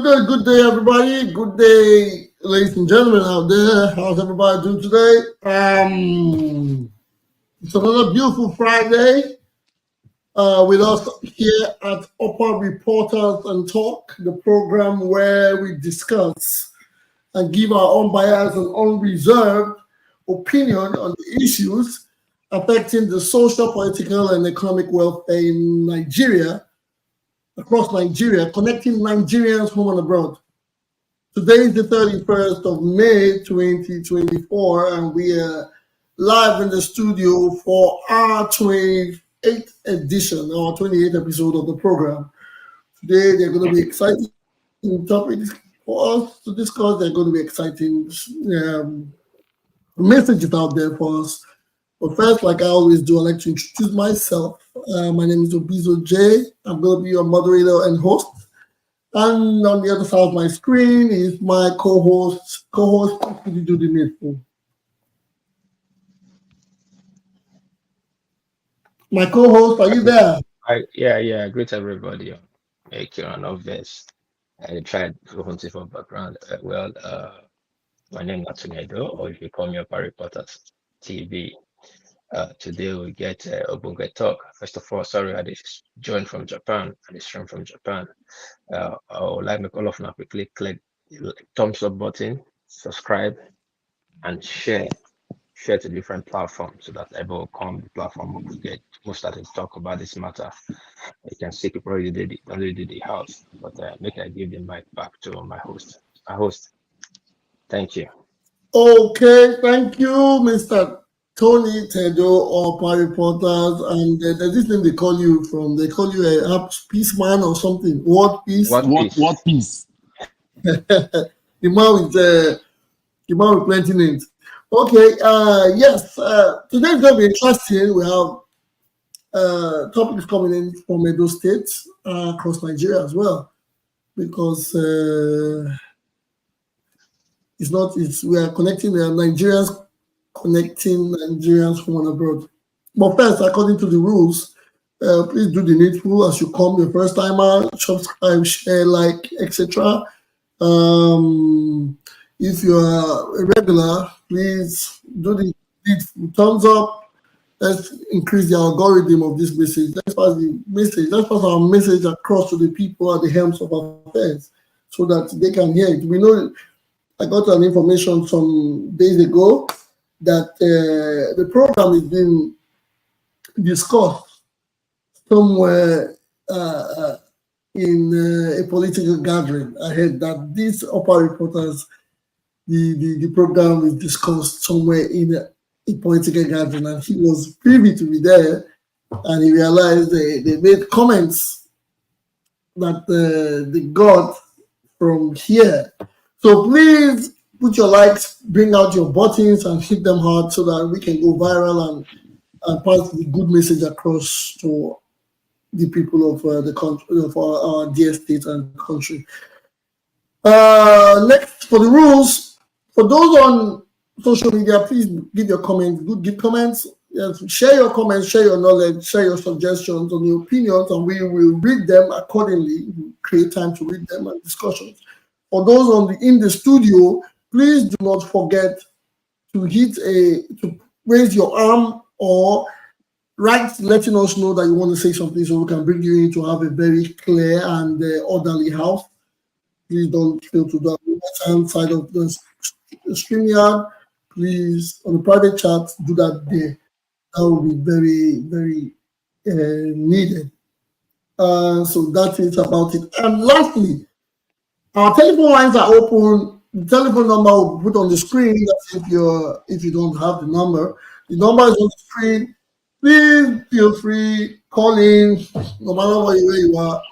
Good day, everybody. Good day, ladies and gentlemen out there. How's everybody doing today? It's another beautiful Friday with us here at Upper Reporters and Talk, the program where we discuss and give our unbiased and unreserved opinion on the issues affecting the social, political, and economic welfare in Nigeria, across Nigeria, connecting Nigerians home and abroad. Today is the 31st of May, 2024, and we are live in the studio for our 28th edition, our 28th episode of the program. Today, they're going to be exciting topics for us to discuss. They're going to be exciting messages out there for us. But first, like I always do, I'd like to introduce myself. My name is Obizo J. I'm going to be your moderator and host. And on the other side of my screen is my co-host. Could you do the needful? My co-host, are you there? Yeah. Greet everybody. Kieran of this. I tried to hunt for background. My name is Edo, or if you call me Upper Reporters TV. Today we get Obunge talk. First of all, sorry I just joined from Japan and it's from Japan. I would like to make all of you quickly click the thumbs up button, subscribe, and share to different platforms so that everyone will come the platform will get most started to talk about this matter. You can see people already did the house, but make I give the mic back to my host. Thank you. Okay, thank you, Mr. Tony Tedo, Upper Reporters, and there's this thing they call you a peace man or something. What peace? What peace? the man with plenty names. Okay, yes. Today's going to be interesting. We have topics coming in from Edo State, across Nigeria as well, because we are connecting Nigerians home and abroad. But first, according to the rules, please do the needful as you come your first timer, subscribe, share, like, etc. If you are a regular, please do the needful. Thumbs up. Let's increase the algorithm of this message. Let's pass our message across to the people at the helms of affairs so that they can hear it. We know I got an information some days ago that the program is being discussed somewhere in a political gathering. I heard that these Upper Reporters, the program is discussed somewhere in a political gathering, and he was privy to be there, and he realized they made comments that they got from here. So please put your likes, bring out your buttons, and hit them hard so that we can go viral and pass the good message across to the people of the country, of our dear state and country. Next, for the rules, for those on social media, please give your comments. Give comments. Yes, share your comments, share your knowledge, share your suggestions on your opinions, and we will read them accordingly. We'll create time to read them and discussions. For those in the studio, please do not forget to raise your arm or write letting us know that you want to say something so we can bring you in to have a very clear and orderly house. Please don't fail to do that. On the left-hand side of the StreamYard, please, on the private chat, do that there. That will be very, very needed. So that is about it. And lastly, our telephone lines are open. The telephone number will be put on the screen. That's if you don't have the number. The number is on the screen. Please feel free, call in, no matter where you are.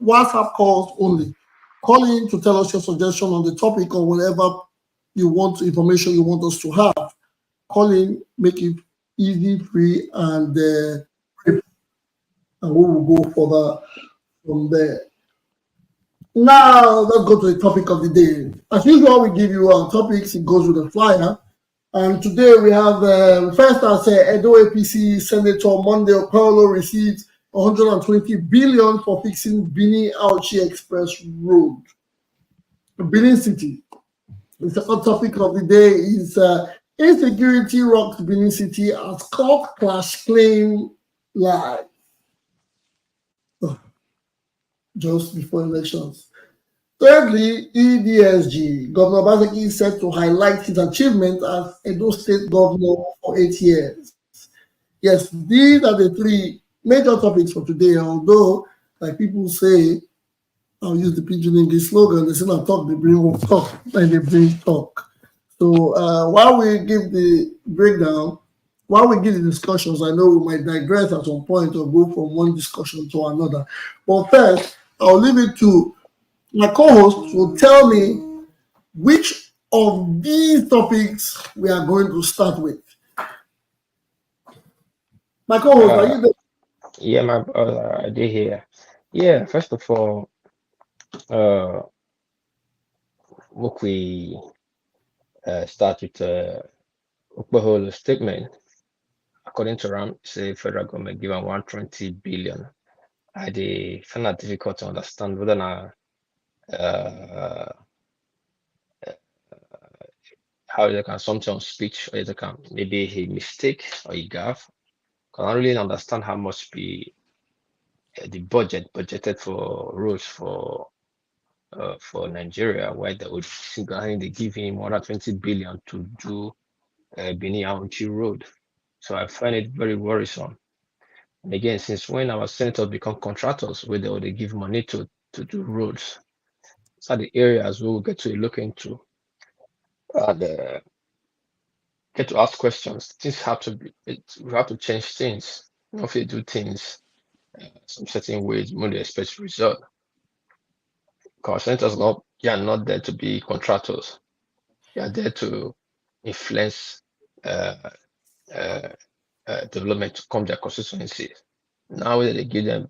WhatsApp calls only. Call in to tell us your suggestion on the topic or whatever information you want us to have. Call in, make it easy, free, and we will go further from there. Now, let's go to the topic of the day. As usual, we give you our topics. It goes with the flyer. And today we have, first I'll say, Edo APC Senator Monday Okpebholo received 120 billion for fixing Benin-Auchi Express Road. Benin City. The second topic of the day is insecurity rocks Benin City as court clash claim live. Just before elections. Thirdly, EDSG. Governor Obaseki is set to highlight his achievement as Edo State governor for 8 years. Yes, these are the three major topics for today, although, like people say, I'll use the Pidgin English slogan, they say not talk, they bring talk, and they bring talk. So while we give the breakdown, while we give the discussions, I know we might digress at some point or go from one discussion to another. But first, I'll leave it to my co-host to tell me which of these topics we are going to start with. My co-host, are you there? Yeah, my brother, I did hear. Yeah, first of all, what we start with Okpebholo statement. According to Ram, say federal government given 120 billion. I find it difficult to understand whether or how they can something on speech or they can maybe a mistake or a gaffe. I don't really understand how much be the budgeted for roads for Nigeria, where they would they give him 120 billion to do Benin-Auchi road. So I find it very worrisome. And again, since when our senators become contractors, where they give money to do roads, these are the areas we will get to look into and get to ask questions. Things have to be, we have to change things. If you do things some certain ways, when they expect result. Because senators not there to be contractors. They are there to influence development to come their constituencies. Now that they give them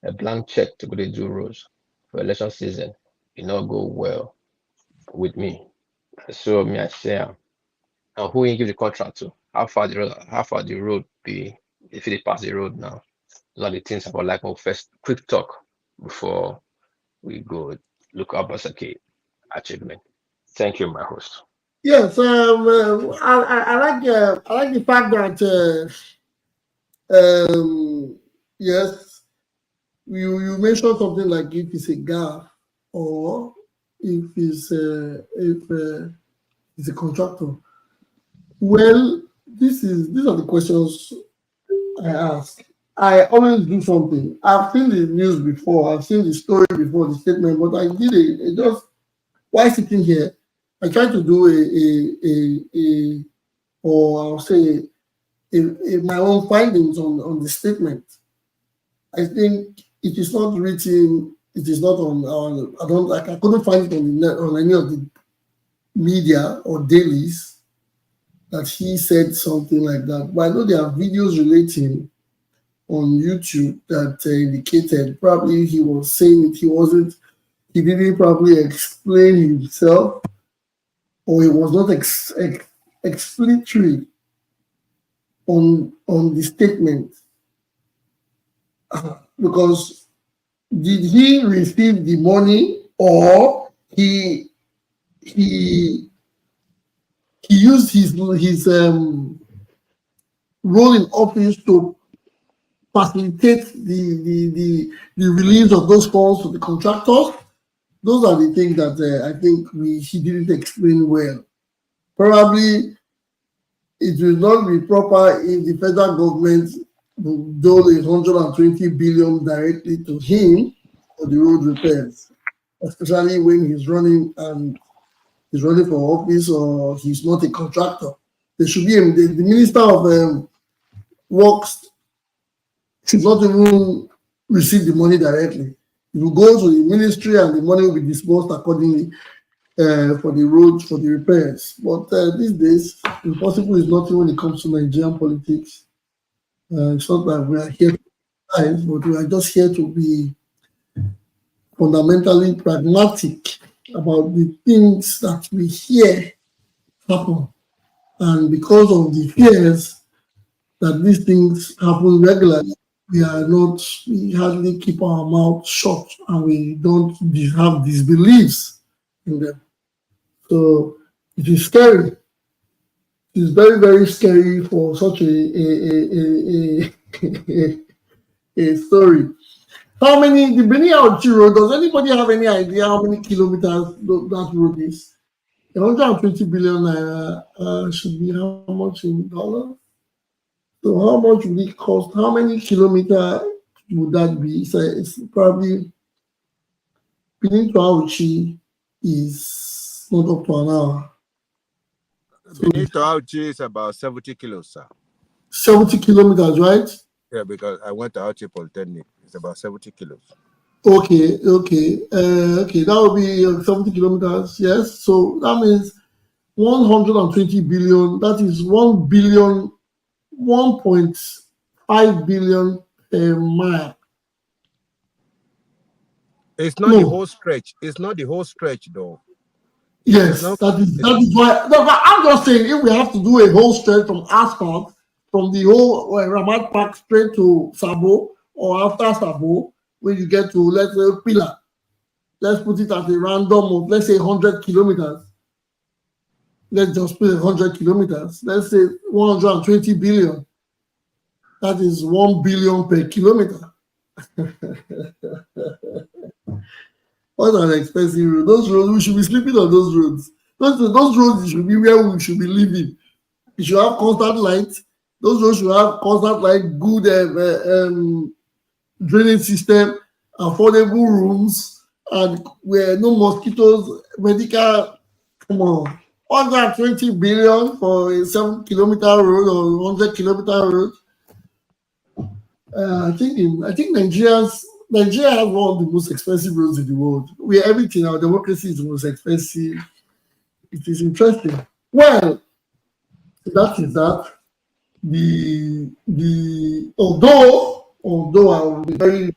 a blank check to go to do roads for election season, it not go well with me. So me I say, and who you give the contract to? How far the road be if they pass the road now? Those are the things about like my first quick talk before we go look up Obaseki achievement. Thank you, my host. Yes, I like the fact that yes, you mentioned something like if it's a gaffe or if it's a contractor. Well, these are the questions I ask. I always do something. I've seen the news before. I've seen the story before, the statement, but I did it just while sitting here. I tried to do or I'll say my own findings on the statement. I think it is not written. It is not on. I couldn't find it on the net, on any of the media or dailies that he said something like that. But I know there are videos relating on YouTube that indicated probably he was saying it. He didn't probably explain himself, or he was not explanatory on the statement. Because did he receive the money, or he used his role in office to facilitate the release of those funds to the contractors? Those are the things that I think he didn't explain well. Probably it will not be proper if the federal government will donate 120 billion directly to him for the road repairs, especially when he's running for office or he's not a contractor. There should be the Minister of Works should not even receive the money directly. It will go to the ministry and the money will be disbursed accordingly for the roads, for the repairs. But these days, impossible is nothing when it comes to Nigerian politics. It's not that we are here to fight, but we are just here to be fundamentally pragmatic about the things that we hear happen. And because of the fears that these things happen regularly, we hardly keep our mouth shut, and we don't have these beliefs in them. So it is scary. It is very, very scary for such a story. How many, the Benin-Auchi road, does anybody have any idea how many kilometers that road is? 120 billion naira should be how much in dollars? So how much would it cost? How many kilometers would that be? So it's probably Benin-Auchi is not up to an hour. Benin-Auchi is about 70 kilos, sir. 70 kilometers, right? Yeah, because I went to Auchi Polytechnic. It's about 70 kilos. Okay, that would be 70 kilometers, yes. So that means 120 billion, that is 1 billion, 1.5 billion per mile. It's not the whole stretch. It's not the whole stretch, though. Yes, that is why. No, but I'm just saying, if we have to do a whole stretch from asphalt, from the whole Ramat Park straight to Sabo, or after Sabo, when you get to, let's say, Pillar, let's put it at a random of, let's say, 100 kilometers. Let's just put 100 kilometers. Let's say 120 billion. That is 1 billion per kilometer. What an expensive road. Those roads, we should be sleeping on those roads. Those roads should be where we should be living. We should have constant light. Those roads should have constant light, good drainage system, affordable rooms, and where no mosquitoes, medical. Come on. 120 billion for a 7-kilometer road or 100-kilometer road. I think Nigeria has one of the most expensive roads in the world. Everything, our democracy is the most expensive. It is interesting. Well, that is that. Although I will be very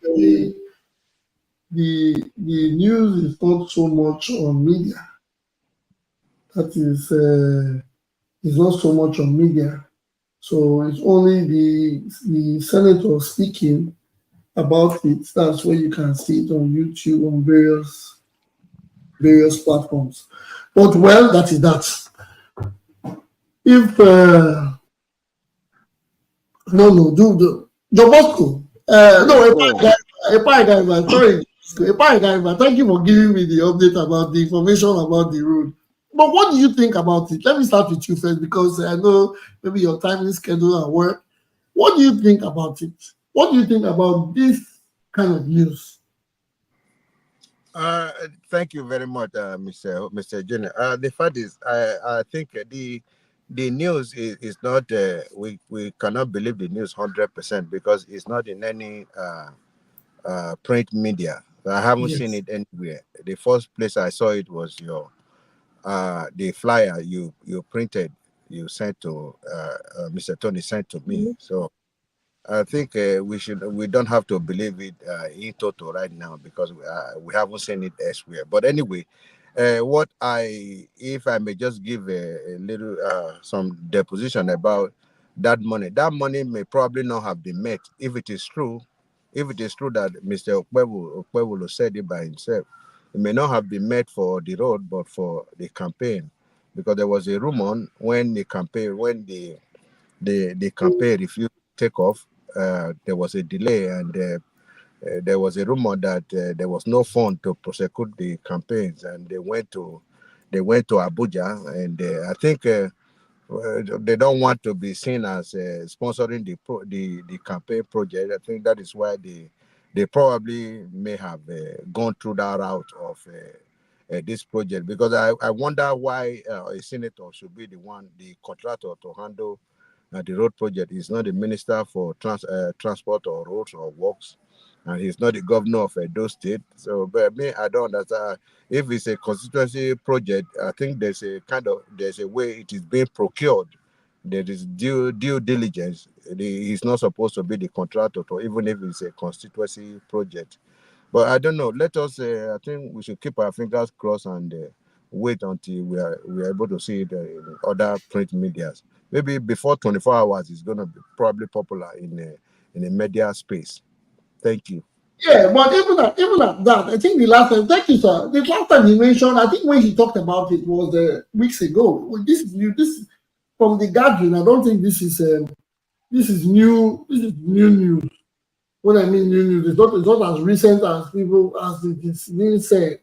the news is not so much on media. That is not so much on media. So it's only the senator speaking about it. That's where you can see it on YouTube, on various platforms. But well, that is that. If John Bosco. Sorry, thank you for giving me the update about the information about the road. But what do you think about it? Let me start with you first, because I know maybe your timing schedule at work. What do you think about it? What do you think about this kind of news? Thank you very much, Mr. Jenner. The fact is, I think the news is not. We cannot believe the news 100% because it's not in any print media. I haven't seen it anywhere. The first place I saw it was your the flyer you printed, you sent to Mr. Tony sent to me. So I think we don't have to believe it in total right now because we haven't seen it elsewhere. But anyway, if I may just give a little some deposition about that money may probably not have been met if it is true. If it is true that Mr. Okpebholo said it by himself, it may not have been met for the road, but for the campaign, because there was a rumor when the campaign refused to take off. There was a delay, and there was a rumor that there was no fund to prosecute the campaigns, and they went to Abuja, and I think they don't want to be seen as sponsoring the campaign project. I think that is why they probably may have gone through that route of this project, because I wonder why a senator should be the contractor to handle the road project. He's not the minister for transport or roads or works, and he's not the governor of Edo State. So, but me, I don't understand. If it's a constituency project, I think there's a way it is being procured. There is due diligence. He's not supposed to be the contractor, even if it's a constituency project. But I don't know. Let us. I think we should keep our fingers crossed and wait until we are able to see it in other print medias. Maybe before 24 hours, it's going to be probably popular in the media space. Thank you. Yeah, but even at that, I think the last time, thank you, sir. The last time he mentioned, I think when he talked about it was weeks ago. Well, this is new. This from the gathering. I don't think this is new. This is new news. When I mean new news, it's not as recent as people as it is being said,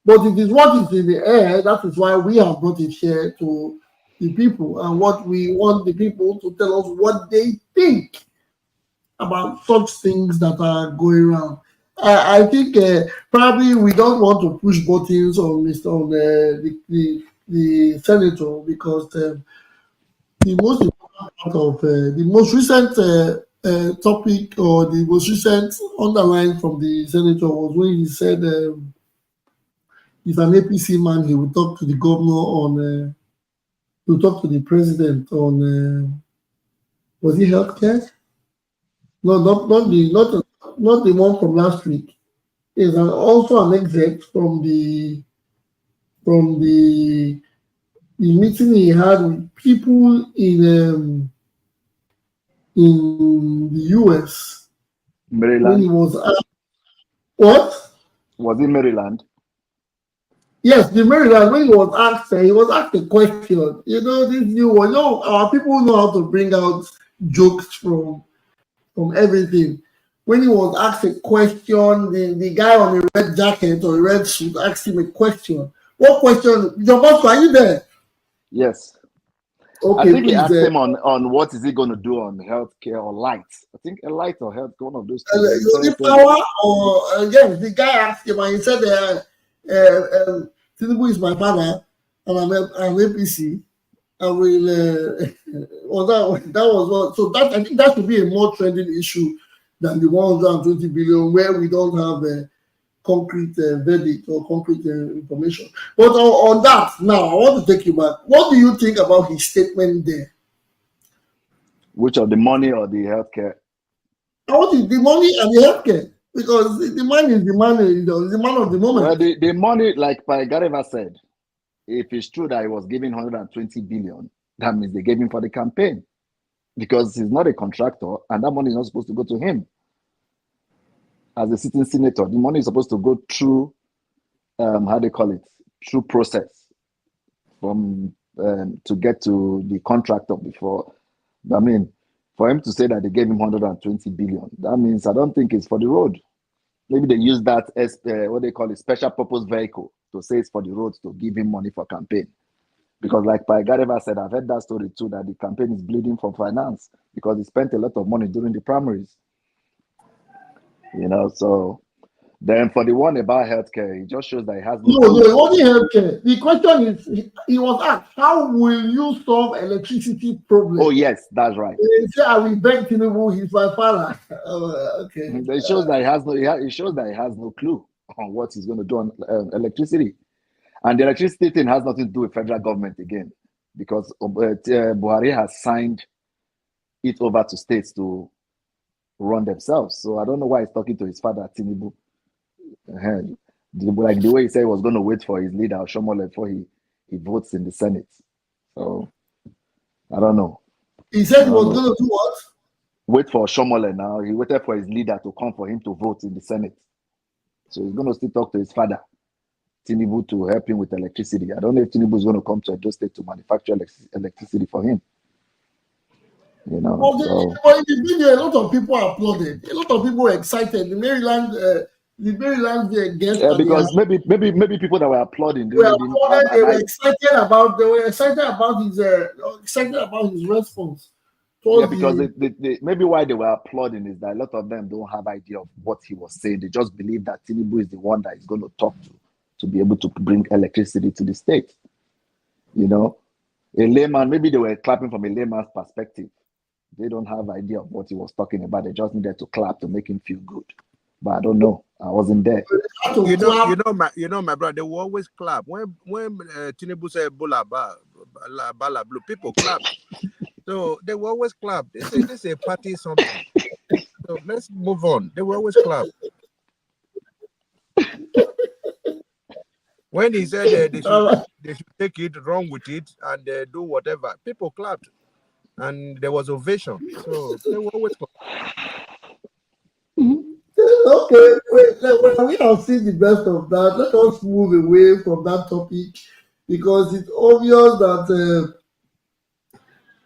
but it is what is in the air. That is why we have brought it here to the people, and what we want the people to tell us what they think about such things that are going around. I think probably we don't want to push buttons on the senator, because the most important part of the most recent topic, or the most recent underline from the senator, was when he said if an APC man, he will talk to the governor on, he will talk to the president on, was it healthcare? No, not the one from last week. Is also an exec from the meeting he had with people in the US Maryland. when he was asked, what? Was it Maryland? Yes, the Maryland, when he was asked a question. You know, this new one. You know, our people know how to bring out jokes from everything. When he was asked a question, the guy on the red jacket or the red suit asked him a question. What question? Your boss, are you there? Yes. Okay, I think he please, asked him on what is he going to do on healthcare or lights. I think a light or health, one of those two. the power, or again, the guy asked him and he said, Tinubu is my father and I'm APC. I will, well, that was what, so that, I think that should be a more trending issue than the 120 billion, where we don't have a concrete verdict or concrete information. But on that, now I want to take you back. What do you think about his statement there? Which of the money or the healthcare? I want the money and the healthcare, because the money is the money, the man of the moment. Well, the money, like Gareva said, if it's true that he was giving 120 billion, that means they gave him for the campaign, because he's not a contractor and that money is not supposed to go to him. As a sitting senator, the money is supposed to go through, how they call it, through process from to get to the contractor before. I mean, for him to say that they gave him 120 billion, that means I don't think it's for the road. Maybe they use that as what they call a special purpose vehicle to say it's for the roads to give him money for campaign. Because like Gareva said, I've heard that story too, that the campaign is bleeding for finance because he spent a lot of money during the primaries. You know, so then for the one about healthcare, it just shows that it has no, it wasn't healthcare. The question is, he was asked, how will you solve electricity problem? Oh yes, that's right. He said, I will beg Tinubu, he's my father. Okay. It shows that it shows that he has no clue on what he's going to do on electricity. And the electricity thing has nothing to do with federal government again, because Buhari has signed it over to states to run themselves. So I don't know why he's talking to his father, Tinubu. Like the way he said he was going to wait for his leader, Shomole, before he votes in the Senate. So I don't know. He said he was going to do what? Wait for Shomole now. He waited for his leader to come for him to vote in the Senate. So he's going to still talk to his father, Tinubu, to help him with electricity. I don't know if Tinubu is going to come to Edo State to manufacture electricity for him. You know, well, in the video, a lot of people applauded. A lot of people were excited. The Maryland guest. Yeah, because maybe people that were applauding, they were excited about his response. Yeah, because maybe why they were applauding is that a lot of them don't have idea of what he was saying. They just believe that Tinubu is the one that is going to talk to be able to bring electricity to the state. You know, a layman, maybe they were clapping from a layman's perspective. They don't have idea of what he was talking about. They just needed to clap to make him feel good. But I don't know. I wasn't there. You know, my brother. They will always clap when Tinubu said "Bola Bala Blue." People clap. So they will always clap. This is a party something. So let's move on. They will always clap. When he said they should take it, run with it, and do whatever, people clapped. And there was ovation. So they were always clap. Okay, we have seen the best of that. Let us move away from that topic because it's obvious that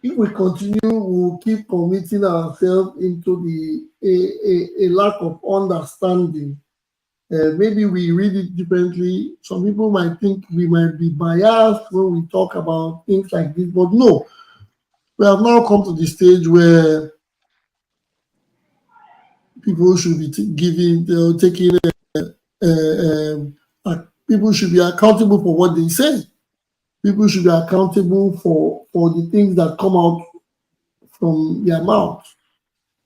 if we continue, we'll keep committing ourselves into a lack of understanding. Maybe we read it differently. Some people might think we might be biased when we talk about things like this, but no, we have now come to the stage where people should be taking people should be accountable for what they say. People should be accountable for the things that come out from their mouth.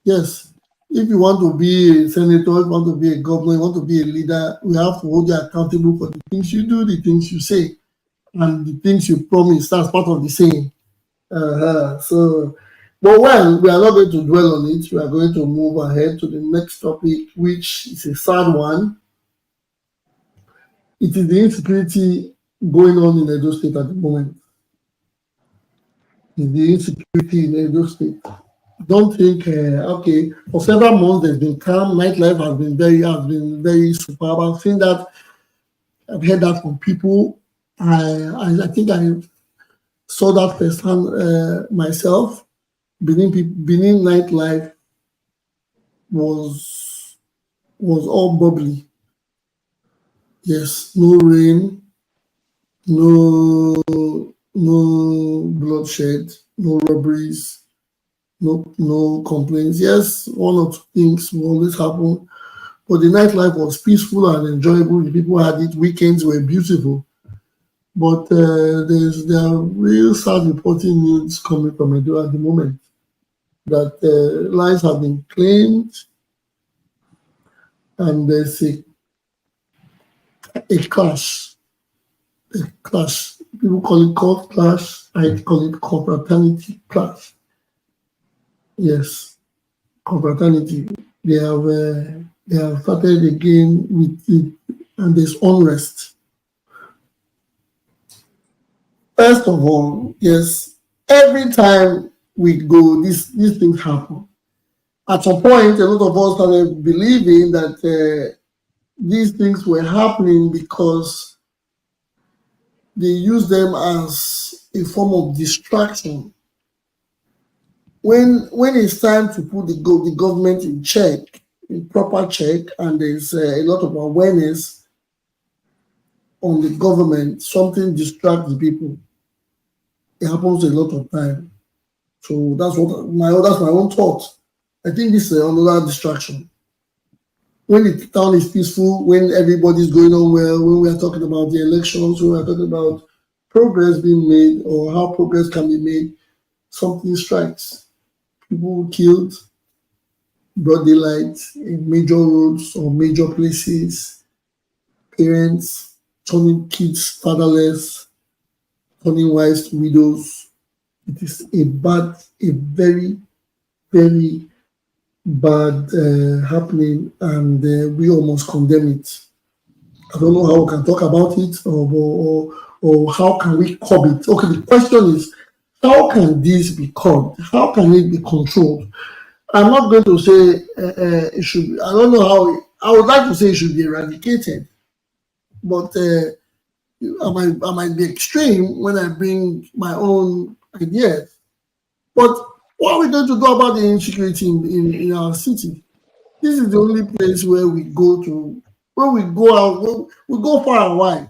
Yes, if you want to be a senator, if you want to be a governor, you want to be a leader, we have to hold you accountable for the things you do, the things you say, and the things you promise. That's part of the saying. So, but well, we are not going to dwell on it. We are going to move ahead to the next topic, which is a sad one. It is the insecurity going on in Edo State at the moment. It's the insecurity in Edo State. Don't think okay. For several months, there's been calm. Nightlife has been very superb. I've seen that. I've heard that from people. I think I saw that firsthand myself. Benin nightlife was all bubbly. Yes, no rain, no bloodshed, no robberies, no complaints. Yes, one or two things will always happen, but the nightlife was peaceful and enjoyable. The people had it. Weekends were beautiful. But there are real sad reporting news coming from Edo at the moment that lives have been claimed and there's a clash. A clash. People call it court clash. I call it confraternity clash. Yes, confraternity. They have started again with it, and there's unrest. First of all, yes, every time we go, these things happen. At some point, a lot of us started believing that these things were happening because they use them as a form of distraction. When it's time to put the government in check, in proper check, and there's a lot of awareness on the government, something distracts the people. It happens a lot of time. So that's my own thought. I think this is another distraction. When the town is peaceful, when everybody's going on well, when we are talking about the elections, when we are talking about progress being made or how progress can be made, something strikes. People killed, broad daylight in major roads or major places, parents turning kids fatherless, turning wives to widows. It is a very, very bad happening, and we almost condemn it. I don't know how we can talk about it or how can we curb it. Okay, the question is, how can this be curbed? How can it be controlled? I'm not going to say it should be, I don't know how, I would like to say it should be eradicated, but I might be extreme when I bring my own ideas. But what are we going to do about the insecurity in our city? This is the only place where we go to, when we go out, we go far and wide.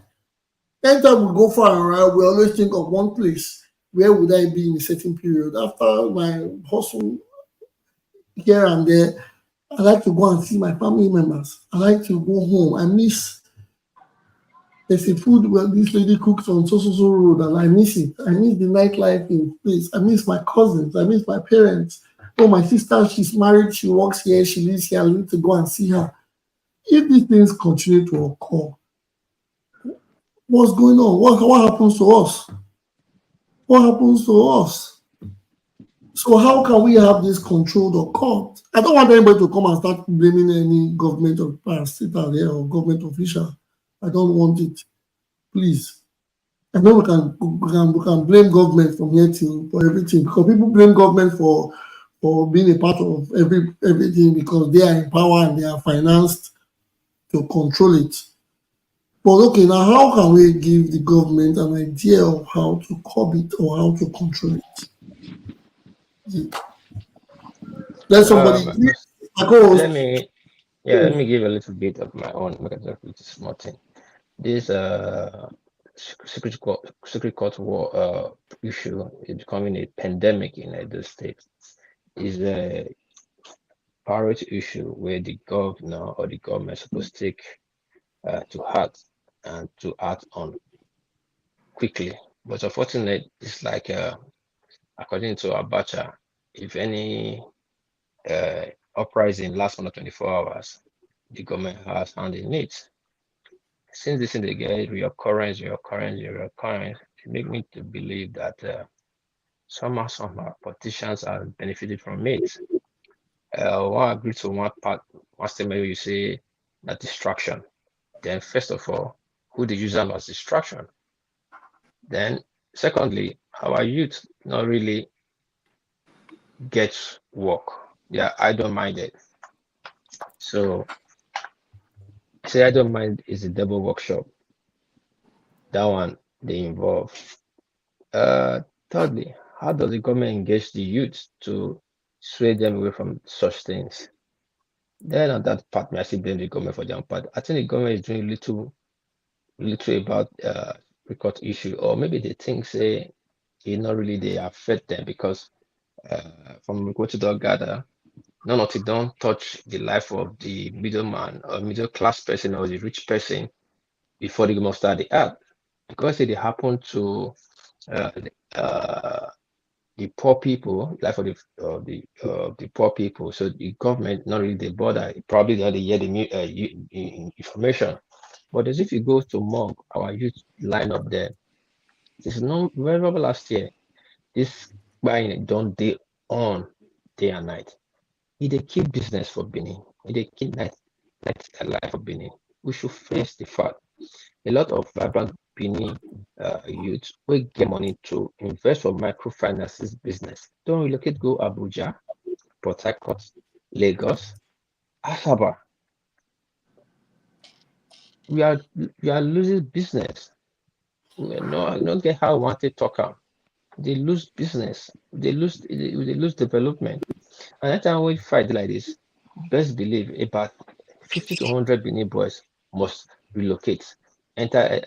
Anytime we go far and wide, we always think of one place. Where would I be in a certain period? After my hustle here and there, I like to go and see my family members. I like to go home. I miss, there's a food where this lady cooks on so road, and I miss it. I miss the nightlife in place. I miss my cousins. I miss my parents. Oh, my sister, she's married. She works here. She lives here. I need to go and see her. If these things continue to occur, what's going on? What happens to us? What happens to us? So how can we have this controlled or curbed? I don't want anybody to come and start blaming any government or parastatal here or government official. I don't want it. Please. I know we can blame government from here till for everything, because people blame government for or being a part of everything because they are in power and they are financed to control it. But okay, now how can we give the government an idea of how to curb it or how to control it? Let somebody, my co-host. Let me give a little bit of my own because it's a small thing. This secret court war issue is becoming a pandemic in Edo State. Is a priority issue where the governor or the government is supposed to take to heart and to act on quickly. But unfortunately, it's like according to Abacha, if any uprising lasts under 24 hours, the government has hand in it. Since this thing they get reoccurrence, it make me to believe that somehow politicians are benefiting from it. One agree to one part, one statement you say that distraction. Then first of all, who they use them as distraction. Then secondly, our youth not really get work. Yeah, I don't mind it. So say I don't mind is a double workshop. That one they involve. Thirdly, how does the government engage the youth to sway them away from such things? Then on that part, I see blame the government for their part. I think the government is doing little about record issue, or maybe they think say it not really they affect them because from what you gather, none of it don't touch the life of the middleman or middle class person or the rich person before the government start the act. Because it happen to uh, the poor people, life of the poor people. So the government not really they bother. Probably they hear the new information. But as if you go to Monk, our youth line up there. This is not remember last year. This buying don't day on day and night. They keep business for Benin. They keep night life for Benin. We should face the fact a lot of vibrant Benin youth will get money to invest for microfinances business. Don't relocate, go Abuja, Port Harcourt, Lagos, Asaba. We are losing business. I don't get how I want to talk out. They lose business. They lose development. And that time we fight like this, best believe about 50 to 100 Benin boys must relocate, enter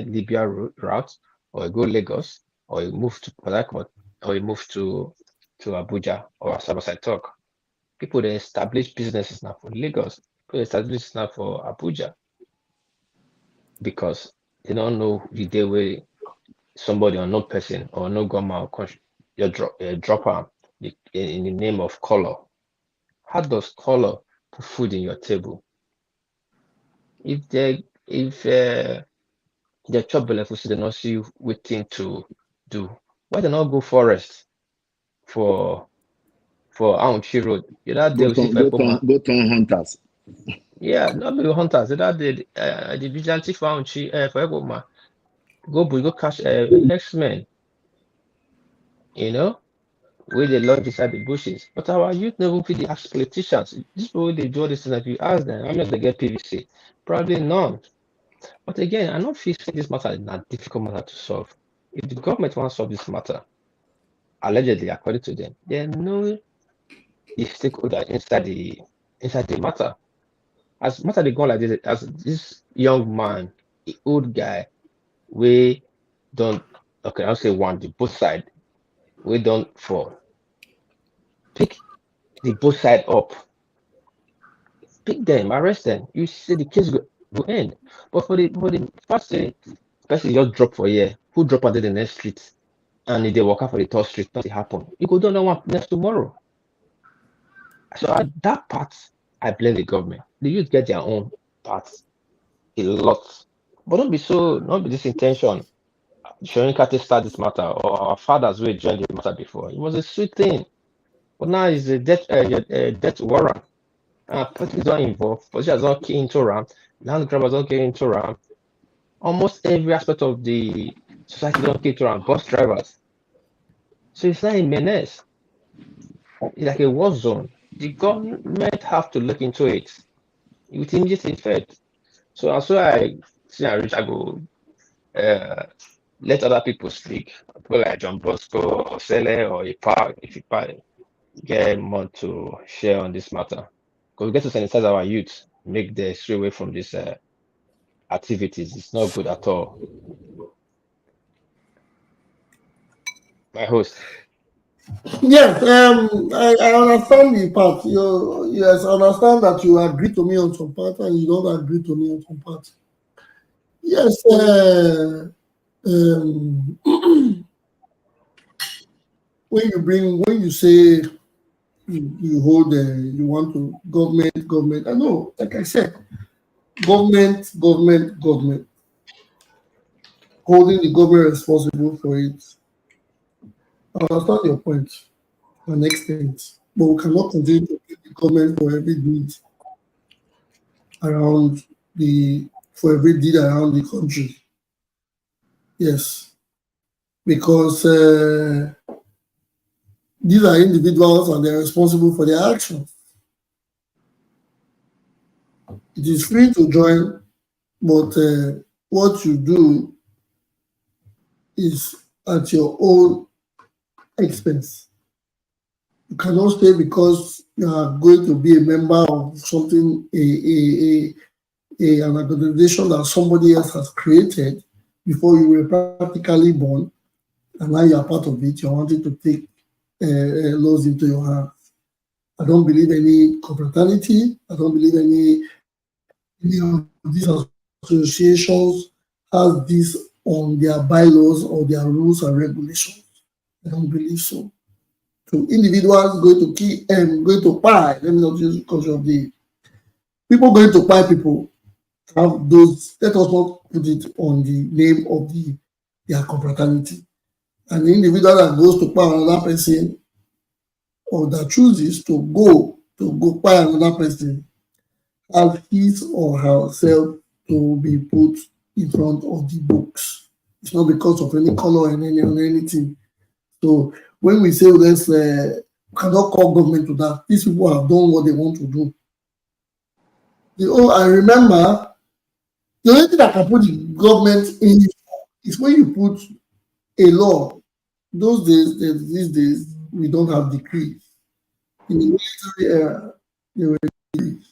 Libya route, or go Lagos, or you move to Port Harcourt, or you move to Abuja or Asaba I talk. People they establish businesses now for Lagos, people establish business now for Abuja because they don't know the day where somebody or no person or no government you drop am in the name of color. How does color put food in your table? If they chop belle food, they not see waiting to do. Why they not go forest for Auchi Road? That day we see for go turn hunters. Yeah, not be hunters. That day the vigilante for Auchi for Ekoma go catch X-Men. You know, where they lodge inside the bushes. But our youth never fit the ask politicians. This people they do all this thing. If you ask them, how much they get PVC? Probably none. But again, I don't feel this matter is not difficult matter to solve. If the government wants to solve this matter, allegedly, according to them, they know the stakeholder inside the matter. As matter they go like this, as this young man, the old guy, we don't I'll say one, the both side, we don't fall. Pick the both side up. Pick them, arrest them. You see the case go end. But for the first thing, person just drop for here, who drop under the next street, and if they walk out for the third street, nothing happen. You go don't know what next tomorrow. So at that part, I blame the government. The youth get their own parts a lot. But not be this intention. Showing Kati start this matter, or our fathers will join the matter before. It was a sweet thing. But now it's a death warrant. Politics don't involve, politicians don't key into RAM, land grabbers don't get into RAM. Almost every aspect of the society don't key into RAM, bus drivers. So it's not a menace. It's like a war zone. The government have to look into it with immediate effect. So as so I see and reach, I go let other people speak. People like John Bosco or Sele or Ipa, if Ipa get more to share on this matter. Because we get to sensitize our youth, make them stray away from these activities. It's not good at all. My host. Yes, I understand the part. Yes, I understand that you agree to me on some part and you don't agree to me on some part. Yes, when you say you hold, you want to government. I know, like I said, government, holding the government responsible for it. I understand your point to an extent, but we cannot continue to blame the government for every deed around the country. Yes, because these are individuals and they're responsible for their actions. It is free to join, but what you do is at your own expense. You cannot stay because you are going to be a member of something, an organization that somebody else has created before you were practically born, and now you are part of it. You're wanting to take laws into your hands. I don't believe any confraternity. I don't believe any of these associations has this on their bylaws or their rules and regulations. I don't believe so. So individuals going to buy. Let me not use because of the people going to buy people have those. Let us not put it on the name of their confraternity. And the individual that goes to buy another person or that chooses to go buy another person has his or herself to be put in front of the books. It's not because of any color and anything. So when we say let's cannot call government to that, these people have done what they want to do. I remember the only thing that can put the government in is when you put a law. These days, we don't have decrees. In the military era, there were decrees.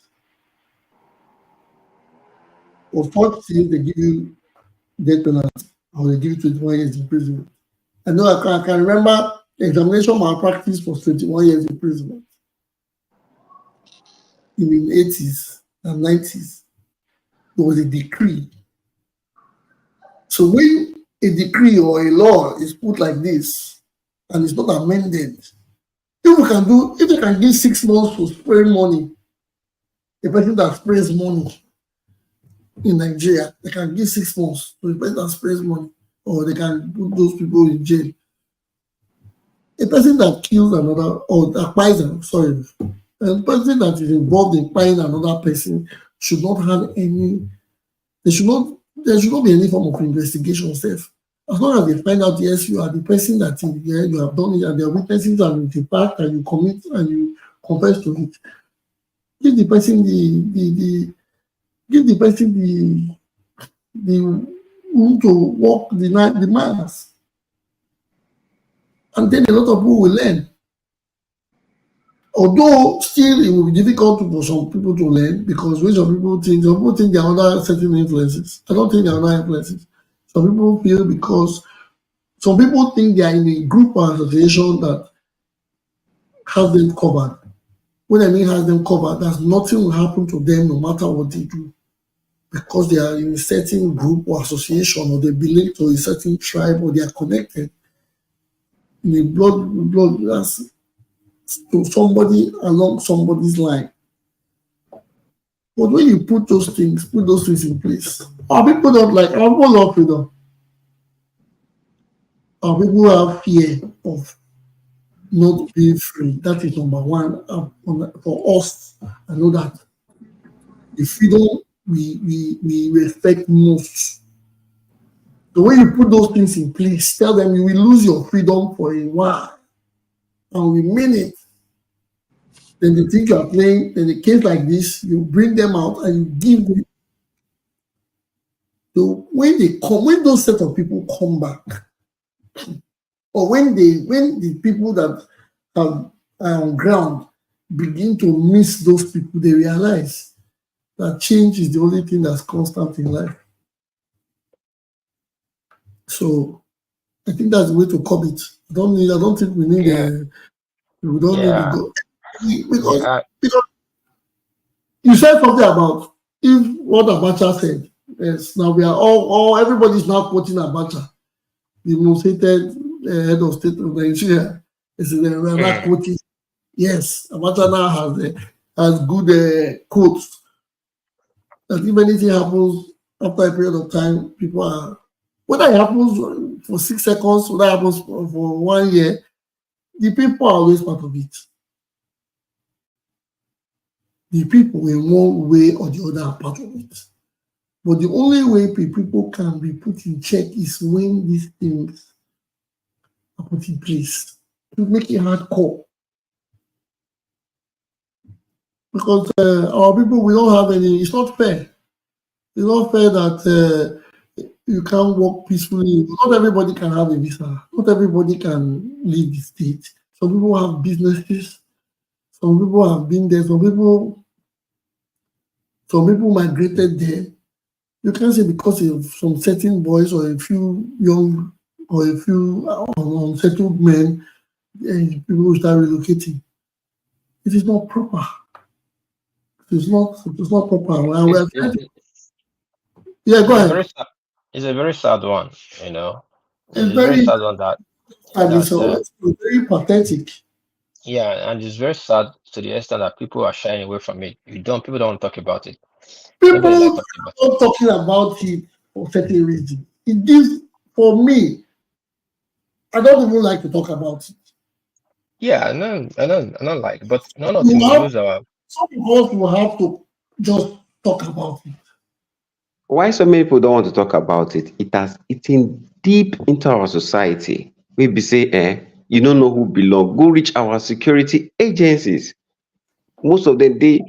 For such things, they give you death penalty or they give you 21 years imprisonment. I know I can remember examination malpractice for 21 years imprisonment in the 80s and 90s. There was a decree. So when a decree or a law is put like this and it's not amended, if they can give 6 months to spray money, a person that sprays money in Nigeria, they can give 6 months to a person that sprays money, or they can put those people in jail. A person that kills another or that buys a person that is involved in buying another person should not have any. There should not be any form of investigation safe. As long as they find out, yes, you are the person that you have done it, and they are witnesses and the fact, and you commit and you confess to it. Give the person the room to walk the miles, and then a lot of people will learn. Although still it will be difficult for some people to learn because when some people think they are under certain influences. I don't think they are under influences. Some people feel because some people think they are in a group or association that has them covered. When I mean has them covered, that nothing will happen to them no matter what they do. Because they are in a certain group or association, or they belong to a certain tribe, or they are connected in a blood that's to somebody along somebody's line. But when you put those things in place, our people don't like, our people love freedom. Our people have fear of not being free. That is number one for us. I know that the freedom we respect most. The way you put those things in place, tell them you will lose your freedom for a while, and we mean it. then they think you are playing. In a case like this, you bring them out and you give them. So when they come, when those set of people come back, or when the people that are on ground begin to miss those people, they realize that change is the only thing that's constant in life. So I think that's the way to curb it. I don't think we need we don't need to go because you said something about if what Abacha said. Yes, now we are all everybody's now quoting Abacha, the most hated head of state of Nigeria. We are not quoting. Yes, Abacha now has good quotes. That if anything happens after a period of time, people are whether it happens for 6 seconds, whether it happens for 1 year, the people are always part of it. The people in one way or the other are part of it. But the only way people can be put in check is when these things are put in place to make it hardcore. Because our people, we don't have any, it's not fair. It's not fair that you can't work peacefully. Not everybody can have a visa. Not everybody can leave the state. Some people have businesses. Some people have been there. Some people migrated there. You can't say because of some certain boys or a few young or a few unsettled men, people will start relocating. It is not proper. It is not proper. Yeah, go ahead. It's a very sad one, you know. It's a very sad one it's very pathetic. Yeah, and it's very sad to the extent that people are shying away from it. People don't want to talk about it. People are not talking about it for certain reasons. It gives, for me, I don't even like to talk about it. Yeah, I don't like, but none of us use our. Some of us will have to just talk about it. Why so many people don't want to talk about it? It has eaten deep into our society. We be say, you don't know who belong. Go reach our security agencies. Most of them they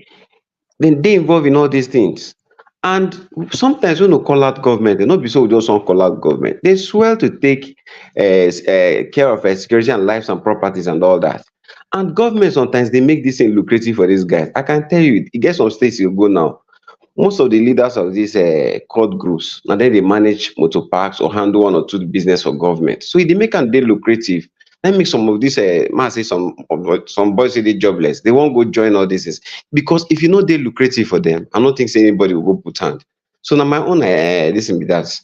involve in all these things. And sometimes when we call out government, they not be so we just want call out government. They swear to take care of security and lives and properties and all that. And government sometimes they make this thing lucrative for these guys. I can tell you, it gets some states you go now. Most of the leaders of these court groups, now then they manage motor parks or handle one or two business for government. So if they make am dey lucrative, that make some of these man say some boys say they jobless. They won't go join all this because if you know they lucrative for them, I don't think say anybody will go put hand. So now my own this be that.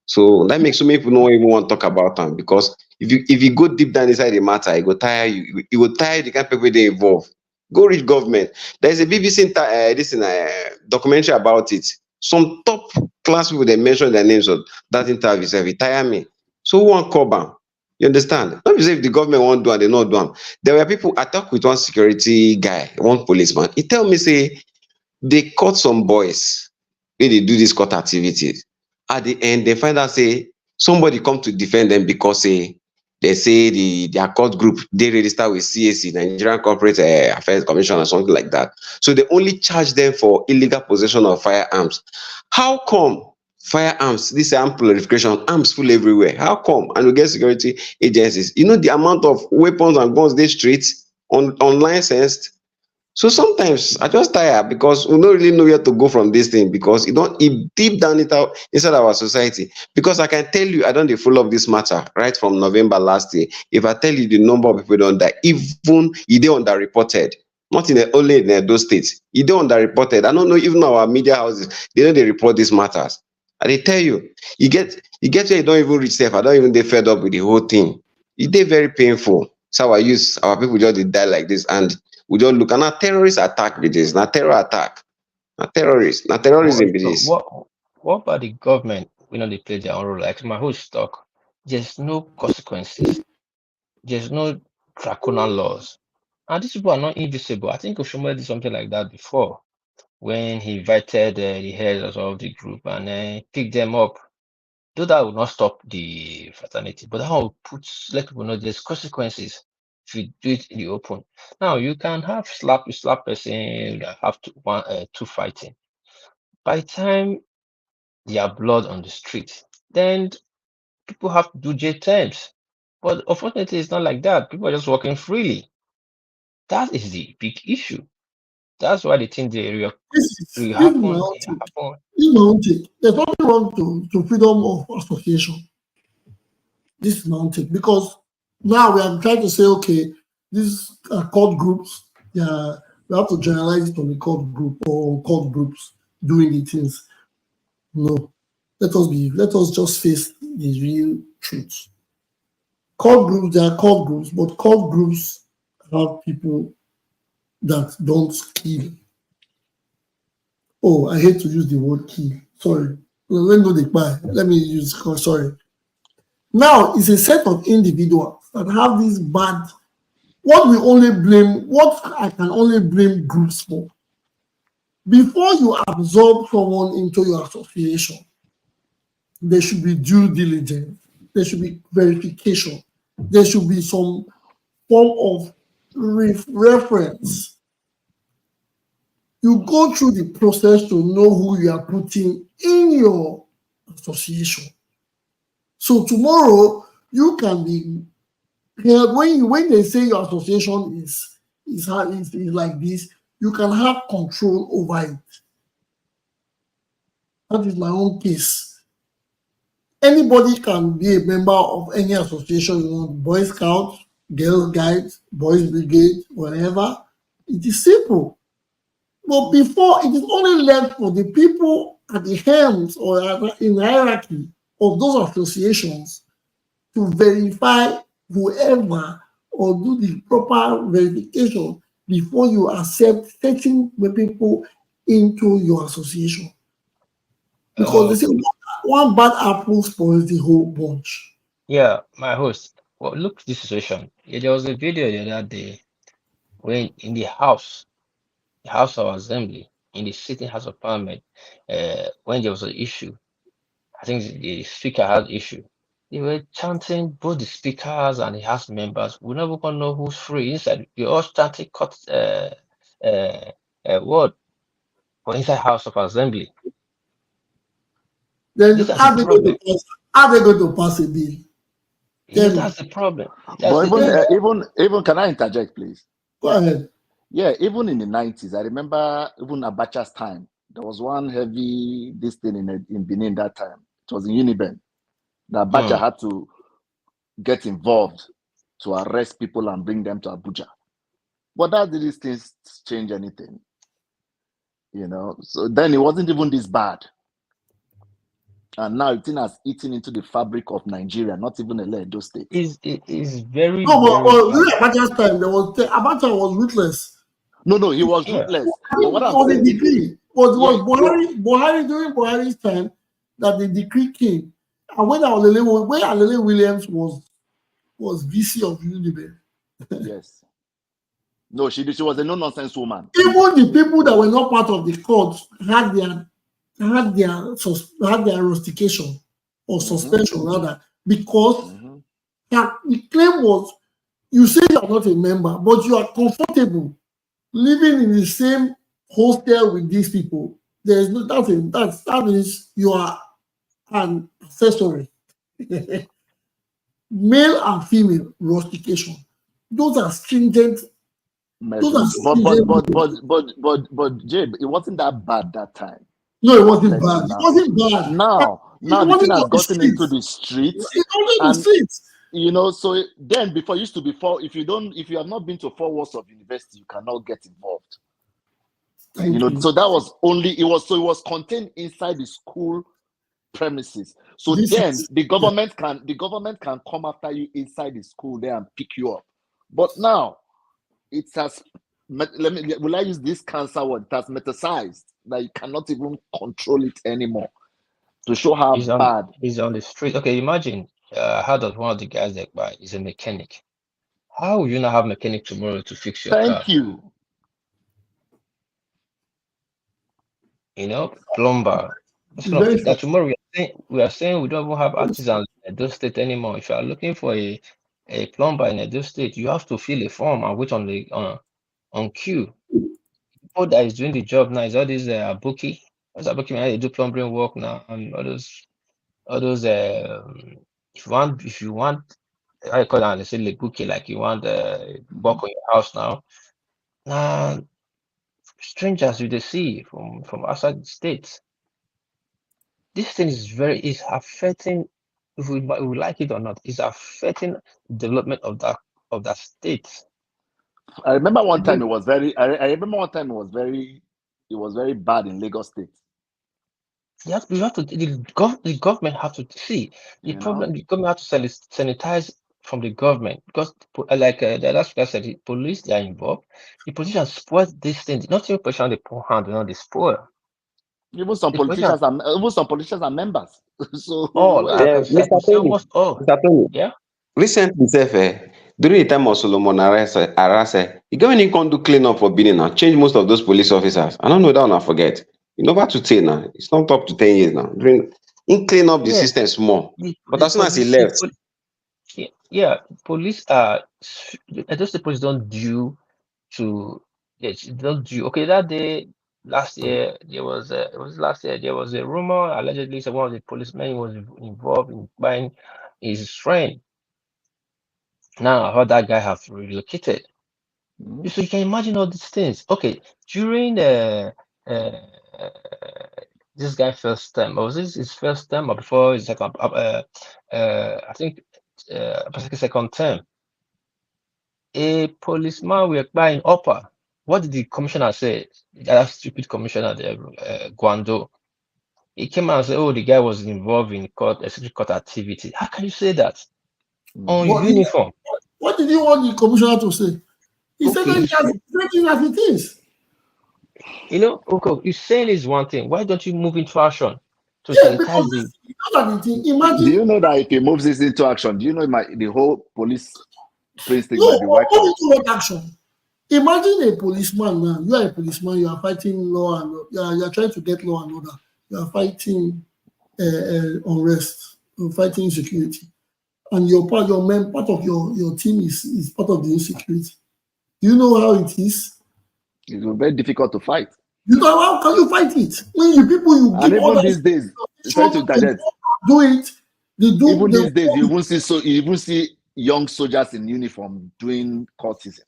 So that makes so many people don't even want to talk about them because if you go deep down inside the matter, it will tire you. It will tire the kind of people they involve. Go reach government. There's a BBC documentary about it. Some top class people they mention their names on that interview. Say, retire me. So who want cover? You understand? Not be say if the government won't do and they not do am. There were people I talked with one security guy, one policeman. He tell me say they caught some boys when they do these court activities. At the end, they find out say somebody come to defend them because they say their court group they register with CAC, Nigerian Corporate Affairs Commission or something like that. So they only charge them for illegal possession of firearms. How come firearms, this arm proliferation, arms full everywhere? How come? And we get security agencies. You know the amount of weapons and guns they streets unlicensed. So sometimes I just tire because we don't really know where to go from this thing because it deep down inside our society. Because I can tell you, I don't follow up this matter right from November last year. If I tell you the number of people don't die, even they underreported, not only in Edo State, they underreported. I don't know even our media houses, they know they report these matters. And they tell you, you get where you don't even reach safe. I don't even they fed up with the whole thing. It's very painful. So our people just die like this and we don't look at terrorist attack with this, not terror attack, not terrorist, not terrorism with this. What about the government? We know they play their own role. Like my whole stock, there's no consequences, there's no draconian laws, and these people are not invisible. I think Oshomole did something like that before when he invited the heads of the group and picked them up. Though that would not stop the fraternity, but that will let people know there's consequences. if you do it in the open. Now you can have slap person that have two fighting. By the time there are blood on the street, then people have to do jail terms. But unfortunately, it's not like that. People are just walking freely. That is the big issue. That's why the thing will This is happen. my own take. This is my own take. There's nothing wrong to freedom of association. This is my own take, because now we are trying to say, okay, these are cult groups. Yeah, we have to generalize it on the cult group or cult groups doing the things. No, let us just face the real truth. Cult groups, they are cult groups, but cult groups have people that don't kill. Oh, I hate to use the word kill. Sorry. Let me use, sorry. Now, it's a set of individuals that have this bad, what I can only blame groups for. Before you absorb someone into your association, there should be due diligence, there should be verification, there should be some form of reference. You go through the process to know who you are putting in your association. So tomorrow you can be held, when they say your association is like this, you can have control over it. That is my own case. Anybody can be a member of any association you want, Boy Scouts, Girl Guides, Boys Brigade, whatever. It is simple. But before, it is only left for the people at the helms or in hierarchy of those associations to verify whoever or do the proper verification before you accept certain people into your association. Because they say one bad apple spoils the whole bunch. Yeah, my host. Well, look at this situation. Yeah, there was a video the other day when in the House of Assembly, in the sitting House of Parliament, when there was an issue, I think the speaker had issue. They were chanting, both the speakers and the House members. We're never gonna know who's free inside. We all chanting cut word for inside House of Assembly. Then how they going to pass a bill? Yeah, that's the problem. But even can I interject, please? Go ahead. Yeah, even in the 90s, I remember even Abacha's time, there was one heavy this thing in Benin that time. It was in Uniben. That Abacha had to get involved to arrest people and bring them to Abuja. But that didn't things change anything. You know, so then it wasn't even this bad. And now it has eaten into the fabric of Nigeria, not even Edo State. It is very, no, but very Abacha's time, Abacha was ruthless. No, he was ruthless. But what I'm saying, the decree was Buhari during Buhari's time that the decree came, and when Alele Williams was VC of Uniben. Yes. No, she was a no-nonsense woman. Even the people that were not part of the court had their rustication or suspension rather, because the claim was, you say you are not a member, but you are comfortable living in the same hostel with these people. There is no that means you are an accessory. Male and female rustication. Those are stringent. But Jabe, it wasn't that bad that time. No, it wasn't bad. It wasn't bad. Now the thing has gotten into the streets. You know, so then before it used to be if you have not been to 4 walls of university, you cannot get involved. You know, so that was it was contained inside the school premises. So the government can come after you inside the school there and pick you up. But now it has, will I use this cancer word? It has metasized that you cannot even control it anymore, to show how bad. He's on the street. Okay, imagine how does one of the guys that buy is a mechanic. How will you not have mechanic tomorrow to fix your car? Thank you. You know, plumber. That tomorrow we are saying we don't even have artisans in Edo State anymore. If you are looking for a a plumber in Edo State, you have to fill a form and wait on the on queue. People that is doing the job now is all these Aboki. What's Aboki? They do plumbing work now, and all those if you want I call that, they say lebuki, like you want work on your house now. Strangers you they see from outside the states. This thing is affecting, if we like it or not, is affecting the development of that state. I remember one time it was very. I remember one time it was very bad in Lagos State. You have to the government have to see the problem. The government have to sanitize from the government, because like the last speaker said, the police, they are involved. The politicians spoil these things. Not even politicians they put hand on, they spoil. Even some politicians are members. So all I said, Mr. Tony, almost all. Mr. Tony, Yeah. recently, during the time of Solomon Arase, the government can't do clean up for Benin now, change most of those police officers. I don't know that one, I forget. You know what to say now. It's not up to 10 years now. In clean up the system small. But as soon as he left. Police those police don't due to don't due. Okay, that day last year there was it was last year there was a rumor allegedly one of the policemen was involved in buying his friend. Now I heard that guy have relocated. So you can imagine all these things. Okay, during this guy first time, or was this his first time or before his second? I think second term. A policeman were buying upper. What did the commissioner say? That stupid commissioner there, Guando. He came out and said, "Oh, the guy was involved in secret court activity." How can you say that on uniform? What did you want the commissioner to say? He said that he has it is. You know, okay, you're saying is one thing. Why don't you move into action to sanitize the? Imagine. Do you know that if he moves this into action, do you know the whole police might be wiped out? What action? Imagine a policeman now. You are a policeman. You are fighting law and you are trying to get law and order. You are fighting unrest. You are fighting insecurity, and part of your team is part of the insecurity. Do you know how it is? It's very difficult to fight. You know, how can you fight it when you people you give even these days try to interject. Do it. These days you even see young soldiers in uniform doing courtesy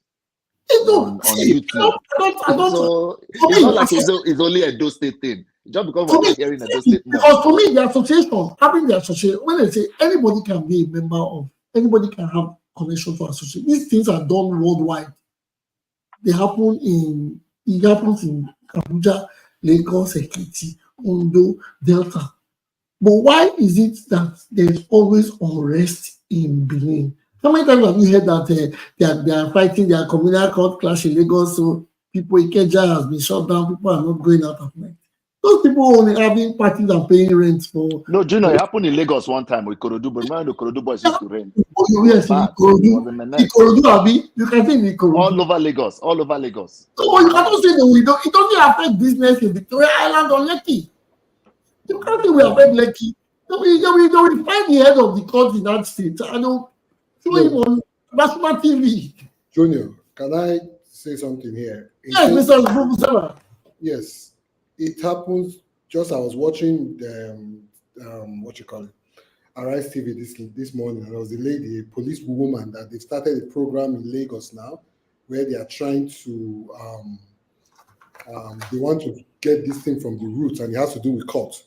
on YouTube. So it's not like it's only a Edo State thing. Just because we're not hearing Edo State more. Because for me, the association, having the association, when they say anybody can be a member of, anybody can have connection to association. These things are done worldwide. It happens in Abuja, Lagos, Ekiti, Ondo, Delta. But why is it that there's always unrest in Benin? How many times have you heard that they are fighting their communal court clash in Lagos? So people, Ikeja has been shut down. People are not going out at night. Those people only having parties and paying rent for. No, Junior, it happened in Lagos one time with Ikorodu, but remember the Ikorodu boys used to rent. Yes, Ikorodu, Abi. You can see Ikorodu. All over Lagos. So you cannot say that it doesn't affect business in Victoria Island or Lekki. You can't say we affect Lekki. They will find the head of the court in that state. I know. Show him on national TV. Junior, can I say something here? Yes, Mr. Bubusala. Yes, it happens. Just I was watching Arise TV this morning, and there was a lady, a police woman, that they've started a program in Lagos now, where they are trying to they want to get this thing from the roots, and it has to do with court.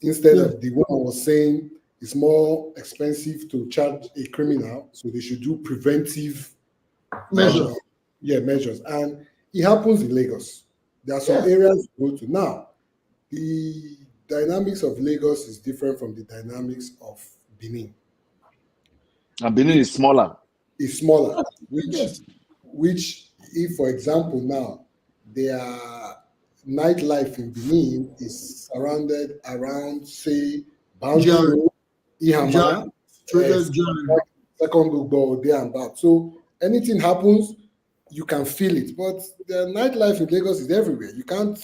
Instead of the woman was saying it's more expensive to charge a criminal, so they should do preventive measures. Measures. And it happens in Lagos. There are some areas to go to. Now, the dynamics of Lagos is different from the dynamics of Benin. And Benin is smaller. It's smaller, which if, for example, now, their nightlife in Benin is surrounded around, say, Boundary Road, Ihama, Second Ugbo, there and that. So anything happens, you can feel it. But the nightlife in Lagos is everywhere. You can't,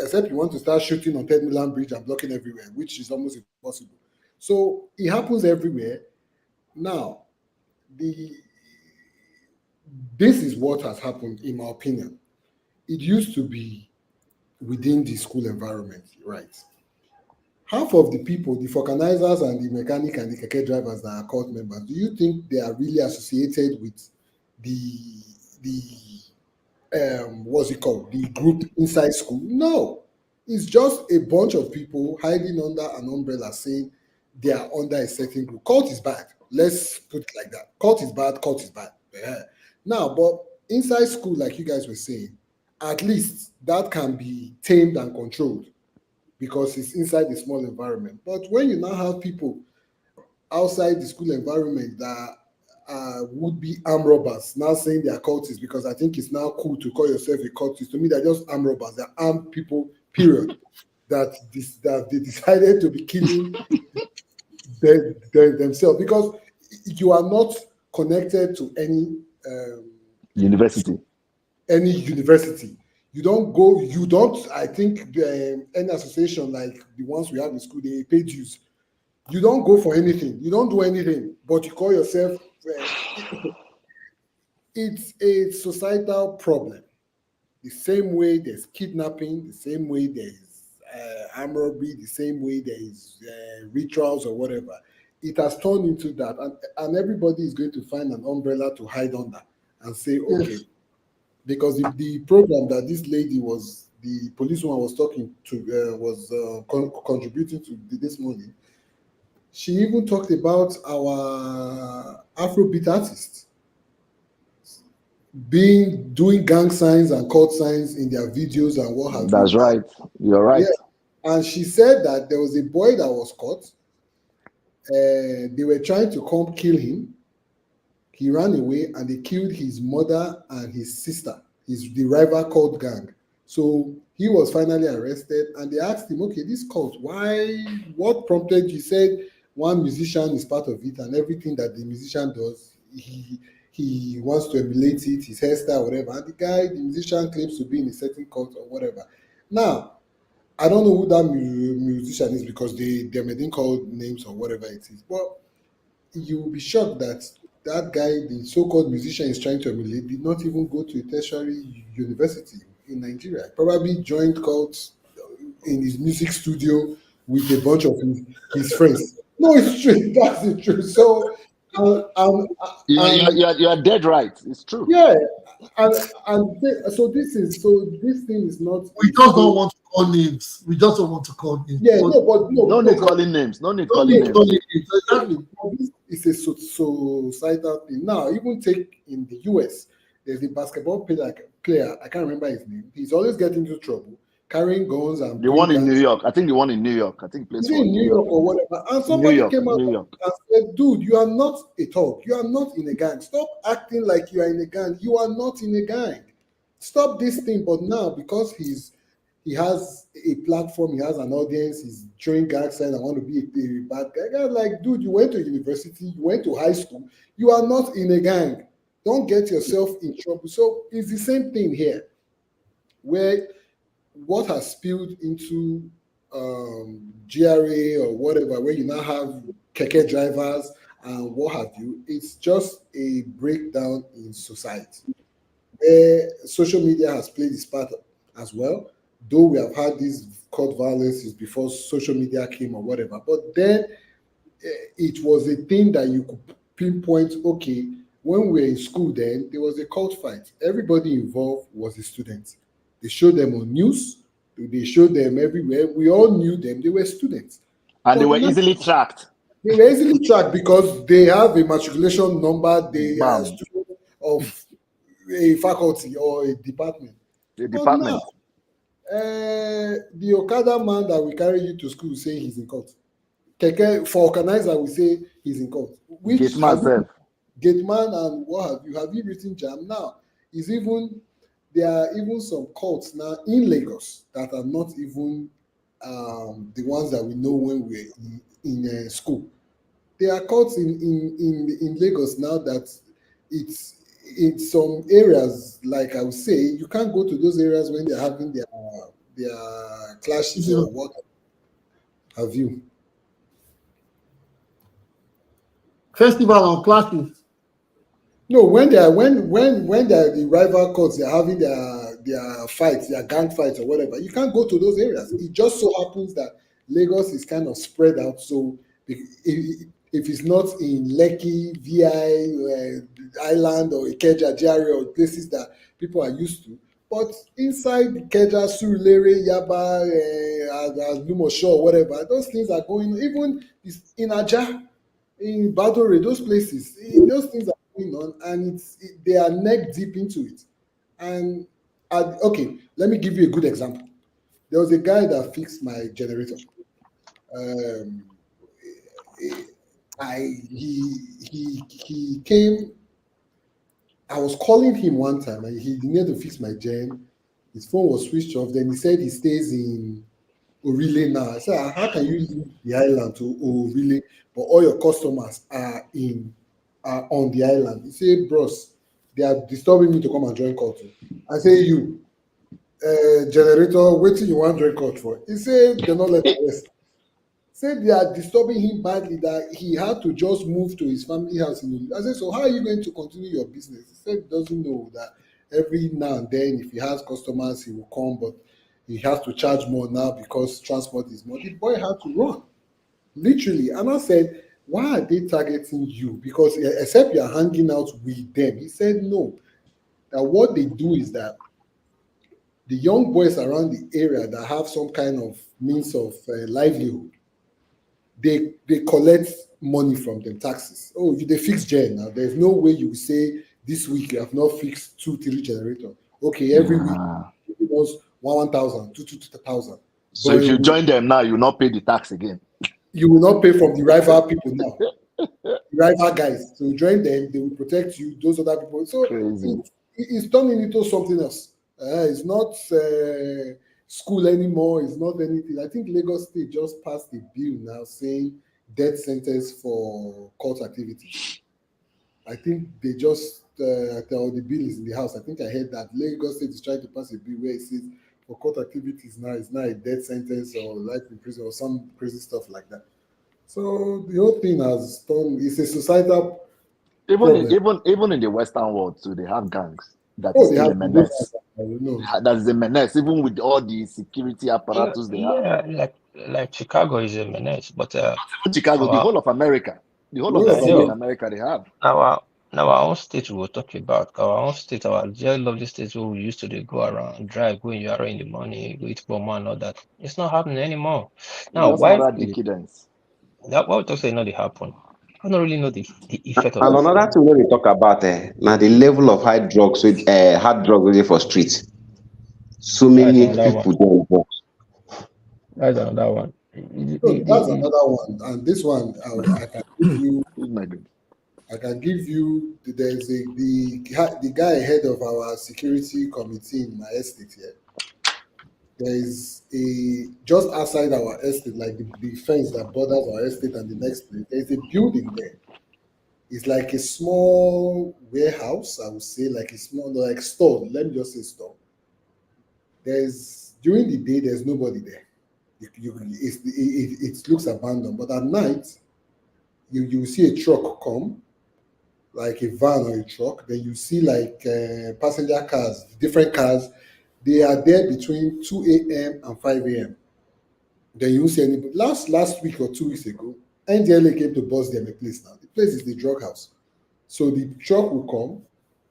except you want to start shooting on 10 Milan Bridge and blocking everywhere, which is almost impossible. So it happens everywhere. Now, this is what has happened, in my opinion. It used to be within the school environment, right? Half of the people, the vulcanizers and the mechanic and the keke drivers that are cult members, do you think they are really associated with the what's it called, the group inside school? No, it's just a bunch of people hiding under an umbrella saying they are under a certain group. Cult is bad. Let's put it like that. Cult is bad. Cult is bad. Yeah. Now, but inside school, like you guys were saying, at least that can be tamed and controlled because it's inside a small environment. But when you now have people outside the school environment that would be armed robbers now saying they are cultists, because I think it's now cool to call yourself a cultist. To me, they're just armed robbers. They're armed people, period, that they decided to be killing themselves because you are not connected to any university. You don't, I think any association like the ones we have in school, they pay dues. You don't go for anything. You don't do anything, but you call yourself. It's a societal problem. The same way there's kidnapping, the same way there's armed robbery, the same way there is rituals or whatever. It has turned into that, and everybody is going to find an umbrella to hide under and say, okay, because the program that this lady was, the policewoman was talking to, contributing to this morning, she even talked about our Afrobeat artists doing gang signs and cult signs in their videos and what have you. That's right. You're right. Yeah. And she said that there was a boy that was caught. They were trying to come kill him. He ran away and they killed his mother and his sister, the rival cult gang. So he was finally arrested and they asked him, okay, this cult, what prompted you? He said one musician is part of it and everything that the musician does, he wants to emulate it, his hairstyle, whatever. And the musician claims to be in a certain cult or whatever. Now, I don't know who that musician is because they didn't call names or whatever it is. But you will be shocked that guy, the so-called musician is trying to emulate, did not even go to a tertiary university in Nigeria. Probably joined cults in his music studio with a bunch of his friends. No, it's true. That's the truth. So, you are dead right. It's true. Yeah, so this thing is not. We just don't want to call names. We just don't want to call names. Yeah, no need calling names. No need calling names. Exactly. It's a societal thing. Now, even take in the US, there's a basketball player. I can't remember his name. He's always getting into trouble, carrying guns and. The one in New York. I think the one in New York. I think plays for New York or whatever. And somebody came out and said, "Dude, you are not a thug. You are not in a gang. Stop acting like you are in a gang. You are not in a gang. Stop this thing." But now, because he has a platform, he has an audience, he's showing gang signs, I want to be a bad guy. I'm like, dude, you went to university, you went to high school, you are not in a gang. Don't get yourself in trouble. So it's the same thing here, where what has spilled into GRA or whatever, where you now have keke drivers and what have you, it's just a breakdown in society, where social media has played its part as well. Though we have had these court violences before social media came or whatever, but then it was a thing that you could pinpoint, okay, when we were in school then, there was a cult fight. Everybody involved was a student. They showed them on news, they showed them everywhere. We all knew them, they were students. And they were easily tracked. They were easily tracked because they have a matriculation number, they are students of a faculty or a department. Now, the Okada man that will carry you to school say he's in court. Keke for organizer will say he's in court. Which Gateman and what have you written jam? Now there are even some cults now in Lagos that are not even the ones that we know when we're in school. There are cults in Lagos now that it's in some areas, like I would say, you can't go to those areas when they're having their clashes or what have you. Festival or clashes. No, when they are when they are the rival courts, they're having their fights, their gang fights or whatever. You can't go to those areas. It just so happens that Lagos is kind of spread out. So if it's not in Lekki, VI, Island or Ikeja, GRA or places that people are used to, but inside Ikeja, Surulere, Yaba, Lumosho, whatever, those things are going. Even in Aja, in Badore, those places, those things are going on, and they are neck deep into it. And okay, let me give you a good example. There was a guy that fixed my generator. Um, he came. I was calling him one time, and he needed to fix my gen. His phone was switched off. Then he said he stays in Orile now. I said, how can you leave the island to Orile, but all your customers are on the island? He said, bros, they are disturbing me to come and join call too. I say, you, generator, waiting you want join call for? He said, they're not letting rest. Said they are disturbing him badly that he had to just move to his family house in Orile. I said, so how are you going to continue your business? He said he doesn't know that every now and then, if he has customers, he will come, but he has to charge more now because transport is more. The boy had to run, literally. And I said, why are they targeting you? Because except you're hanging out with them. He said, no. That what they do is that the young boys around the area that have some kind of means of livelihood, they collect money from them, taxes. Oh, they fix gen now. There's no way you will say this week you have not fixed 2-3 generator. Okay, every week it was 1,000, 2,000. So if you join them now, you will not pay the tax again. You will not pay from the rival people now. The rival guys. So join them, they will protect you, those other people. So it's turning into something else. It's not school anymore. It's not anything. I think Lagos State just passed a bill now saying death sentence for cult activities. I think they just the bill is in the house. I think I heard that Lagos State is trying to pass a bill where it says for cult activities now it's not a death sentence or life in prison or some crazy stuff like that. So the whole thing has turned. It's a societal even in the Western world, so they have gangs. That is still a menace. That is a menace, even with all the security apparatus they have. Like Chicago is a menace, but Chicago, the whole of America, the whole of the city in America, they have. Now our own state we'll talk about. Our own state, our very lovely states where we used to go around, drive, go in Yara in the morning, go eat bomb and all that. It's not happening anymore. Now, why decadence? That what we say not they happen? I don't really know the effect of and another thing when we talk about now the level of hard drugs for streets. So many people don't work. That's another one. That's another one, and this one I can give you. I can give you. There's the guy head of our security committee in my estate here. There is just outside our estate, like the fence that borders our estate and the next place. There's a building there. It's like a small warehouse, I would say, like a small store. Let me just say store. During the day, there's nobody there. It looks abandoned, but at night, you see a truck come, like a van or a truck. Then you see like passenger cars, different cars. They are there between 2 a.m. and 5 a.m. Then you won't see anybody. Last week or 2 weeks ago, NDLA came to bust them a place now. The place is the drug house. So the truck will come,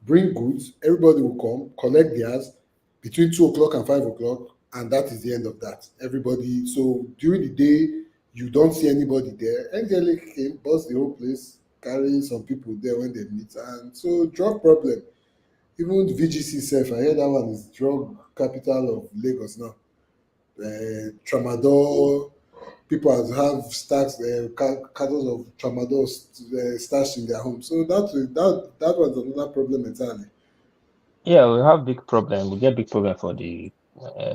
bring goods, everybody will come, collect theirs between 2 o'clock and 5 o'clock, and that is the end of that. Everybody, so during the day, you don't see anybody there. NDLA came, bust the whole place, carry some people there when they meet. And so drug problem. Even the VGC self, I heard that one is drug capital of Lagos now. Tramadol, people have stacks, cartons of tramadol stashed in their home. So that was another problem entirely. Yeah, we have big problem. We get big problem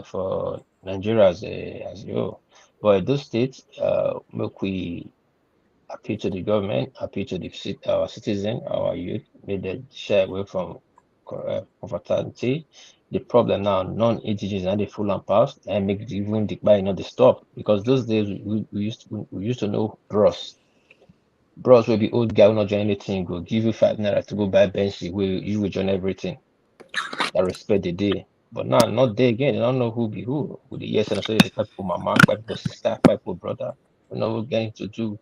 for Nigeria as a whole. But those states, make we appeal to the government, appeal to our citizen, our youth, make them shy away from poverty. The problem now, non-indigenous now they full and pass, and make even the buy not the stop, because those days we used to know bros. bros will be old guy will not join anything, go give you 5 naira to go buy Benzi, you will join everything. That respect the day. But now not there again. They don't know who be who. With the yes and say the fight for mama, fight for sister, fight for brother. We know we're getting to do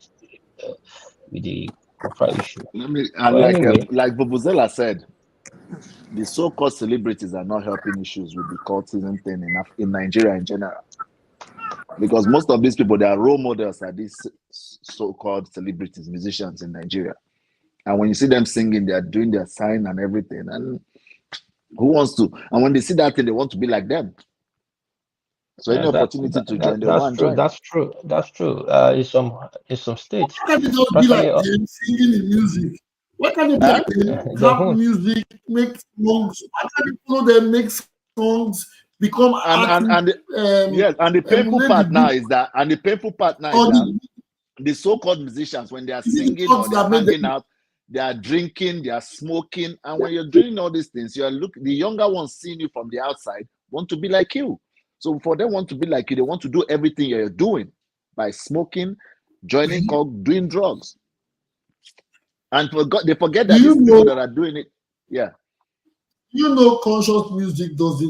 with the copra issue. And But anyway, like Vuvuzela said, the so-called celebrities are not helping issues with the cultism thing in Nigeria in general. Because most of these people, their role models are these so-called celebrities, musicians in Nigeria. And when you see them singing, they are doing their sign and everything. And who wants to? And when they see that thing, they want to be like them. So any opportunity to join, they want to join. That's true. That's true. In some states, Why can't it just be like them singing in music? Why can't it be like them have music, make songs? Why can't you follow them, make songs, become artists? Yes, and the painful part now is that, the so-called musicians, when they are singing or they're hanging out, they are drinking, they are smoking, and when you're doing all these things, the younger ones seeing you from the outside want to be like you. So for them want to be like you, they want to do everything you're doing by smoking, joining cult, doing drugs. And they forget that these people that are doing it, conscious music does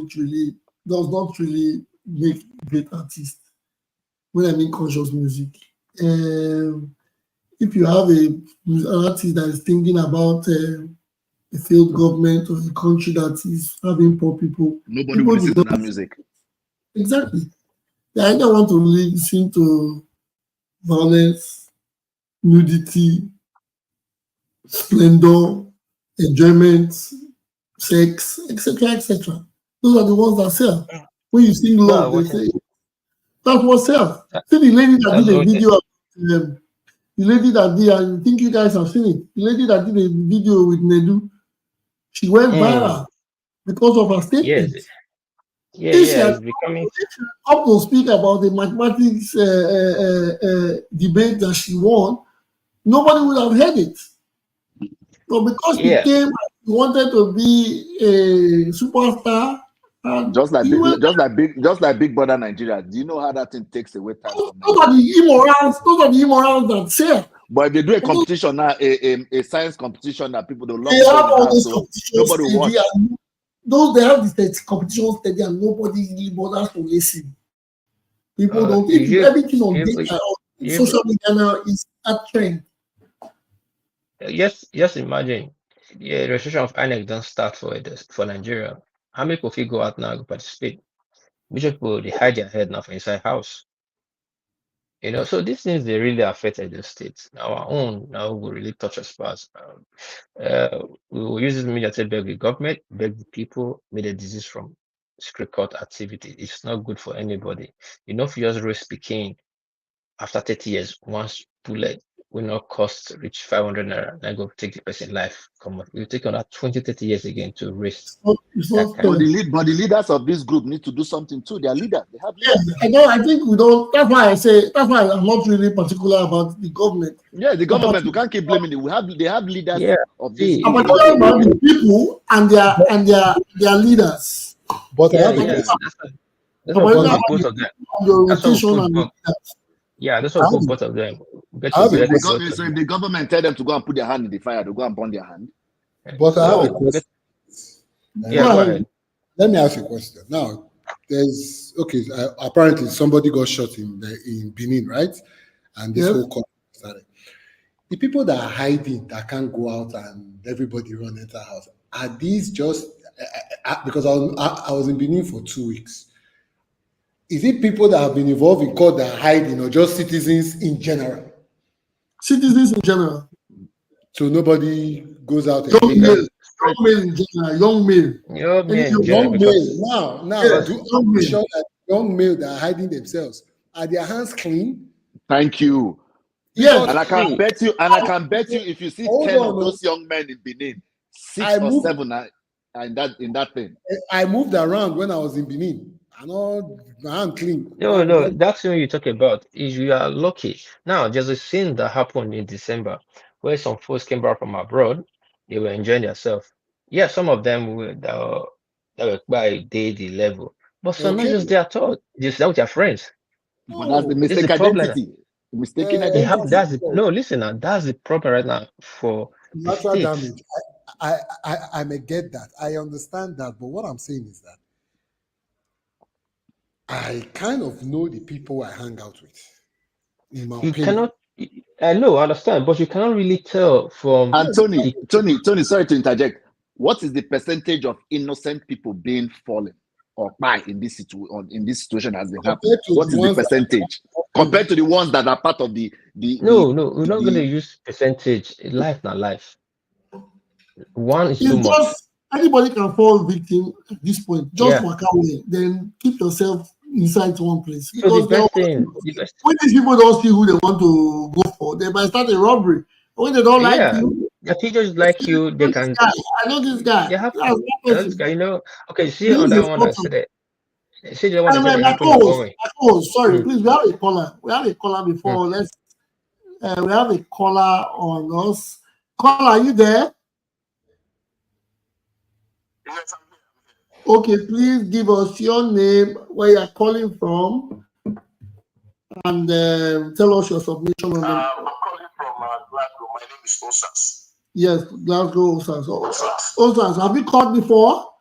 not really make great artists. When I mean conscious music, if you have an artist that is thinking about a failed government or a country that is having poor people, nobody will listen to that music. Exactly. They either want to listen to violence, nudity, splendor, enjoyment, sex, etc., etc. Those are the ones that sell. When you sing love, they say that's what sells. See the lady that did a video of the lady that did, I think you guys have seen it. The lady that did a video with Nedu, she went viral because of her statement. If she had come to speak about the mathematics debate that she won, nobody would have heard it. But because she came and wanted to be a superstar, just like Big Brother Nigeria. Do you know how that thing takes away time from those are the immorals that sell. But if they do a competition now, a science competition that people don't love, they have all those competitions. Nobody will watch. Those they have the competition steady and nobody really bothers to listen. People don't think everything on data on social media now is a trend. Yes, imagine the registration of INEC don't start for Nigeria. How many people go out now to participate? Which people they hide their head now for inside house? So these things they really affected the states. Our own now will really touch us fast. We will use this media to beg the government, beg the people, make the disease from secret court activity. It's not good for anybody. If you just raise speaking after 30 years, once bullet will not cost reach 500 naira, then go take the person life. Come on, you take on that 20-30 years again to raise. But the leaders of this group need to do something too. They are leaders. They have leaders. I think we don't. That's why I'm not really particular about the government. Yeah, the government. We can't keep blaming it. They have leaders of this. I'm particular about the people and their leaders. But that's what both of them. That's what both of them. So if the government tell them to go and put their hand in the fire, to go and burn their hand. But I have a question. Go ahead. Let me ask you a question. Now, apparently somebody got shot in Benin, right? And this whole conflict started. The people that are hiding, that can't go out and everybody run into the house, are these just because I was in Benin for 2 weeks? Is it people that have been involved in court that are hiding, or just citizens in general? Citizens in general. So nobody goes out. Young male in general. Young male. Young male that are hiding themselves. Are their hands clean? Thank you. Yes. And I can bet you, if you see 10 of those young men in Benin, 6 or 7 are in that thing. I moved around when I was in Benin. I know my hand clean. No, that's what you talk about. Is you are lucky. Now, there's a scene that happened in December where some folks came back from abroad. They were enjoying themselves. Yeah, some of them were by the level, but some not just there at all. Just out with their friends. But that's the mistake identity. mistaken Let You me have identity. that's say, the, no, listen now, that's the problem right now for the natural states. damage. I may get that. I understand that. But what I'm saying is that I kind of know the people I hang out with, in my You opinion. cannot. I know, I understand, but you cannot really tell from And Yes, Tony, sorry to interject. What is the percentage of innocent people being fallen or by in this situation has been happening? compared to What the is the ones that percentage compared to the ones that are part of the no, we're not going to the use percentage. Life, not life. One is too It's much. just anybody can fall victim at this point. Just Yeah. walk away, then keep yourself inside one place So the because best thing, when these people don't see who they want to go for, they might start a robbery. When they don't like yeah, you, the teachers like you, they this can. guy, I know this guy. They have. That's one I know this person. guy. Okay. See This on is that a one that sponsor. said it. See the one that And said it my happened in co-host, Norway. sorry, Mm. please, we have a caller. We have a caller before. We have a caller on us. Caller, are you there? Yes, I'm here. Okay, please give us your name, where you are calling from, and tell us your submission on them. I'm calling from Glasgow. My name is Osas. Yes, Glasgow, Osas. Osas. Osas, have you called before?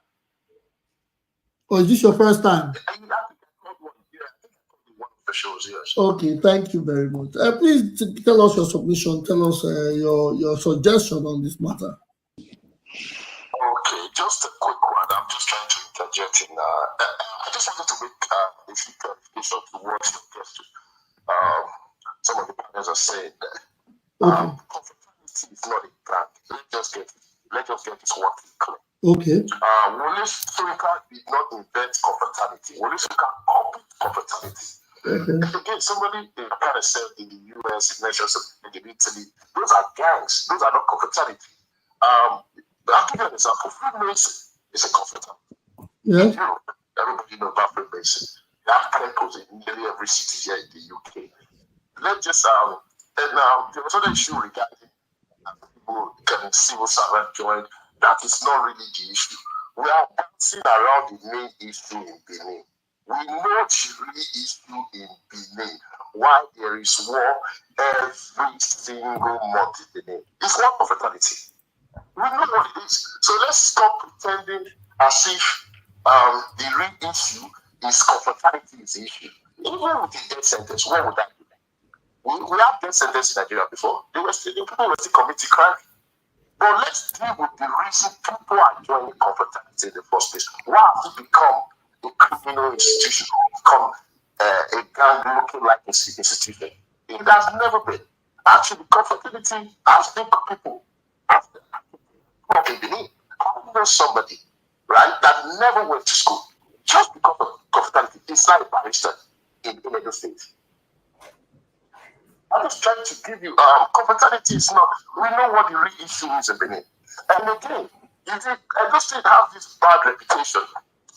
Or is this your first time? I think I called one. Yeah, I think I called one of the shows. Yes. Okay, thank you very much. Please tell us your submission. Tell us your suggestion on this matter. Okay, just a quick one. I'm just trying to interject in. I just wanted to make a few clarifications to what your guest, some of the partners are saying. Okay. Confraternity is not a brand. Let's just get this one thing clear. Okay. Wole Soyinka did not invent confraternity. Wole Soyinka copied confraternity. Okay. Again, somebody in Canada said in the US, in nations in Italy, those are gangs. Those are not confraternity. I'll give you an example. Freemason is a confraternity. Yeah. In Europe, everybody knows about Freemason. They have chemicals in nearly every city here in the UK. Let's just and there was another issue regarding people getting civil servant joined. That is not really the issue. We are bouncing around the main issue in Benin. We know the real issue in Benin. Why there is war every single month in Benin. It's not confraternity. We know what it is. So let's stop pretending as if the real issue is confraternity is the issue. Even with the death sentence, where would that be? We have death sentence in Nigeria before. People were still committing crime. But let's deal with the reason people are joining confraternity in the first place. Why has it become a criminal institution or become a gang looking like an institution? It has never been. Actually, confraternity has been people. In Benin, I know somebody, right, that never went to school just because of confraternity. He's not a barrister in Edo State. I'm just trying to give you confraternity is not. We know what the real issue is in Benin. And again, if Edo State has this bad reputation,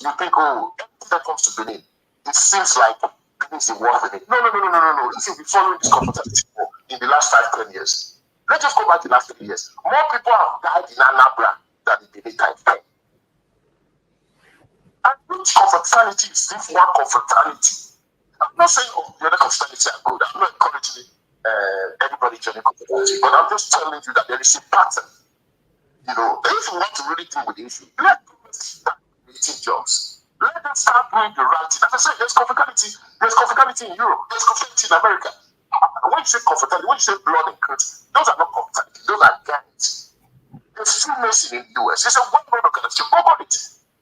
you think, oh, everything that comes to Benin, it seems like Benin is the worst Benin. No. If you've been following this confraternity in the last 5-10 years, let's just go back to the last 10 years. More people have died in Anambra than in Benin time. And which confraternity is this one confraternity? I'm not saying the other confraternity are good. I'm not encouraging everybody joining confraternity, but I'm just telling you that there is a pattern. You know, if you want to really deal with the issue, let people start creating jobs. Let them start doing the right thing. As I said, there's confraternity in Europe, there's confraternity in America. When you say confraternity, when you say blood and curse, those are not confraternity, those are gangs. There's Freemason in the US. It's a well-known organization. Google it.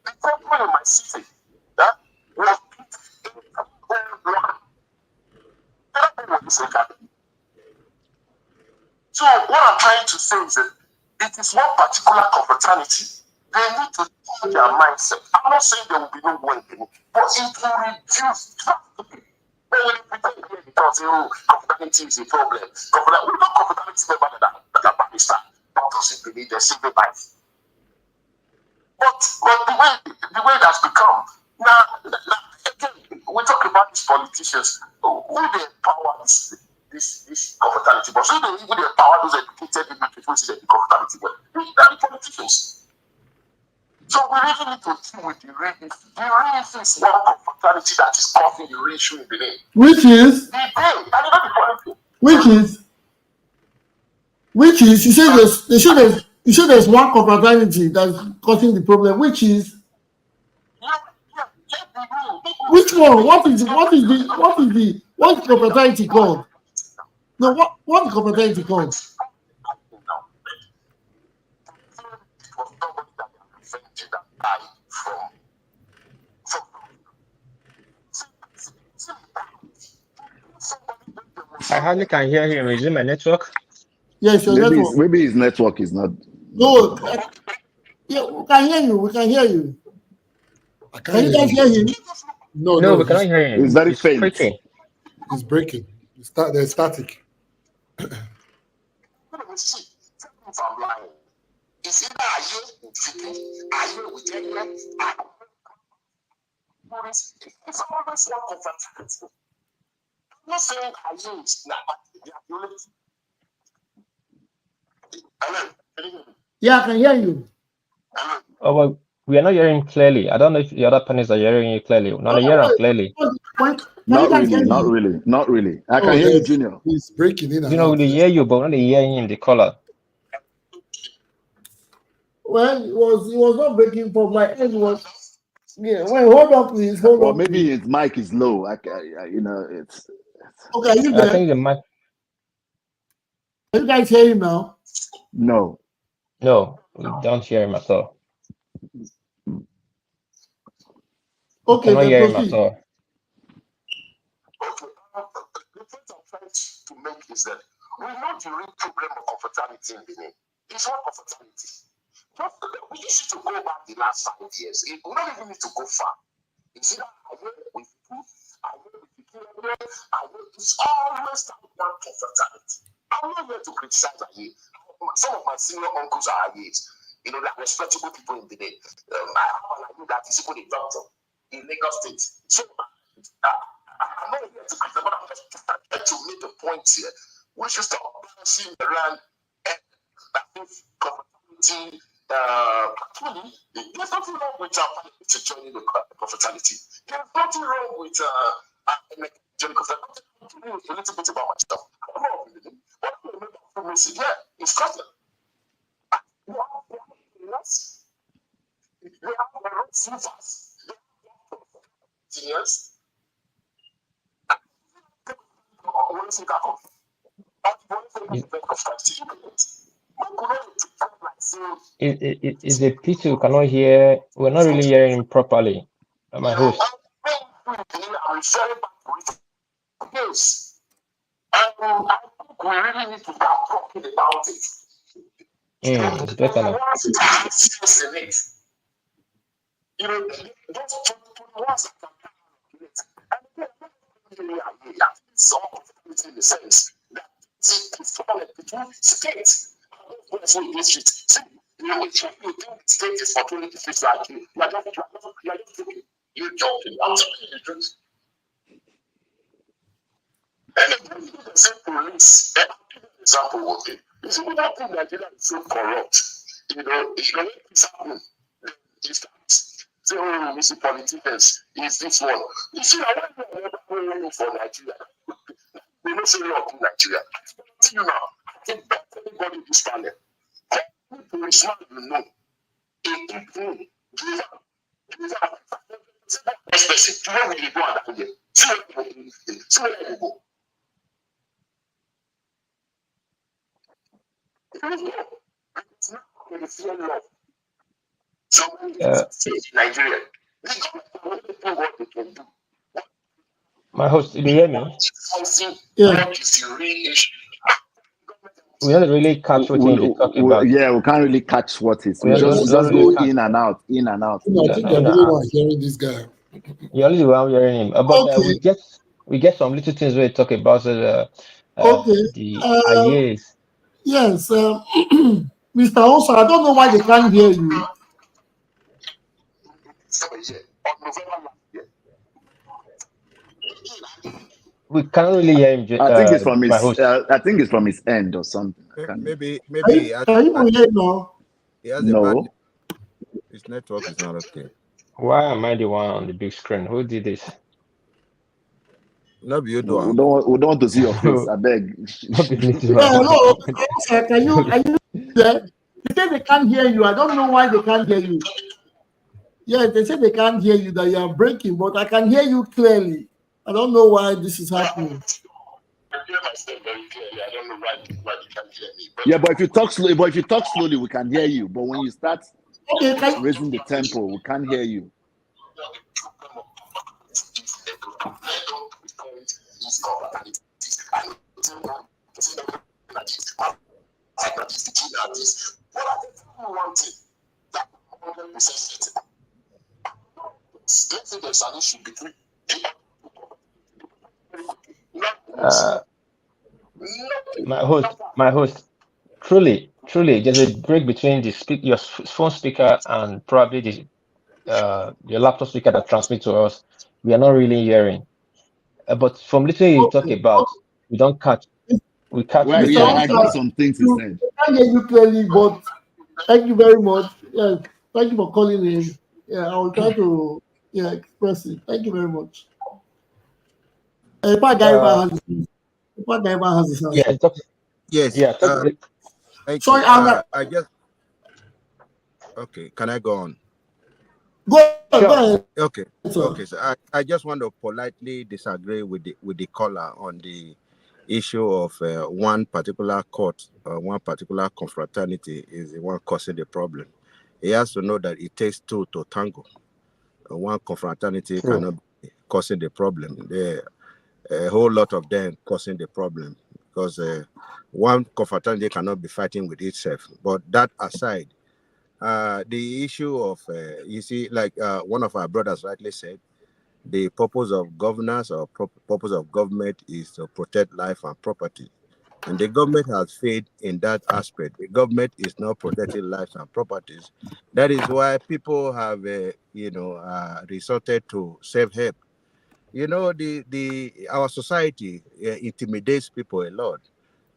The problem in my city was so what I'm trying to say is that it is one particular confraternity. They need to change their mindset. I'm not saying there will be no war in Benin, but it will reduce drastically. But when you pretend here because confraternity is a problem, we're not confraternity members that are Pakistan, doctors in Benin, they're saving lives. But the way that's become now again, we talk about these politicians who they empower this confraternity, but so they even empower those educated people who say the confraternity, but they're the politicians. So we really need to deal with the real issue. The real issue is one confraternity that is causing the real issue in Benin. Which is? The day, and you know the funny thing, Which is you say there's one confraternity that's causing the problem, which is which one? What is the confraternity called? No, what the confraternity called? I hardly can hear him. Is it my network? Yes, your network. Maybe his network is not. No, yeah, we can hear you. We can hear you. Can you guys hear him? No, we cannot hear him. It's very faint. Breaking. It's breaking. There's static. It's always one confraternity. I'm not saying I use Yeah, I can hear you. Oh, well, we are not hearing clearly. I don't know if the other panelists are hearing you clearly. Not hearing clearly. Not really. I can hear you, Junior. He's breaking in. You know, we hear you, but we're not hearing him, the caller. Well, it was not breaking from my end. Yeah. Wait, hold on, please. Hold on. Maybe please. his mic is low. It's. Okay, are you there? I think the mic. Are you guys hear him now? No, we don't hear him at all. Okay, we cannot hear him proceed. at all. The point I'm trying to make is that we know the real problem of confraternity in Benin. It's not confraternity. We used to go back the last 5 years. We don't even need to go far. It's either with people, it's always that one confraternity. I'm not here to criticize Aye. Some of my senior uncles are Ayes. You know, they're respectable people in Benin. I have an idea that is even a doctor in Lagos State. So I'm not here to criticize, but I'm just trying to make a point here. We should stop bouncing around that confraternity. Actually, there's nothing wrong with joining the confraternity. There's nothing wrong with joining the confraternity. I'll tell you a little bit about myself. I'm not Benin. What I remember from me, yeah, in Scotland. You have seniors, you have receivers, seniors. Is a pity we cannot hear. We're not really hearing him properly. My host. Yes. I think we really need to start talking about it. It's better now. You know, those 21 it's all in the sense that it's between states and district. See, you know, if you think state is for 20 districts like you, you're just joking. You're joking. I'm telling you the truth. And if you say police, I'll give you an example, okay? You see, we don't think Nigeria is so corrupt. You know, when it's happening, it starts. Say, oh, we see politicians, is this one. You see, I don't know what for Nigeria. We don't say law in Nigeria. I tell you now, I think better anybody in this panel. Policeman, you know, give up. Especially, where will you go and that here? See where you go. It's not going to feel love. So, Nigeria, what they can do. My host, do you hear me? Yeah. We don't really catch what you're talking about. Yeah, we can't really catch what it's. We just really go in and out. I think I'm really not hearing this guy. You're only one hearing him. But we get some little things we talk about the IAs. Yes, Mr. Also, I don't know why they can't hear you. We can't really hear him. I think it's from his. I think it's from his end or something. Maybe. Can you hear now? No. His network is not okay. Why am I the one on the big screen? Who did this? Love you, We do. don't want to see your face. I beg. Not be me too. Yeah, hello. Sir, are you there? They say they can't hear you. I don't know why they can't hear you. Yeah, they say they can't hear you, that you are breaking, but I can hear you clearly. I don't know why this is happening. I hear myself very clearly. I don't know why you can't hear me. Yeah, but if you talk slowly, we can hear you. But when you start raising the tempo, we can't hear you. Let's say there's an issue between My host. Truly, there's a break between your phone speaker and probably your laptop speaker that transmits to us. We are not really hearing. But from listening you talk Okay. about, we don't catch. We catch Well, Mr. yeah, little. I got some things he said. I can't hear you clearly, but thank you very much. Yeah, thank you for calling in. Yeah, I will try to express it. Thank you very much. Pak Gaiba has his hand. Yeah, talk, Yes. yeah, talk, Thank Sorry, you. I'm I just okay. Can I go on? go ahead. Okay. Sir. Okay. So I just want to politely disagree with the caller on the issue of one particular court or one particular confraternity is the one causing the problem. He has to know that it takes two to tango. One confraternity true. cannot be causing the problem. There a whole lot of them causing the problem because one confraternity cannot be fighting with itself. But that aside, the issue of you see, like one of our brothers rightly said, the purpose of governance or purpose of government is to protect life and property. And the government has failed in that aspect. The government is not protecting lives and properties. That is why people have, resorted to self-help. You know, the our society intimidates people a lot.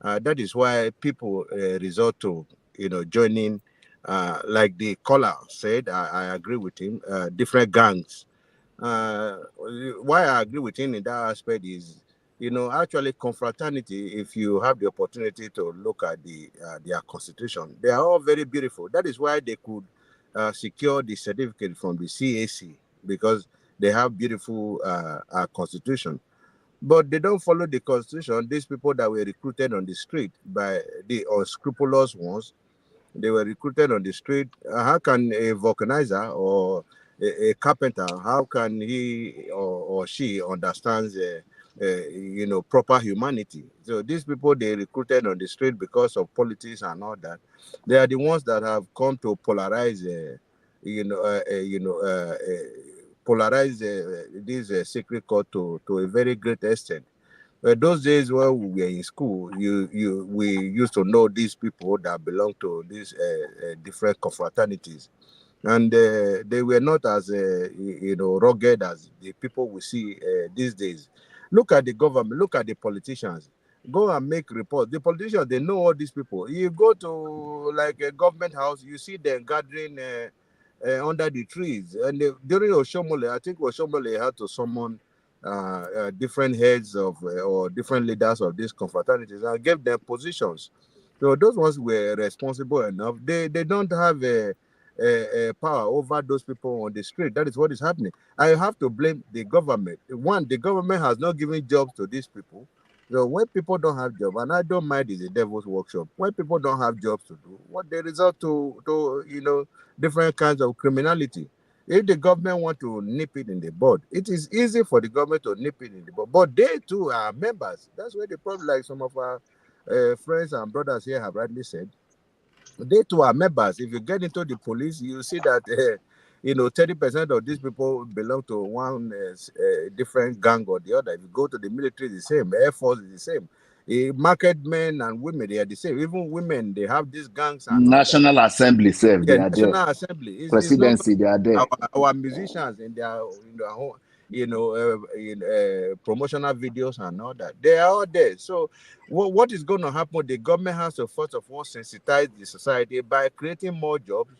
That is why people resort to, joining, like the caller said. I agree with him. Different gangs. Uh, why I agree with him in that aspect is, actually confraternity. If you have the opportunity to look at their constitution, they are all very beautiful. That is why they could secure the certificate from the CAC because they have beautiful constitution. But they don't follow the constitution. These people that were recruited on the street by the unscrupulous ones, they were recruited on the street. How can a vulcanizer or carpenter, how can he or she understands, proper humanity? So these people they recruited on the street because of politics and all that. They are the ones that have come to polarize, polarize this secret code to a very great extent. Those days when we were in school, we used to know these people that belong to these different confraternities, and they were not as rugged as the people we see these days. Look at the government, look at the politicians. Go and make reports. The politicians they know all these people. You go to like a government house, you see them gathering under the trees. And during Oshomole, I think Oshomole had to summon different heads of or different leaders of these confraternities and gave them positions. So those ones were responsible enough. They don't have a power over those people on the street. That is what is happening. I have to blame the government. One, the government has not given jobs to these people. So when people don't have jobs, and I don't mind it's a devil's workshop. When people don't have jobs to do, what they resort to different kinds of criminality. If the government want to nip it in the bud, it is easy for the government to nip it in the bud. But they too are members. That's where the problem, like some of our friends and brothers here have rightly said, they too are members. If you get into the police, you see that 30% of these people belong to one different gang or the other. If you go to the military, it's the same. Air Force is the same. Market men and women, they are the same. Even women, they have these gangs and all that. National Assembly, self, they Yeah, are National there. Assembly. It's not Presidency, they are there. our musicians and their promotional videos and all that. They are all there. So what is going to happen? The government has to first of all sensitize the society by creating more jobs,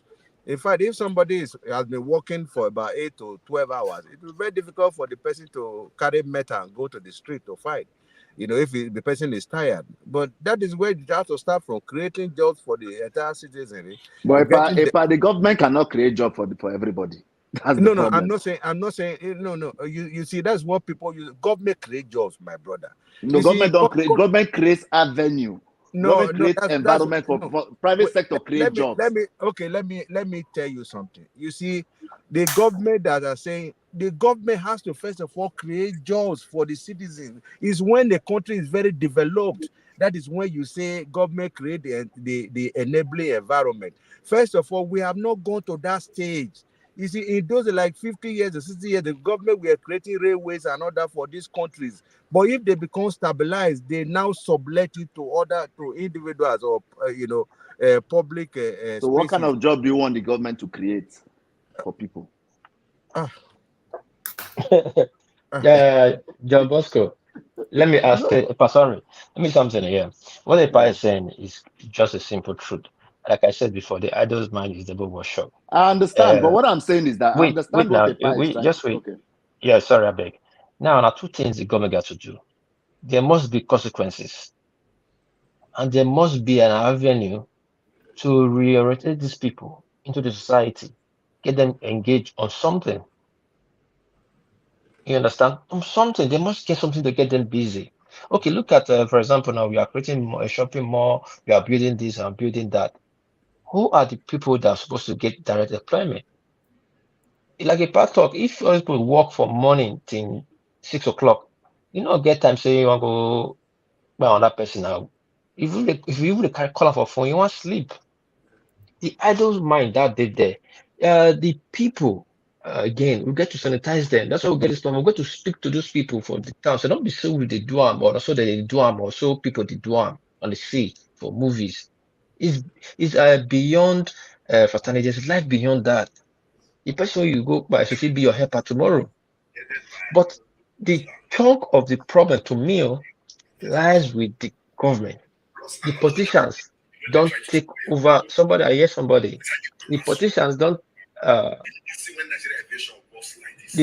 In fact, if somebody has been working for about 8 to 12 hours, it will be very difficult for the person to carry metal and go to the street to fight. If the person is tired. But that is where you have to start from, creating jobs for the entire citizenry. But Getting the government cannot create job for everybody. That's the No, problem. I'm not saying no. You see, that's what people use. Government create jobs, my brother. No, government don't create. Government creates avenue. Government creates environment for private sector create jobs. Let me tell you something. You see, the government that are saying the government has to first of all create jobs for the citizens. Is when the country is very developed. That is when you say government create the enabling environment. First of all, we have not gone to that stage. You see, in those like 50 years or 60 years, the government were creating railways and other for these countries. But if they become stabilized, they now sublet it to individuals or public So what kind of job do you want the government to create for people? John Bosco, let me ask sorry, let me something here. What the guy is saying is just a simple truth. Like I said before, the idol's mind is the workshop. I understand, but what I'm saying is that wait, I understand wait what now. the Wait, just wait. Okay. Yeah, sorry, I beg. Now, two things the government got to do. There must be consequences, and there must be an avenue to reorientate these people into the society, get them engaged on something. You understand? On something, they must get something to get them busy. Okay, look at, for example, now we are creating a shopping mall, we are building this and building that. Who are the people that are supposed to get direct employment? Like a part talk, if people work from morning till 6 o'clock, you don't get time say you want to go by another person now. If you even call for phone, you want sleep. The idle mind that did there. The people, again, we get to sanitize them. That's why we get this problem. We get to speak to those people from the town. So don't be so with the duam or so that they duam or so people the duam on the sea for movies. It's beyond fraternity. It's life beyond that. The person you go by should be your helper tomorrow. But the chunk of the problem to me lies with the government. The politicians don't take over. I hear somebody. The politicians don't. The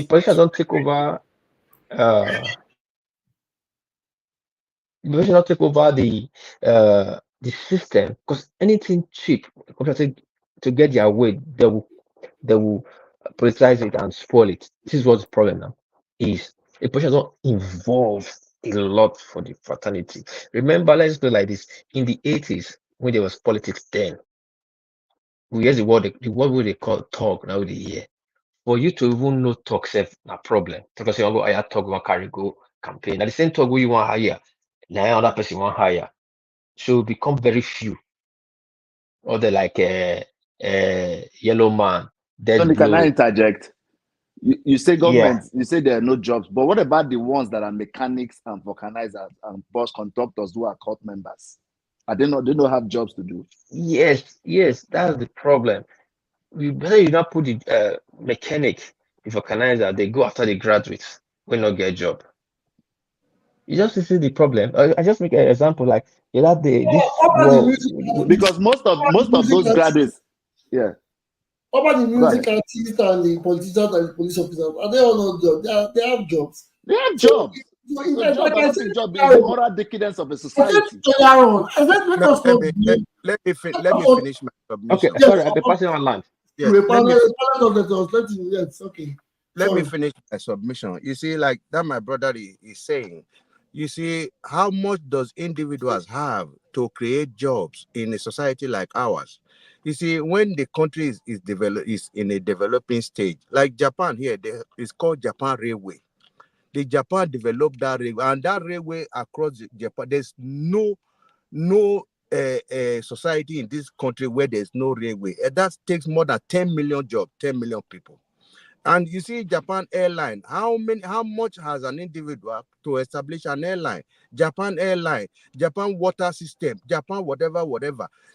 politicians don't take over. The politicians don't take over the system because anything cheap, to get their way, they will politicize it and spoil it. This is what the problem now is. The politicians don't involve a lot for the fraternity. Remember, let's go like this. In the 80s, when there was politics then, we hear the word they call talk now the year. For you to even know talk self a problem. Because you want to go hire talk, one carry go campaign. At the same talk you want hire, now another person want hire. So become very few. Or they like yellow man, dead Tony, blue. can I interject? You say government, you say there are no jobs, but what about the ones that are mechanics and vulcanizers and bus conductors who are court members? They don't have jobs to do. Yes, that's the problem. You better you not put the mechanic, the vulcanizer, they go after the graduates when not get a job. You just see the problem. I just make an example like that day this because most of those graduates, What about the music artists and the politicians and the police officers? Are they all not jobs? They have jobs. They have jobs. Job is the moral decadence of a society. Let me finish my submission. Okay, sorry, I've been passing on land. Yes, let me finish my submission. You see, like that my brother is saying, you see, how much does individuals have to create jobs in a society like ours? You see, when the country is in a developing stage, like Japan here, it's called Japan Railway. The Japan developed that railway, and that railway across Japan, there's no society in this country where there's no railway. And that takes more than 10 million jobs, 10 million people. And you see, Japan Airline, how much has an individual to establish an airline? Japan Airline, Japan Water System, Japan whatever.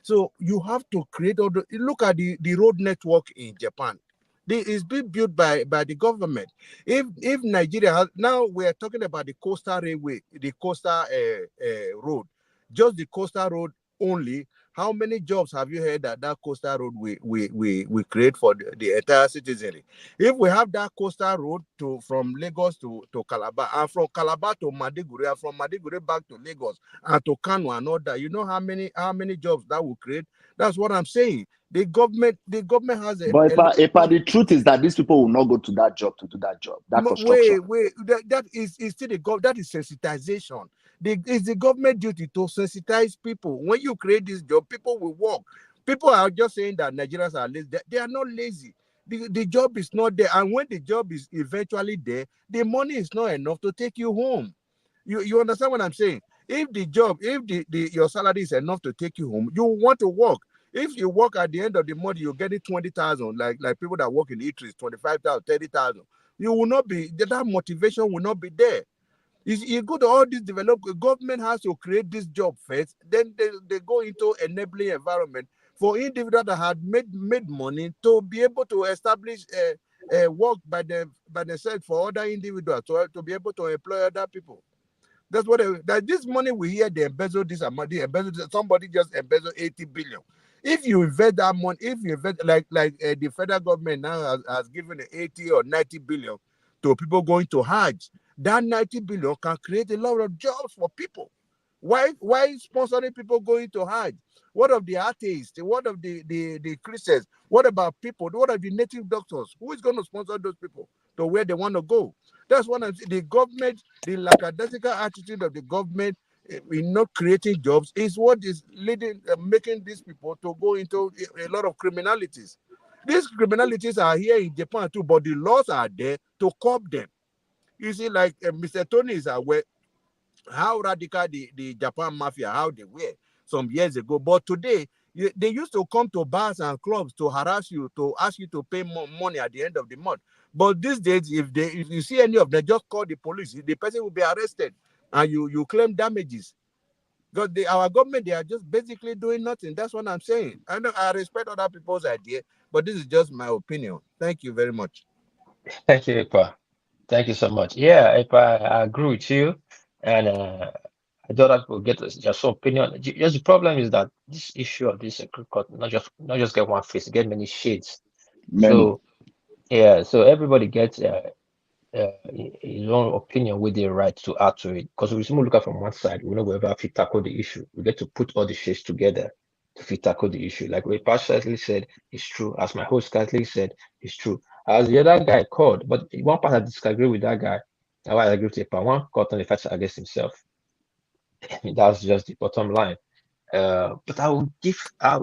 So you have to create look at the road network in Japan. It's being built by the government. If Nigeria has, now we're talking about the coastal railway, the coastal road, just the coastal road only How many jobs have you heard that coastal road we create for the entire citizenry? If we have that coastal road from Lagos to Calabar, and from Calabar to Maiduguri, and from Maiduguri back to Lagos and to Kano and all that, you know how many jobs that will create? That's what I'm saying. The government has a. But the truth is that these people will not go to that job to do that job. That construction. Wait. That is still that is sensitization. It's the government duty to sensitize people. When you create this job, people will work. People are just saying that Nigerians are lazy. They are not lazy. The job is not there, and when the job is eventually there, the money is not enough to take you home. You understand what I'm saying? If your salary is enough to take you home, you want to work. If you work at the end of the month, you're getting 20,000, like people that work in eateries, 25,000, 30,000. You will not be, that motivation will not be there. You go to all this government has to create this job first, then they go into enabling environment for individuals that had made money to be able to establish work by themselves for other individuals, to be able to employ other people. That's what that this money we hear they embezzle this amount, somebody just embezzled 80 billion. If you invest that money, if you invest like the federal government now has given 80 or 90 billion to people going to Hajj, that 90 billion can create a lot of jobs for people. Why sponsoring people going to Hajj? What of the atheists? What of the Christians? What about people? What of the native doctors? Who is going to sponsor those people to where they want to go? That's what I'm saying. The government, the lackadaisical attitude of the government in not creating jobs is what is leading, making these people to go into a lot of criminalities. These criminalities are here in Japan too, but the laws are there to curb them. You see, like Mr. Tony is aware how radical the Japan mafia, how they were some years ago. But today, they used to come to bars and clubs to harass you, to ask you to pay more money at the end of the month. But these days, if you see any of them, just call the police. The person will be arrested, and you claim damages. Because our government, they are just basically doing nothing. That's what I'm saying. I respect other people's idea, but this is just my opinion. Thank you very much. Thank you, Ipa. Thank you so much. Yeah, Ipa, I agree with you. And I thought that we'll get just some opinion. Just the problem is that this issue of this court not just get one face, get many shades. Many. So yeah, so everybody gets his own opinion with the right to add to it. Because we simply look at from one side, we know wherever if you tackle the issue, we get to put all the shades together to tackle the issue. Like what partially said, it's true. As my host Kathleen said, it's true. As the other guy called, but one part I disagree with that guy. I agree with Ipa. One caught on the facts against himself. I mean, that's just the bottom line. But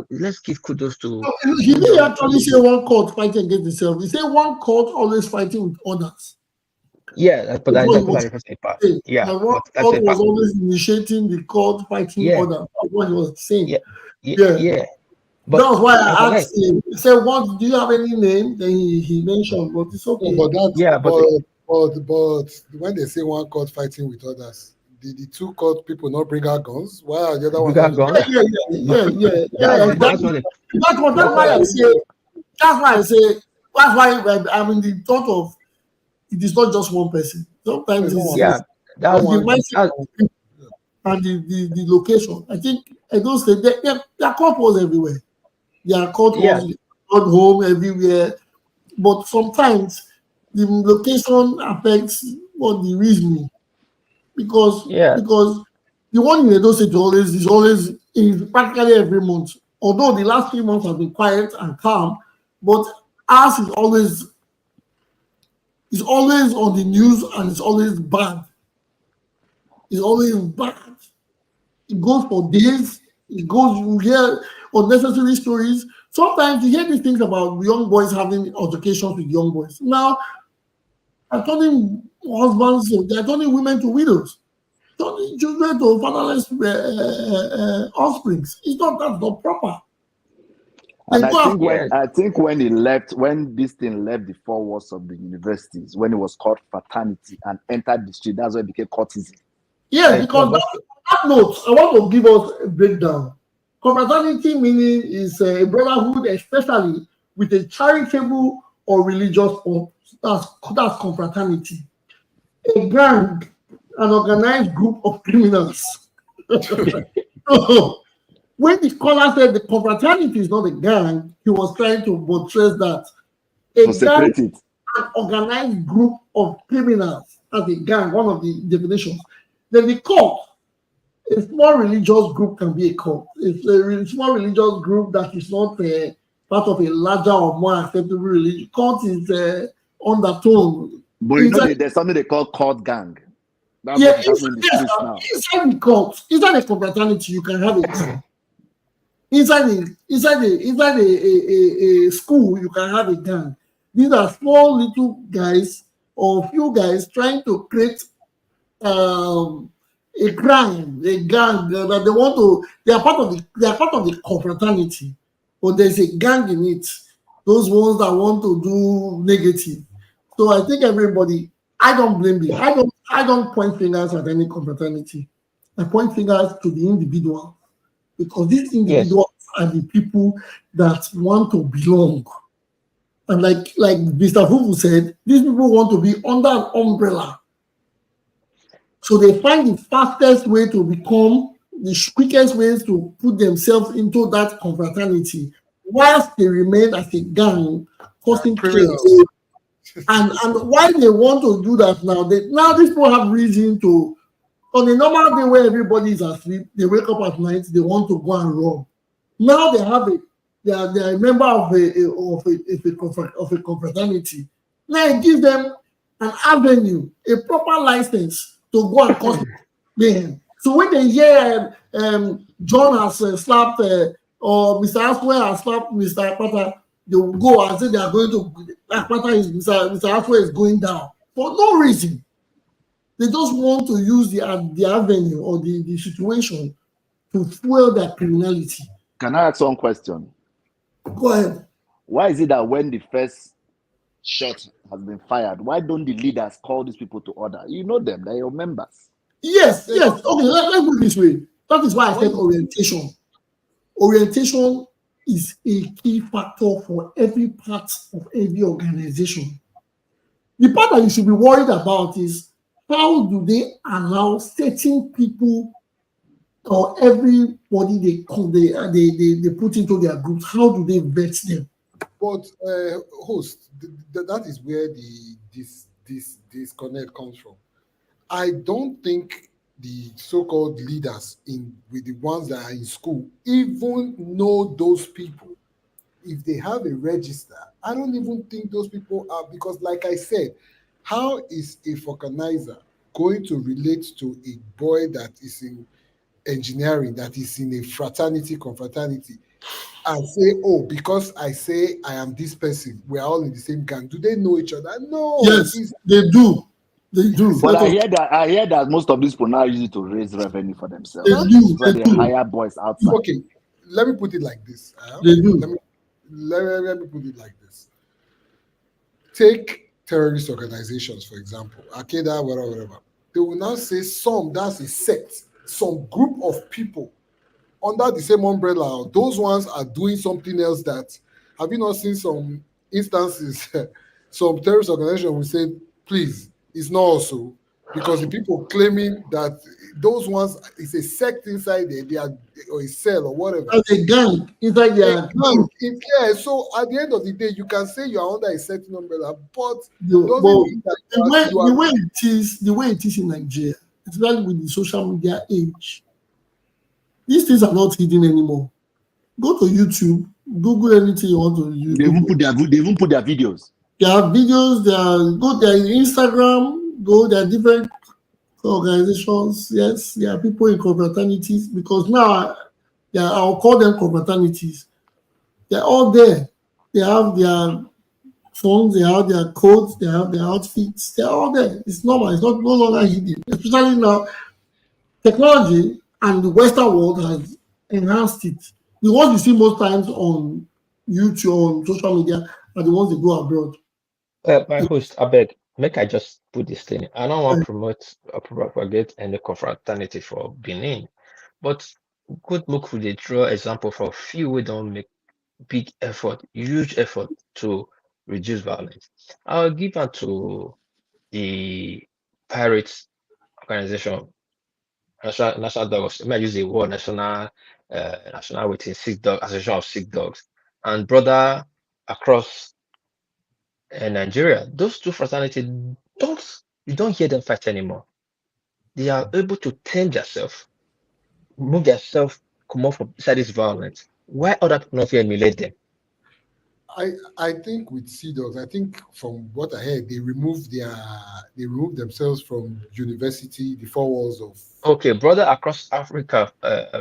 let's give kudos to. He didn't actually say one court fighting against himself. He said one court always fighting with others. Yeah, but that's Ipa. Yeah, one court was always initiating the court fighting others. That's what he was saying. Yeah. But that's why I asked him. He said, "What? Do you have any name?" Then he mentioned, but it's okay. But when they say one court fighting with others, did the two court people not bring out guns? Why are the other ones? Yeah. That's why I say. That's why I mean the thought of it is not just one person. Sometimes it's the mindset and the location. I think Edo State, their court was everywhere. Their court was not home everywhere. But sometimes the location affects what the reasoning. Because the one in Edo State is always in practically every month. Although the last 3 months have been quiet and calm, but ours is always on the news and it's always bad. It's always bad. It goes for days. You hear unnecessary stories. Sometimes you hear these things about young boys having altercations with young boys. Now, they're turning husbands, they're turning women to widows, turning children to fatherless offsprings. That's not proper. And I think when this thing left the four walls of the universities, when it was called fraternity and entered the street, that's when it became courtesy. Yes, because that note, I want to give us a breakdown. Confraternity meaning is a brotherhood, especially with a charitable or religious purpose. That's confraternity. A gang, an organized group of criminals. when the caller said the confraternity is not a gang, he was trying to buttress that a gang separate it. is an organized group of criminals as a gang, one of the definitions. Then the cult, a small religious group can be a cult. It's a small religious group that is not part of a larger or more acceptable religion. Cult is undertone. But you know, there's something they call cult gang. That's Yeah, what is happening in the streets now. inside the cult, inside a confraternity, you can have it. Inside a school, you can have a gang. These are small little guys or few guys trying to create a crime, a gang that they want to. They are part of the confraternity, but there's a gang in it. Those ones that want to do negative. So I think everybody. I don't blame them. I don't point fingers at any confraternity. I point fingers to the individual, because these individuals are the people that want to belong. And like Mr. Fufu said, these people want to be under an umbrella. So they find the fastest way to become, the quickest ways to put themselves into that confraternity, whilst they remain as a gang, causing chaos. And why they want to do that now? These people have reason to. On a normal day where everybody is asleep, they wake up at night, they want to go and rob. Now they are a member of a confraternity. Now it gives them an avenue, a proper license to go and cause mayhem. So when they hear John has slapped or Mr. Aswell has slapped Mr. Akpata, they will go and say they are going to Mr. Aswell is going down for no reason. They just want to use the avenue or the situation to fuel their criminality. Can I ask one question? Go ahead. Why is it that when the first shot has been fired, why don't the leaders call these people to order? You know them, they're your members. Yes. Okay, let's put it this way. That is why I said orientation. Orientation is a key factor for every part of every organization. The part that you should be worried about is, how do they allow certain people or everybody they put into their groups? How do they vet them? But host, that is where this disconnect comes from. I don't think the so-called leaders with the ones that are in school even know those people. If they have a register, I don't even think those people are, because like I said, how is a vulcanizer going to relate to a boy that is in engineering, that is in a confraternity, and say, oh, because I say I am this person, we're all in the same gang? Do they know each other? No. Yes, they do. They do. But I hear that most of these people now use it to raise revenue for themselves. They do. They hire boys outside. Okay, let me put it like this. They do. Let me put it like this. Take terrorist organizations, for example, Al-Qaeda, whatever. They will now say that's a sect, some group of people under the same umbrella. Those ones are doing something else. That, have you not seen some instances? Some terrorist organization will say, please, it's not also, because the people claiming that those ones is a sect inside there, they are, or a cell or whatever. As a gang inside their gang. Yeah, so at the end of the day, you can say you are under a certain umbrella, but the way it is in Nigeria, especially with the social media age, these things are not hidden anymore. Go to YouTube, Google anything you want to use. They even put their videos. There are videos, there is Instagram, there are different organizations. Yes, there are people in confraternities, because now I'll call them confraternities. They're all there. They have their phones, they have their codes, they have their outfits, they're all there. It's normal, it's no longer hidden. Especially now, technology and the Western world has enhanced it. The ones you see most times on YouTube, on social media, are the ones that go abroad. My host, I beg, make I just put this thing. I don't want to promote or propagate any confraternity for Benin, but good look for the draw example for a few we don't make big effort, huge effort to reduce violence. I'll give that to the pirates organization, national dogs. I might use the word national National Waiting Sick Dog Association of Sick Dogs, and Brother across Nigeria. Those two fraternities you don't hear them fight anymore. They are able to tame themselves, move themselves, come off from inside this violence. Why other people not emulate them? I think with Sea Dogs, I think from what I heard, they removed themselves from university, the four walls of. Okay, brother across Africa,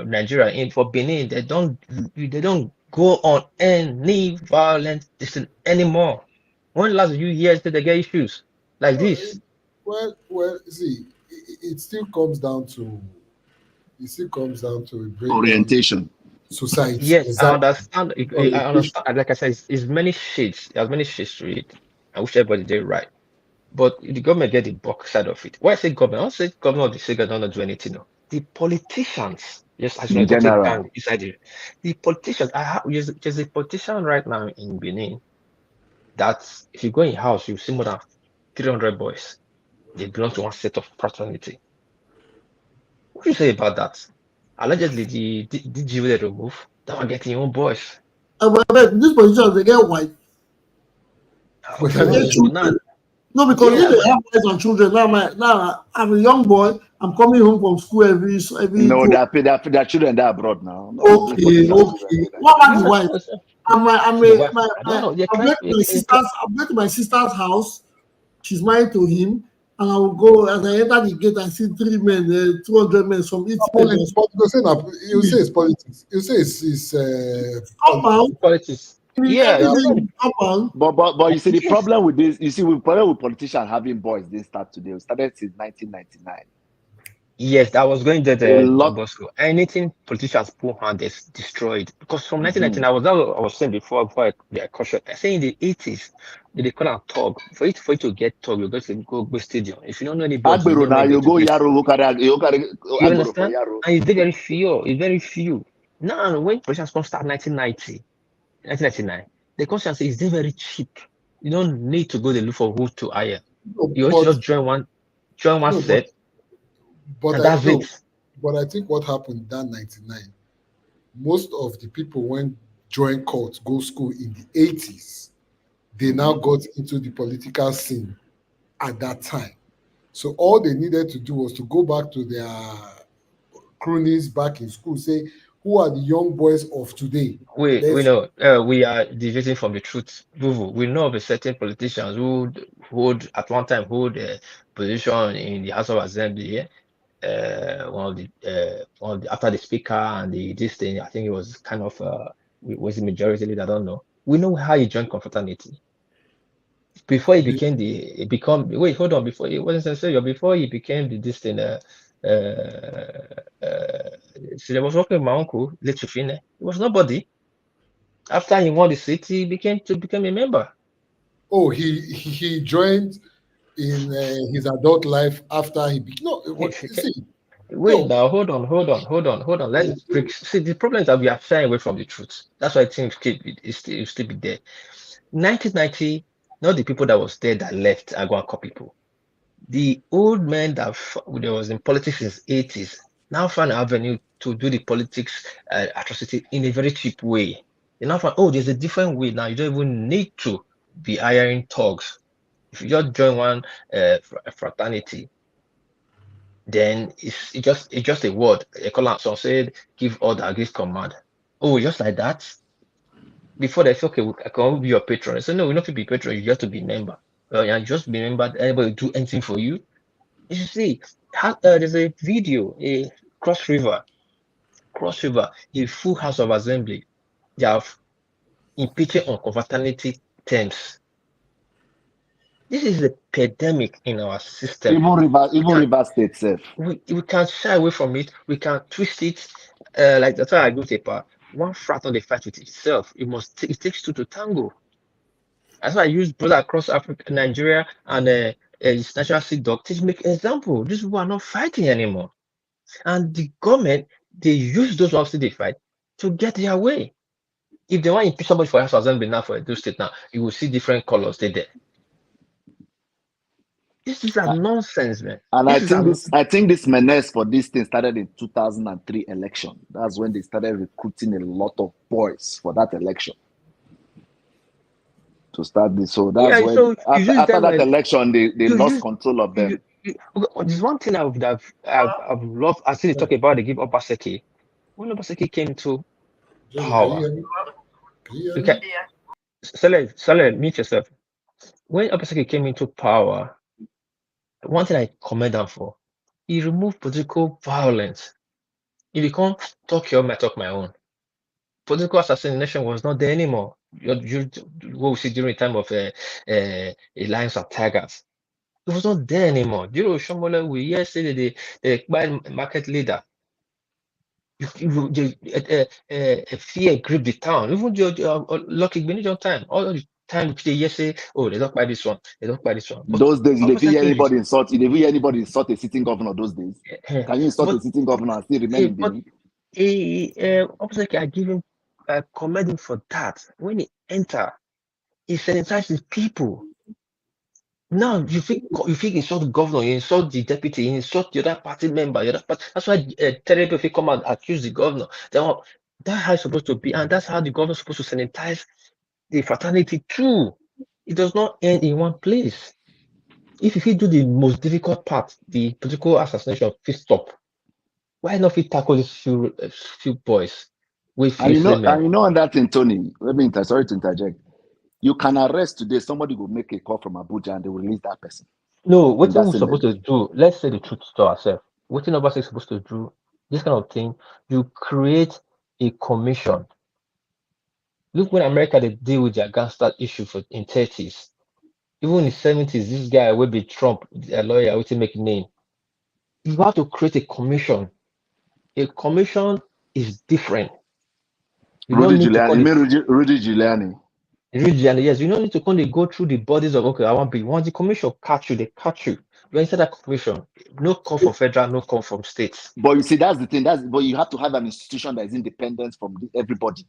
Nigeria, in for Benin, they don't go on any violent thing anymore. When last you hear that they get issues like this? Well, see, it still comes down to a breakdown Orientation. society. Yes, I Exactly. understand. I understand. Like I said, it's many shades. There's many shades to it. I wish everybody did right. But the government get the buck side of it. Why I say government? I don't say government of the state don't do anything. No. The politicians, yes, as you In know, to take general. down inside the politicians. There's a politician right now in Benin that if you go in house, you see more than 300 boys. They belong to one set of fraternity. What do you say about that? Allegedly, the DG they remove, that one getting your own boys. But this position, they get white. But Okay, I They think get no, children. No, because yeah, if they have wives and children, now I'm a young boy. I'm coming home from school every No, two. their children are abroad now. No, Okay. What about the wife? the wife. I don't know. They I'm try. going to my sister's. I'm going to my sister's house. She's married to him, and I will go. As I enter the gate, I see 3 men, 200 men, some 80 men. you say it's politics. You say it's Compound. Politics. Yeah, it's Everything compound. But you see the yes. problem with this. You see, the problem with politicians having boys didn't start today. It started since 1999. Yes, I was going there, A John lot. Bosco. Anything politicians put hand is destroyed. Because from Mhm. 1999, I was saying before I caution. I say in the 80s, they call out tug. For you to get tug, you got to go stadium. If you don't know any boys, you Agbero don't know now, where you to go play. Yaro, you carry You Agbero for understand? Yaro. And it's very few. It's very few. Now, when politicians come start 1999, the question is they very cheap. You don't need to go to look for who to hire. no, You just join one no, set, but and I that's know. it. But I think what happened that 99, most of the people when join court go school in the 80s, they now got into the political scene at that time. So all they needed to do was to go back to their cronies back in school, say, who are the young boys of today? We Let's know we are deviating from the truth. Vuvu. We know of a certain politicians who hold at one time hold a position in the House of Assembly. Yeah? One of the after the speaker and this thing, I think it was kind of was the majority leader. I don't know. We know how he joined confraternity before he you, became wait, hold on, before he wasn't sincere, before he became this thing. So I was working with my uncle, late Fine. It was nobody. After he won the seat, he became a member. oh, he joined in his adult life after he no what see Wait no now, hold on. Let's break. See, the problem is that we are shying away from the truth. That's why I think it still be there. 1990, not the people that was there that left and go and call people. The old men that was in politics since 80s now find an avenue to do the politics atrocity in a very cheap way. They now find, oh, there's a different way now. You don't even need to be hiring thugs. If you just join one fraternity, then it's just a word. A call out. So said, give order, give command. Oh, just like that. Before they say, okay, I can be your patron. I said, no, we not to be patron. You just to be member. Yeah, just be member. Anybody do anything for you. You see, there's a video, a cross river, a full house of assembly. They have impeaching on confraternity terms. This is a pandemic in our system. Even River State self. We can shy away from it. We can twist it. Like that's why I go to part. One frat on the fight with itself. It takes two to tango. That's why I use brother across Africa, Nigeria, and his natural seed dog to make example. These people are not fighting anymore. And the government, they use those ones they fight to get their way. If they want to impeach somebody for House of Assembly now for Edo State now, you will see different colors they there. This is a nonsense, man. And I think this menace for this thing started in 2003 election. That's when they started recruiting a lot of boys for that election to start this. So that's when after that election they lost control of them. There's one thing I've loved. I see you talk about the give Obaseki. When Obaseki came to power, okay. Saleh, meet yourself. When Obaseki came into power, one thing I commend him for, he removed political violence. If you can't talk your own, I talk my own. Political assassination was not there anymore. What we see during the time of Alliance of Tigers. It was not there anymore. You know, Shomole, we yesterday the market leader. Fear gripped the town. Even lucky Benedict time. All the time they say, oh, they don't buy this one, they don't buy this one. But those days, if you hear anybody insult, if you hear anybody insult a sitting governor those days, can you insult a sitting governor and still remain in Benin? Obaseki, I give him commend him for that. When he enter, he sanitizes his people. Now you think insult the governor, you insult the deputy, you insult the other party member, that's why terrible if you come and accuse the governor. That's how it's supposed to be, and that's how the governor's supposed to sanitize the fraternity too. It does not end in one place. If you do the most difficult part, the political assassination, fit stop. Why not fit tackle these few boys? And you know on that thing, Tony, sorry to interject. You can arrest today, somebody will make a call from Abuja and they will release that person. No, what we're supposed to do, let's say the truth to ourselves. What Obaseki is supposed to do, this kind of thing, you create a commission. Look, when America they deal with their gangster issue in 30s, even in the 70s, this guy will be Trump, a lawyer, will make a name. You have to create a commission. A commission is different. Rudy Giuliani. Yes, you don't need to go through the bodies of once the commission catch you, they catch you. You're inside that commission. No call from federal, no call from states. But you see, that's the thing. But you have to have an institution that is independent from everybody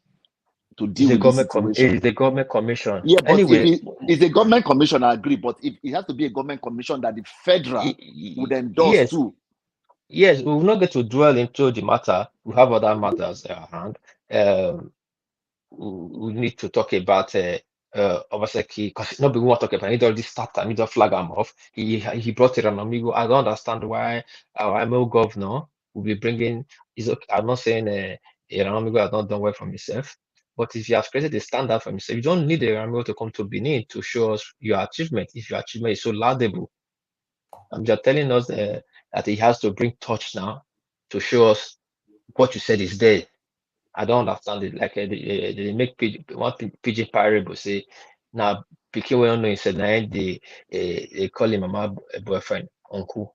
to deal with this situation. It's the government commission. Yeah, but anyway, if it's a government commission, I agree. But if it has to be a government commission that the federal would endorse too. Yes, we will not get to dwell into the matter. We have other matters at hand. We need to talk about Obaseki, because nobody want to talk about it. He already started, he just flag him off. He brought it on amigo. I don't understand why our ML governor will be bringing. I'm not saying amigo has not done well for himself, but if you have created a standard for himself, you don't need a amigo to come to Benin to show us your achievement. If your achievement is so laudable, you're telling us that he has to bring touch now to show us what you said is there. I don't understand it. Like they make one PG parable say now Pikin well know he said they call him mama boyfriend uncle.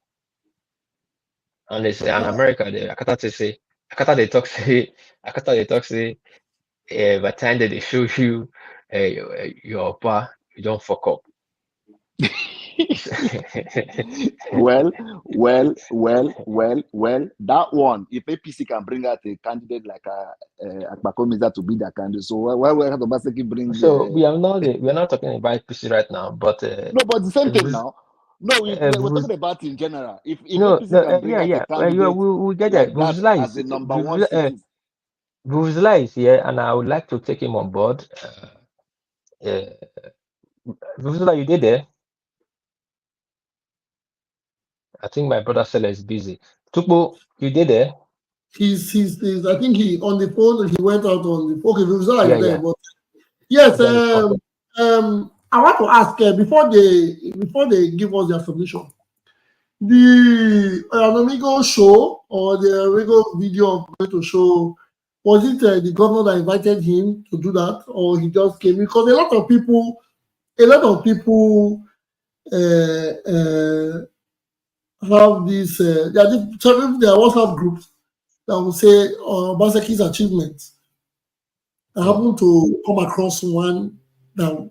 And they say in America Akata they talk say by the time that they show you your oppa, you don't fuck up. Well, that one, if APC can bring out a candidate like Akbakomiza to be that candidate, so why we have to basically bring? So we are not talking about APC right now, but no, but the same thing now. No, we're talking about in general. If APC can bring out a candidate, we get that. Like as the number one city. Vuvuzela is here, and I would like to take him on board. Vuvuzela, you did there? I think my brother Sele is busy. Tukbo, you did there? He's I think he on the phone and he went out on the okay, Vuvuzela is there. But yes, I want to ask before they give us their submission, the Amigo show or the Amigo video going to show, was it the governor that invited him to do that, or he just came? Because a lot of people have this. There are WhatsApp groups that will say Obaseki's achievements. I happened to come across one that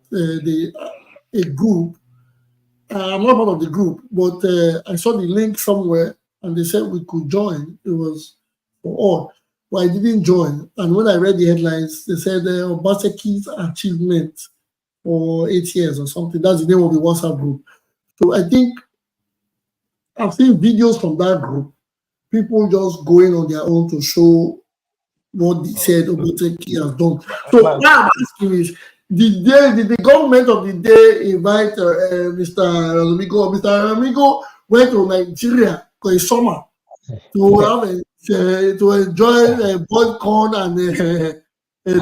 a group. I'm not part of the group, but I saw the link somewhere, and they said we could join. It was for all. But I didn't join. And when I read the headlines, they said Obaseki's achievement for 8 years or something. That's the name of the WhatsApp group. So I think I've seen videos from that group, people just going on their own to show what they said Obaseki has done. So what I'm asking is, did the government of the day invite Mr. Amigo? Mr. Amigo went to Nigeria for a summer to have to enjoy boiled corn and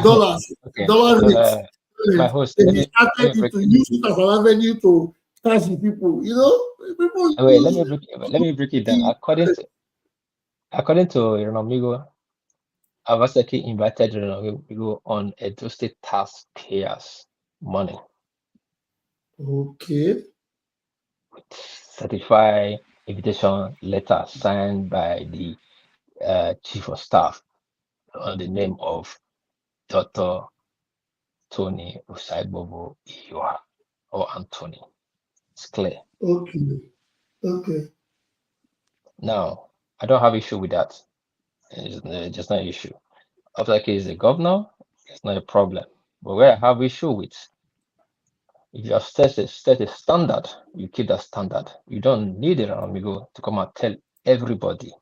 dollars, Okay. dollar rates. My host, Then let he me started break. to use it as an avenue to charge the people. You know, people Wait, use let me break it down. According to Amigo, Obaseki invited Amigo on Edo State taxpayers' money okay. with certified invitation letter signed by the chief of staff on the name of Dr. Tony Usaibobo Iyoha or Anthony. It's clear. Okay. Okay. Now, I don't have issue with that. It's just not an issue. Obaseki is the governor, it's not a problem. But where I have issue with, if you have set a standard, you keep that standard. You don't need it, amigo, to come and tell everybody,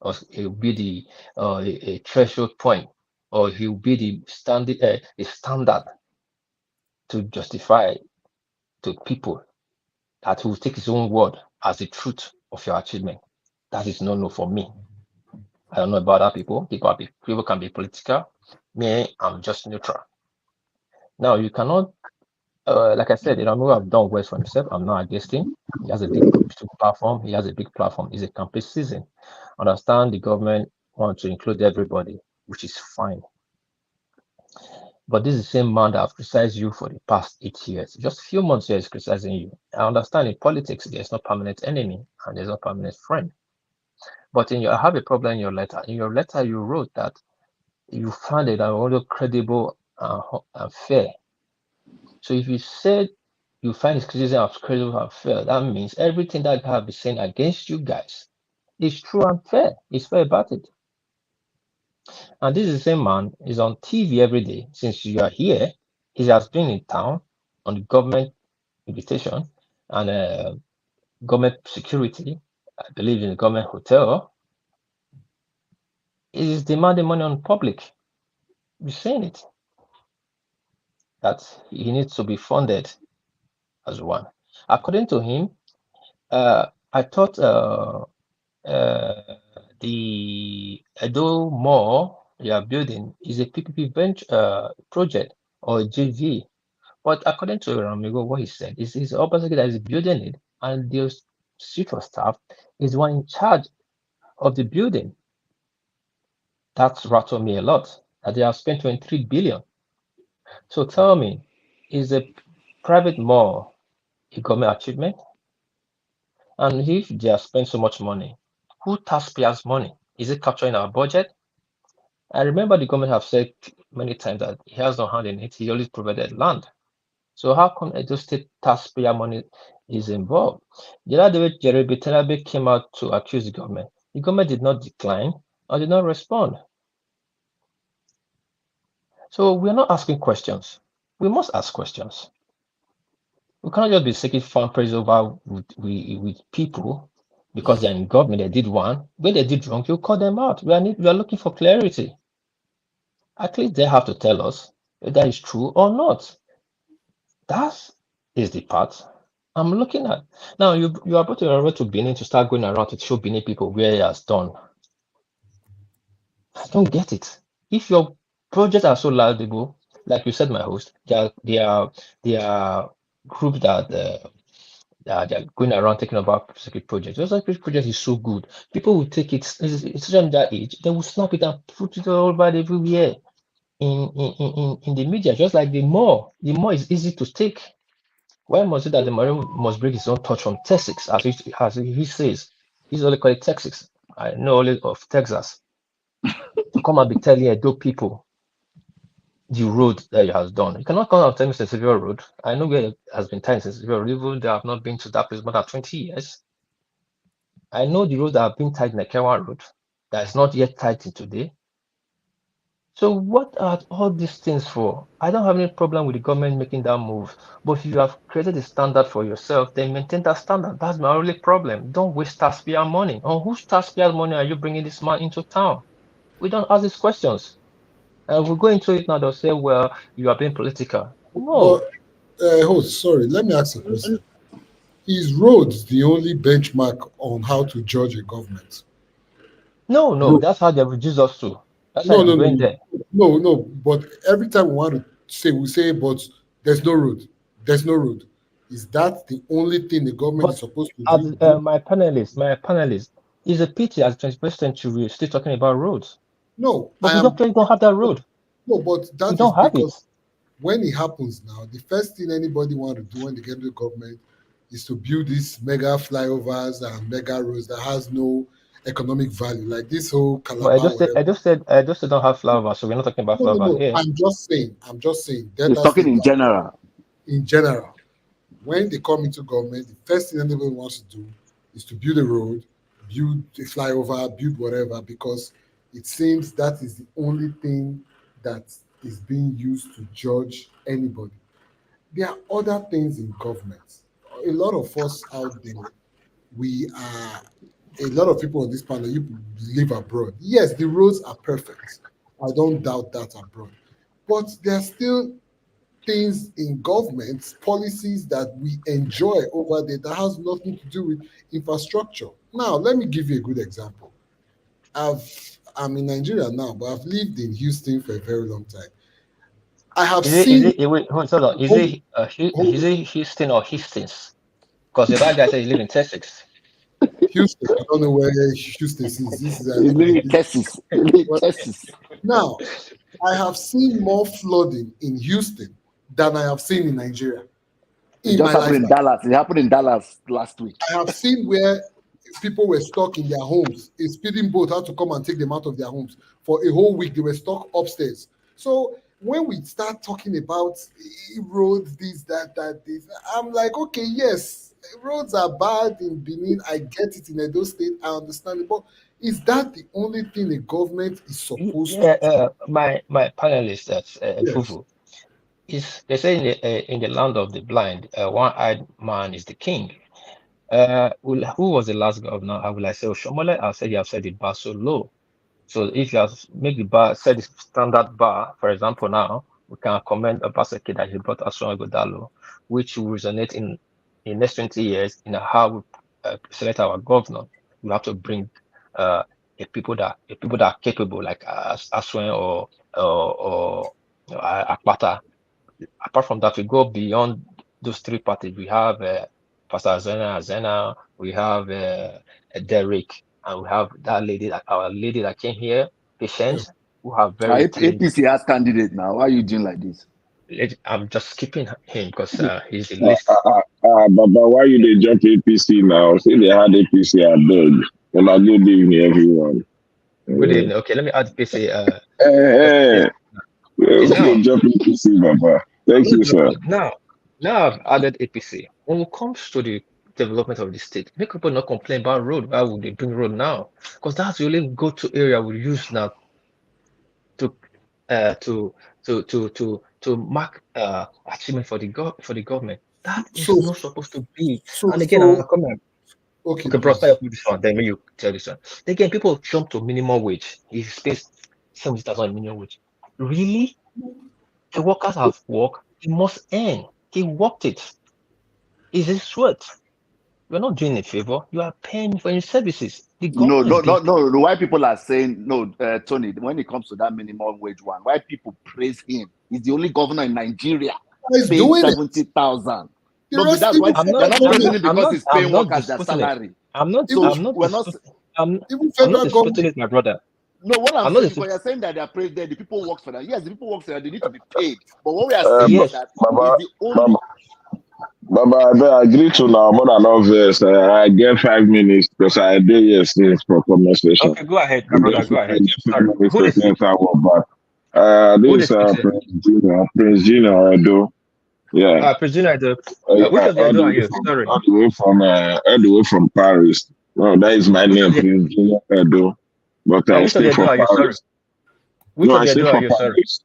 or it will be the a threshold point, or he will be the a standard to justify to people that he will take his own word as the truth of your achievement. That is no for me. I don't know about other people. People can be political. Me, I'm just neutral. Now you cannot, like I said, I've done well for himself. I'm not against him. He has a big platform. He has a big platform. It's a campaign season. Understand the government wants to include everybody, which is fine. But this is the same man that have criticized you for the past 8 years. Just a few months here is criticizing you. I understand in politics there's no permanent enemy and there's no permanent friend. But I have a problem in your letter. In your letter, you wrote that you found it although credible and fair. So if you said you find his criticism of credible and fair, that means everything that I have been saying against you guys is true and fair. It's fair about it. And this is the same man is on TV every day since you are here. He has been in town on the government invitation and government security. I believe in the government hotel. He is demanding money on public. You're saying it. That he needs to be funded as one. According to him, I thought the Edo Mall they are building is a PPP venture project or a JV. But according to Ramigo, what he said is Obaseki that is building it, and the chief of staff is the one in charge of the building. That's rattled me a lot. That they have spent 23 billion. So tell me, is a private mall a government achievement? And if they have spent so much money, who taxpayers' money? Is it capturing our budget? I remember the government have said many times that he has no hand in it. He always provided land. So how come Edo State taxpayer money is involved? The other day, Jerry Bitanabe came out to accuse the government did not decline or did not respond. So we're not asking questions. We must ask questions. We cannot just be seeking fan praise over with people because they're in government. They did one. When they did wrong, you call them out. We are looking for clarity. At least they have to tell us if that is true or not. That is the part I'm looking at. Now you are about to Benin to start going around to show Benin people where he has done. I don't get it. If your projects are so laudable, like you said, my host, they are groups that they're going around talking about specific projects. Just like this project is so good, people will take it. It's that age, they will snap it and put it all over everywhere in the media. Just like the more is easy to take. Why must it that the Marine must bring his own touch from Texas, as he says? He's only called Texas. I know only of Texas. To come and be telling Edo people the road that he has done. You cannot come and tell me Sensibio Road. I know where it has been tied in Sensibio Road, even they have not been to that place more than 20 years. I know the roads that have been tied in the Kewa Road that is not yet tied in today. So what are all these things for? I don't have any problem with the government making that move, but if you have created a standard for yourself, then maintain that standard. That's my only problem. Don't waste taxpayer money. On whose taxpayer money are you bringing this man into town? We don't ask these questions. And if we go into it now, they'll say, well, you are being political. But No, host, sorry, let me ask a question. Is roads the only benchmark on how to judge a government? no, that's how they reduce us to. That's why No, I'm no, no, going no, there. no, no. But every time we want to say, we say, but there's no road. There's no road. Is that the only thing the government is But supposed to as do? my panelists, it's a pity as 21st century we're still talking about roads. No, But I we am. don't have that road. No, but We that is don't have it. because when it happens now, the first thing anybody want to do when they get to the government is to build these mega flyovers and mega roads that has no economic value, like this whole But I Calabar, just said whatever. I just said I just said don't have flowers, so we're not talking about No, no, flowers no. here. I'm just saying. He's Delta talking State, in general. in general, when they come into government, the first thing anybody wants to do is to build a road, build a flyover, build whatever, because it seems that is the only thing that is being used to judge anybody. There are other things in government. A lot of us out there, we are, a lot of people on this panel, you live abroad. Yes, the roads are perfect. I don't doubt that abroad. But there are still things in government, policies that we enjoy over there that has nothing to do with infrastructure. Now, let me give you a good example. I'm in Nigeria now, but I've lived in Houston for a very long time. I have Is it seen wait, hold on. Is hold, is it Houston or Hastings? Because the other guy said he live in Texas. Houston. I don't know where Houston is. This is I He's live living in in this. Texas. He's living in But Texas. now I have seen more flooding in Houston than I have seen in Nigeria It in just my happened in lifetime. Dallas. It happened in Dallas last week. I have seen where people were stuck in their homes. A speeding boat had to come and take them out of their homes. For a whole week, they were stuck upstairs. So when we start talking about roads, this, this, I'm like, okay, yes, roads are bad in Benin. I get it in Edo State. I understand it. But is that the only thing the government is supposed to Yeah, do? my panelist, that's Yes, Fufu, is they say in the land of the blind, one-eyed man is the king. Who was the last governor? I will I say Oshomole? I'll say you have set the bar so low. So if you have make the bar set the standard bar, for example, now we can commend Obaseki that he brought Aswan Godalo, which will resonate in next 20 years in how we select our governor. We have to bring a people that are capable like Aswan or Akpata. Apart from that, we go beyond those three parties. We have Pastor Azena, we have Derek, and we have that lady, our lady that came here, yeah. Patience, who have very clean. APC has candidate now. Why are you doing like this? I'm just skipping him because he's the Uh, least. uh, Baba, why you dey jump APC now? See, they had APC at dog. Well, I good evening, everyone. Good evening. Okay, let me add PC. Hey, Yes. hey, Now, they jump APC, Baba. Thank let's you, drop sir. it. Now I've added APC. When it comes to the development of the state, make people not complain about road. Why would they bring road now? Because that's the only go-to area we use now to uh to to mark achievement for the government. That So, is not supposed to be. so, And again, so, I'll come on. okay, Okay, bro, please. start with this one. Then when you tell this one. Again, people jump to minimum wage. If space 70,000 minimum wage. Really? The workers have work. He must earn. He worked it. Is his sweat? You're not doing a favor. You are paying for your services. The No, government is no, being no, no. Why people are saying no, Tony? When it comes to that minimum wage one, why people praise him? He's the only governor in Nigeria Is paying doing it. 70,000. The No, but rest, that's even why I'm they're not. federal not I'm praising not. government, him I'm because not. he's I'm paying not workers their disputing it. salary. I'm not. even So I'm not we're not. disputing. I'm. even I'm not federal disputing government. it, my brother. No, what I'm I'm not saying because disputing. you're saying that they're praised there. The people work for them. Yes, the people work for them. They need to be paid. But what we are saying is Yes. that he's Baba, the only. Baba, Baba, I agree to now more than obvious. I get 5 minutes because I did yes things for conversation. Okay. Go ahead, I my brother. get, Go I ahead. get five Sorry. minutes Who to they speak? think I will back. Who they This speak to? Prince Junior Edo. Yeah. President, which of the Edo are you? Sorry. All the way from Paris. No, that is my Which of name, the Prince Junior Edo. But I which of the stay Edo for are you? Sorry. Paris. Which No, of I the say Edo are from you, sorry? Paris.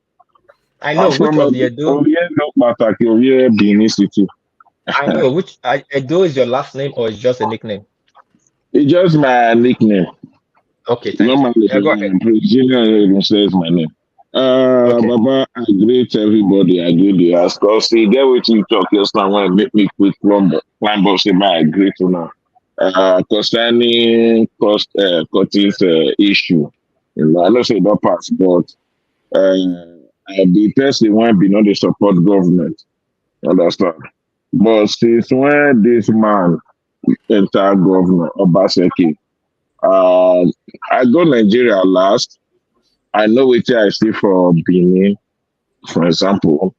I I'm know which from of the Edo. Oye Benin City. I know which Edo is your last name or is just a nickname. It's just my nickname. Okay, thank you. Normally, Yeah, go ahead. Junior says my name. Okay. Baba, I greet everybody. I greet the ask. Cause see, get what you talk just now when make me quick climb up. Say, I greet you now. Concerning Curtis issue, I know say don't pass, but the person when be not the support government. Understand? But since when this man enter governor Obaseki, I go Nigeria last. I know what I see for Benin, for example.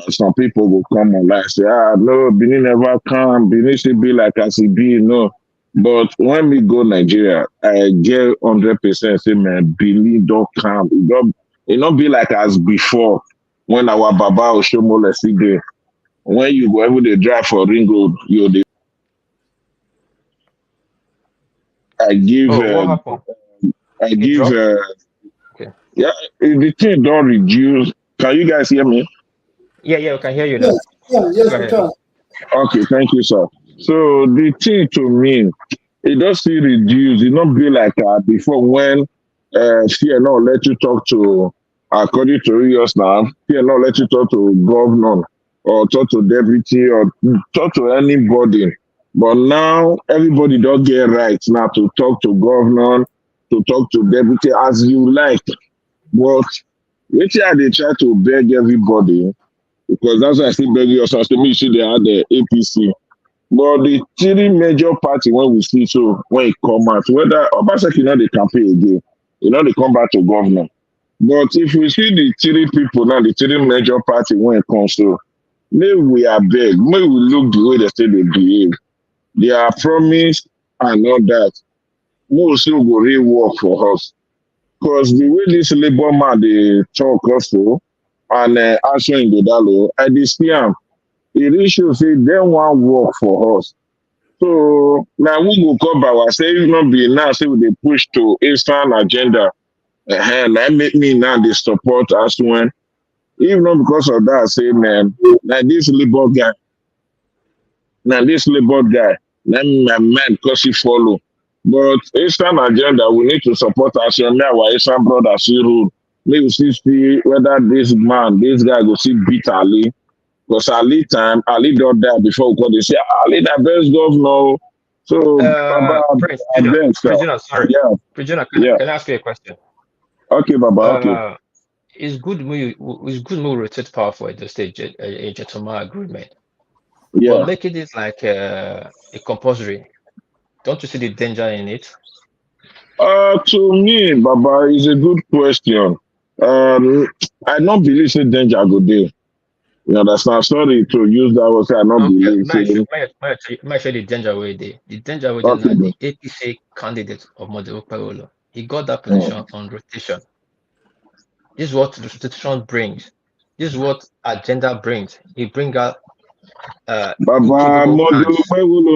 Some people will come online and say, no, Benin never come. Benin should be like as it be, no. But when we go Nigeria, I get 100% say, man, Benin don't come. It don't be like as before when our Baba Oshomole see there. When you go every day drive for Ring Road, I give, Oh, what happened? I It give, dropped? Okay. yeah, the thing don't reduce. Can you guys hear me? Yeah, we can hear you now. Yes, yeah, yes, Go we ahead. can. Okay, thank you, sir. So the thing to me, it does still reduce. It not be like before when fear not let you talk to, according to yours now, fear not let you talk to governor or talk to deputy or talk to anybody. But now everybody don't get rights now to talk to governor, to talk to deputy as you like. But which are they try to beg everybody? Because that's why I still beg you, to me, you see they had the APC. But the three major party when we see so when it come out, whether Obaseki not the campaign again, they come back to government. But if we see the three people now, the three major party when it comes to, maybe we are beg, maybe we look the way they say they behave. They are promised and all that. Most will go real work for us. Because the way this labor man they talk also and answering the dalo, I just see am. It really show say dem wan work for us. So now we go come by ourselves, if not be now say we dey push to Eastern agenda. Na make me now dey support as when. If not because of that, say man, this Labour guy, let my man cause he follow. But Eastern agenda, we need to support us. And our Eastern brother see rule. Make we see whether this guy go see beat Ali. Because Ali don't die before we call they say Ali the best governor. So Baba, Prince, I beg, sir. sorry. Yeah, Prijuna, yeah. can I ask you a question? Okay, Baba, okay. It's good we rotate power for the state a gentleman agreement. Yeah. But making it like a compulsory, don't you see the danger in it? To me, Baba, is a good question. I don't believe say danger go there. You understand? Sorry to use that word. I don't believe. Might show the danger way there. The danger way Okay, now bro. the APC candidate of Okpebholo. He got that Mm. position on rotation. This is what rotation brings. This is what agenda brings. He bring out Baba, incapable hands.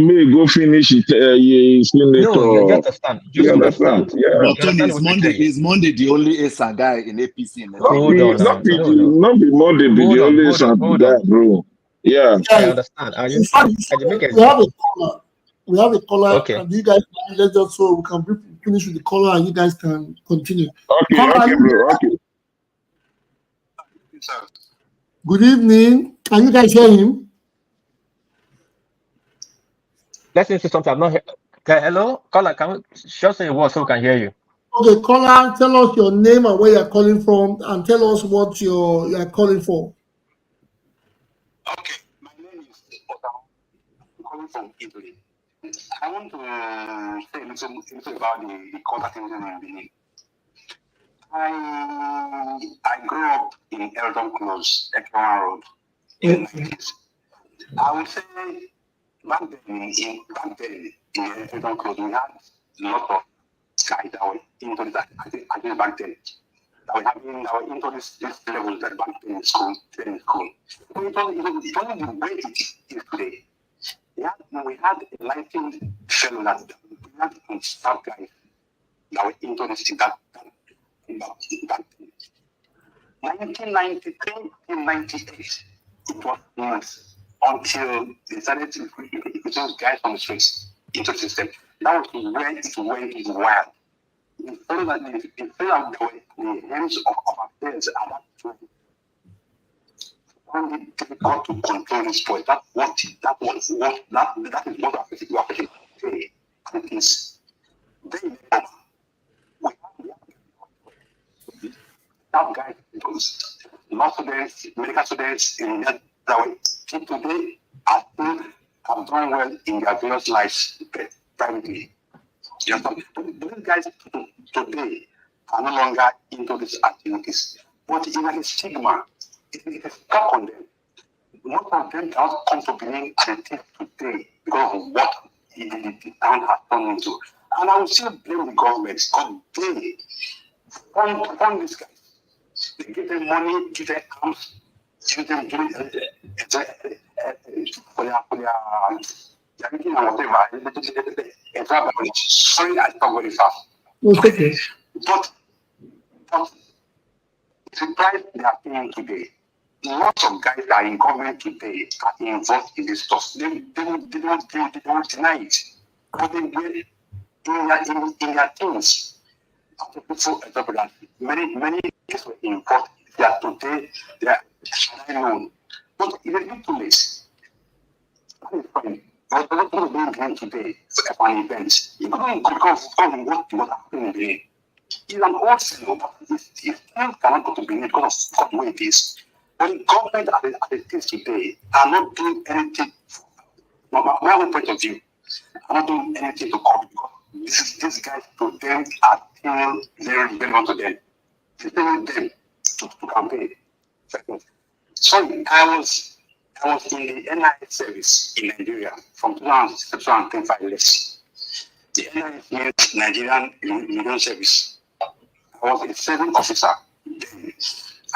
may go finish it. No, you Senator. understand. You Just understand? understand. Yeah. But You Tony, understand what I'm saying? Is Monday the only ASA guy in APC in Not Hold Nigeria? be, on now. not be, No. not be more than be the Hold on, only hold on, hold guy, on. bro. Yeah. I Yeah, understand. we have a caller. We have a caller, Okay. and you guys let's just so we can finish with the caller, and you guys can continue. Okay, Caller, bro. Okay. good evening. Can you guys hear him? Let me say something. I'm not here. Okay, hello, caller. Can we just say a word so we can hear you? Okay, caller, tell us your name and where you're calling from, and tell us what you are calling for. Okay, my name is I'm calling from Italy. I want to say a little about the contact in Benin. I grew up in Eldon Close, Ekron Road, in the 90s. I would say back then in Eldon Close, we had a lot of guys that were into this, I think back then. That were into this level that back then in school, training school. So it wasn't the way it is today. We had enlightened fellows that we had some guys that were into this thing that back then. 1993 to 98, it was months until they started to put those guys on the streets into the system. That was when it went wild. We felt that the hands of affairs at that time. When it difficult to control this point, that is what we are facing today. It is very tough. We have guys, law students, medical students in that way. Today, I think have done well in their various lives privately. These guys today are no longer into these activities. But in a stigma, it is stuck on them. Most of them cannot come to Benin at the tip today because of what the town has turned into. And I will still blame the government because they fund these guys. They give them money, give them arms, give them for their meeting and whatever. Sorry, I talk very fast. Okay. But the price they are paying today, lots of guys that are in government today are involved in this stuff. They don't deny it. But they will in their things. After people that many guys were involved. They are today, they are known. But it is not too late. That is fine. But what we're doing today for an event, you couldn't because of what happened today. It's an old thing, but it cannot go to Benin because of the way it is. But the government as it is today are not doing anything. From my own point of view, are not doing anything to cover because these guys to them are still very relevant to them. They tell them to campaign. Sorry, I was in the NIS service in Nigeria from 2006 to 2025 less. The NIS means Nigerian Immigration Service. I was a serving officer. I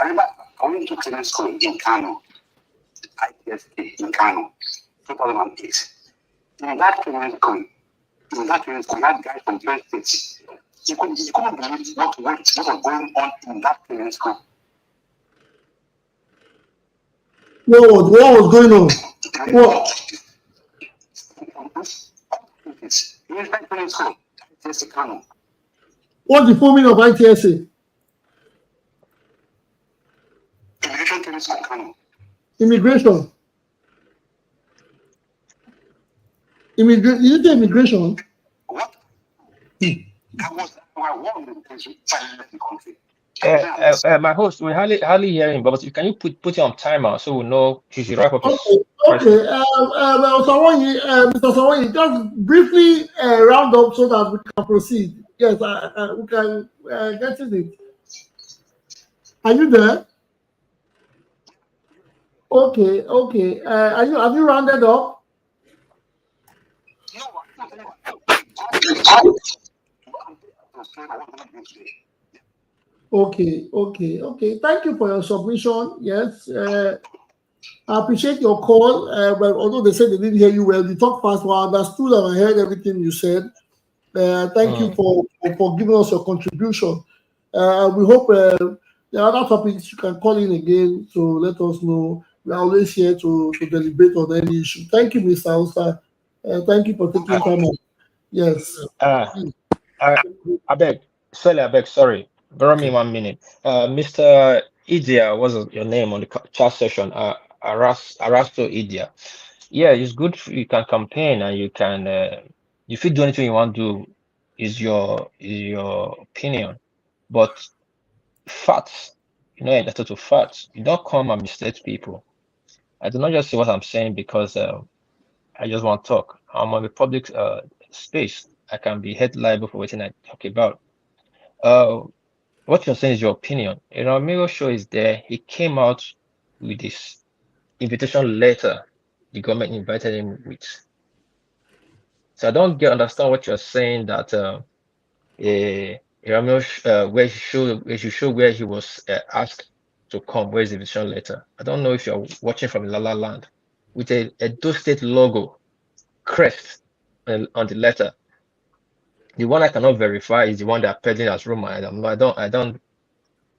remember I went to training school in Kano, ITSK in Kano, 2008. In that training school, we had guys from different states. You couldn't believe what was going on in that training school. What was going on? What? What's the forming of ITSA? Immigration. Is it immigration? What? I was in the country. My host, we hardly hear him, but can you put it on timer so we know he should wrap up his Okay. Mr. Sawanyi, just briefly round up so that we can proceed. Yes, we can get it. Are you there? Okay. Have you rounded up? Okay. Thank you for your submission. Yes, I appreciate your call. But although they said they didn't hear you well, you talked fast. Well, I understood and I heard everything you said. Thank you for giving us your contribution. We hope there are other topics you can call in again to let us know. We are always here to deliberate on any issue. Thank you, Mr. Osa. Thank you for taking time out. Yes. I beg, sorry. Borrow me 1 minute. Mr. Idia, what's your name on the chat session? Arasto Idia. Yeah, it's good. You can campaign and you can, if you do anything you want to do, is your opinion. But facts, entitled to facts. You don't come and mistake people. I do not just say what I'm saying because I just want to talk. I'm on the public space. I can be held liable for what I talk about. What you're saying is your opinion. Miro Show is there. He came out with this invitation letter the government invited him with. So I don't understand what you're saying that where he was asked to come. Where's the invitation letter? I don't know if you're watching from Lala Land with a Edo State logo crest on the letter. The one I cannot verify is the one that peddling as rumor. I don't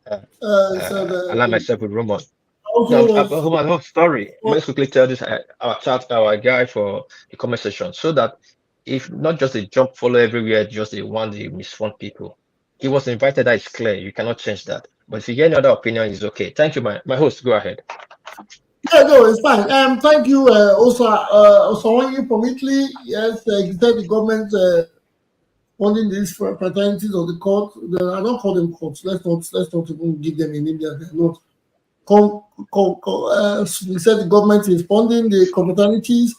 So align myself with rumors. No, also was hold on, hold on, story. Let's quickly tell this our guy for the comment section, so that if not just a jump follow everywhere, just the one the misformed people. He was invited, that is clear. You cannot change that. But if you get any other opinion, it's okay. Thank you, my host. Go ahead. yeah, no, it's fine. Thank you, also, Osawani Pomitli. Yes, you said the government funding these fraternities of the court. I don't call them courts. Let's not even give them in India. They're not. We said the government is funding the confraternities,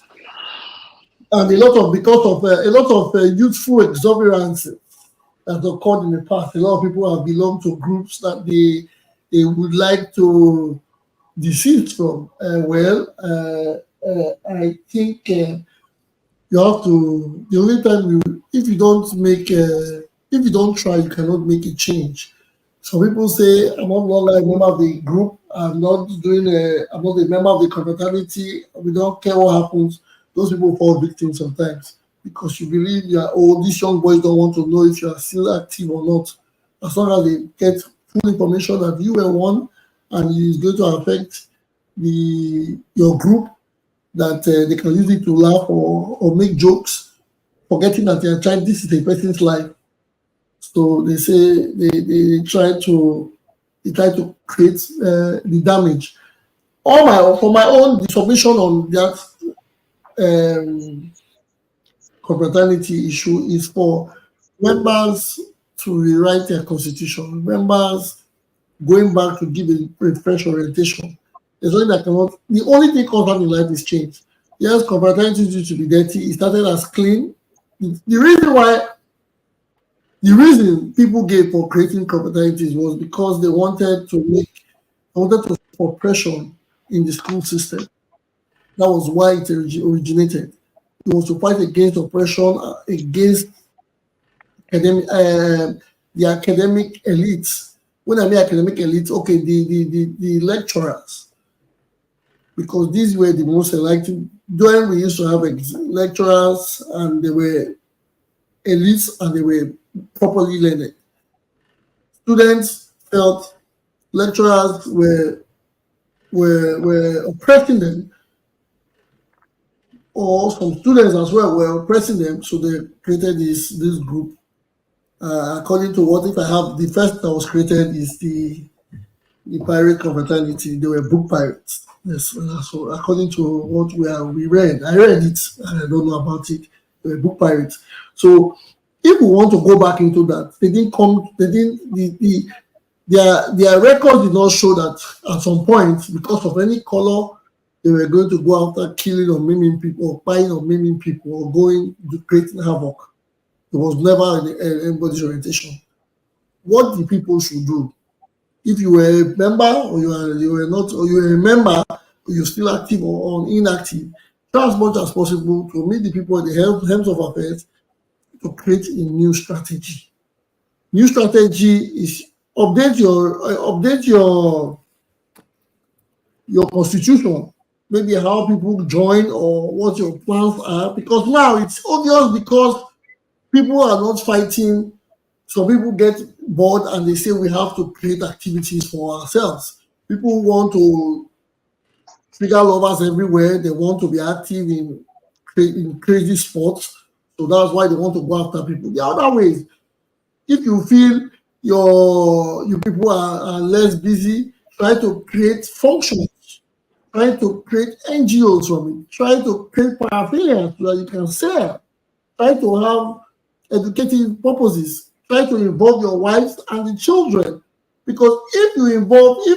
and because of a lot of youthful exuberance that occurred in the past. A lot of people have belonged to groups that they would like to desist from. I think you have to. The only time if you don't try, you cannot make a change. Some people say, I'm no longer a member of the group. I'm not a member of the confraternity. We don't care what happens. Those people fall victim sometimes because you believe these young boys don't want to know if you are still active or not. As long as they get full information that you were one and it's going to affect your group, that they can use it to laugh or make jokes, forgetting that this is a person's life. So they say they try to create the damage. For my own, the submission on that confraternity issue is for members to rewrite their constitution. Members going back to give a fresh orientation. There's something that cannot. The only thing constant in life is change. Yes, confraternities used to be dirty. It started as clean. The reason people gave for creating confraternities was because they wanted to oppression in the school system. That was why it originated. It was to fight against oppression, against the academic elites. When I mean academic elites, okay, the lecturers, because these were the most elected. Then we used to have lecturers, and they were elites, and they were properly learned. Students felt lecturers were oppressing them, or some students as well were oppressing them, so they created this group. According to what, if I have the first that was created is the pirate confraternity. They were book pirates. Yes, so according to what we read, I read it, and I don't know about it. They were book pirates. So if we want to go back into that, their record did not show that at some point, because of any color, they were going to go after killing or maiming people, or buying or maiming people, or going to creating havoc. It was never anybody's orientation. What the people should do, if you were a member or you were not, or you were a member, or you're still active or inactive, try as much as possible to meet the people at the helms of affairs to create a new strategy. New strategy is update your constitution, maybe how people join or what your plans are, because now it's obvious, because people are not fighting. So people get bored and they say we have to create activities for ourselves. People want to figure lovers everywhere. They want to be active in crazy sports. So that's why they want to go after people. The other ways, if you feel your people are less busy, try to create functions, try to create NGOs from it, try to create paraphernalia so that you can sell, try to have educative purposes, try to involve your wives and the children. Because if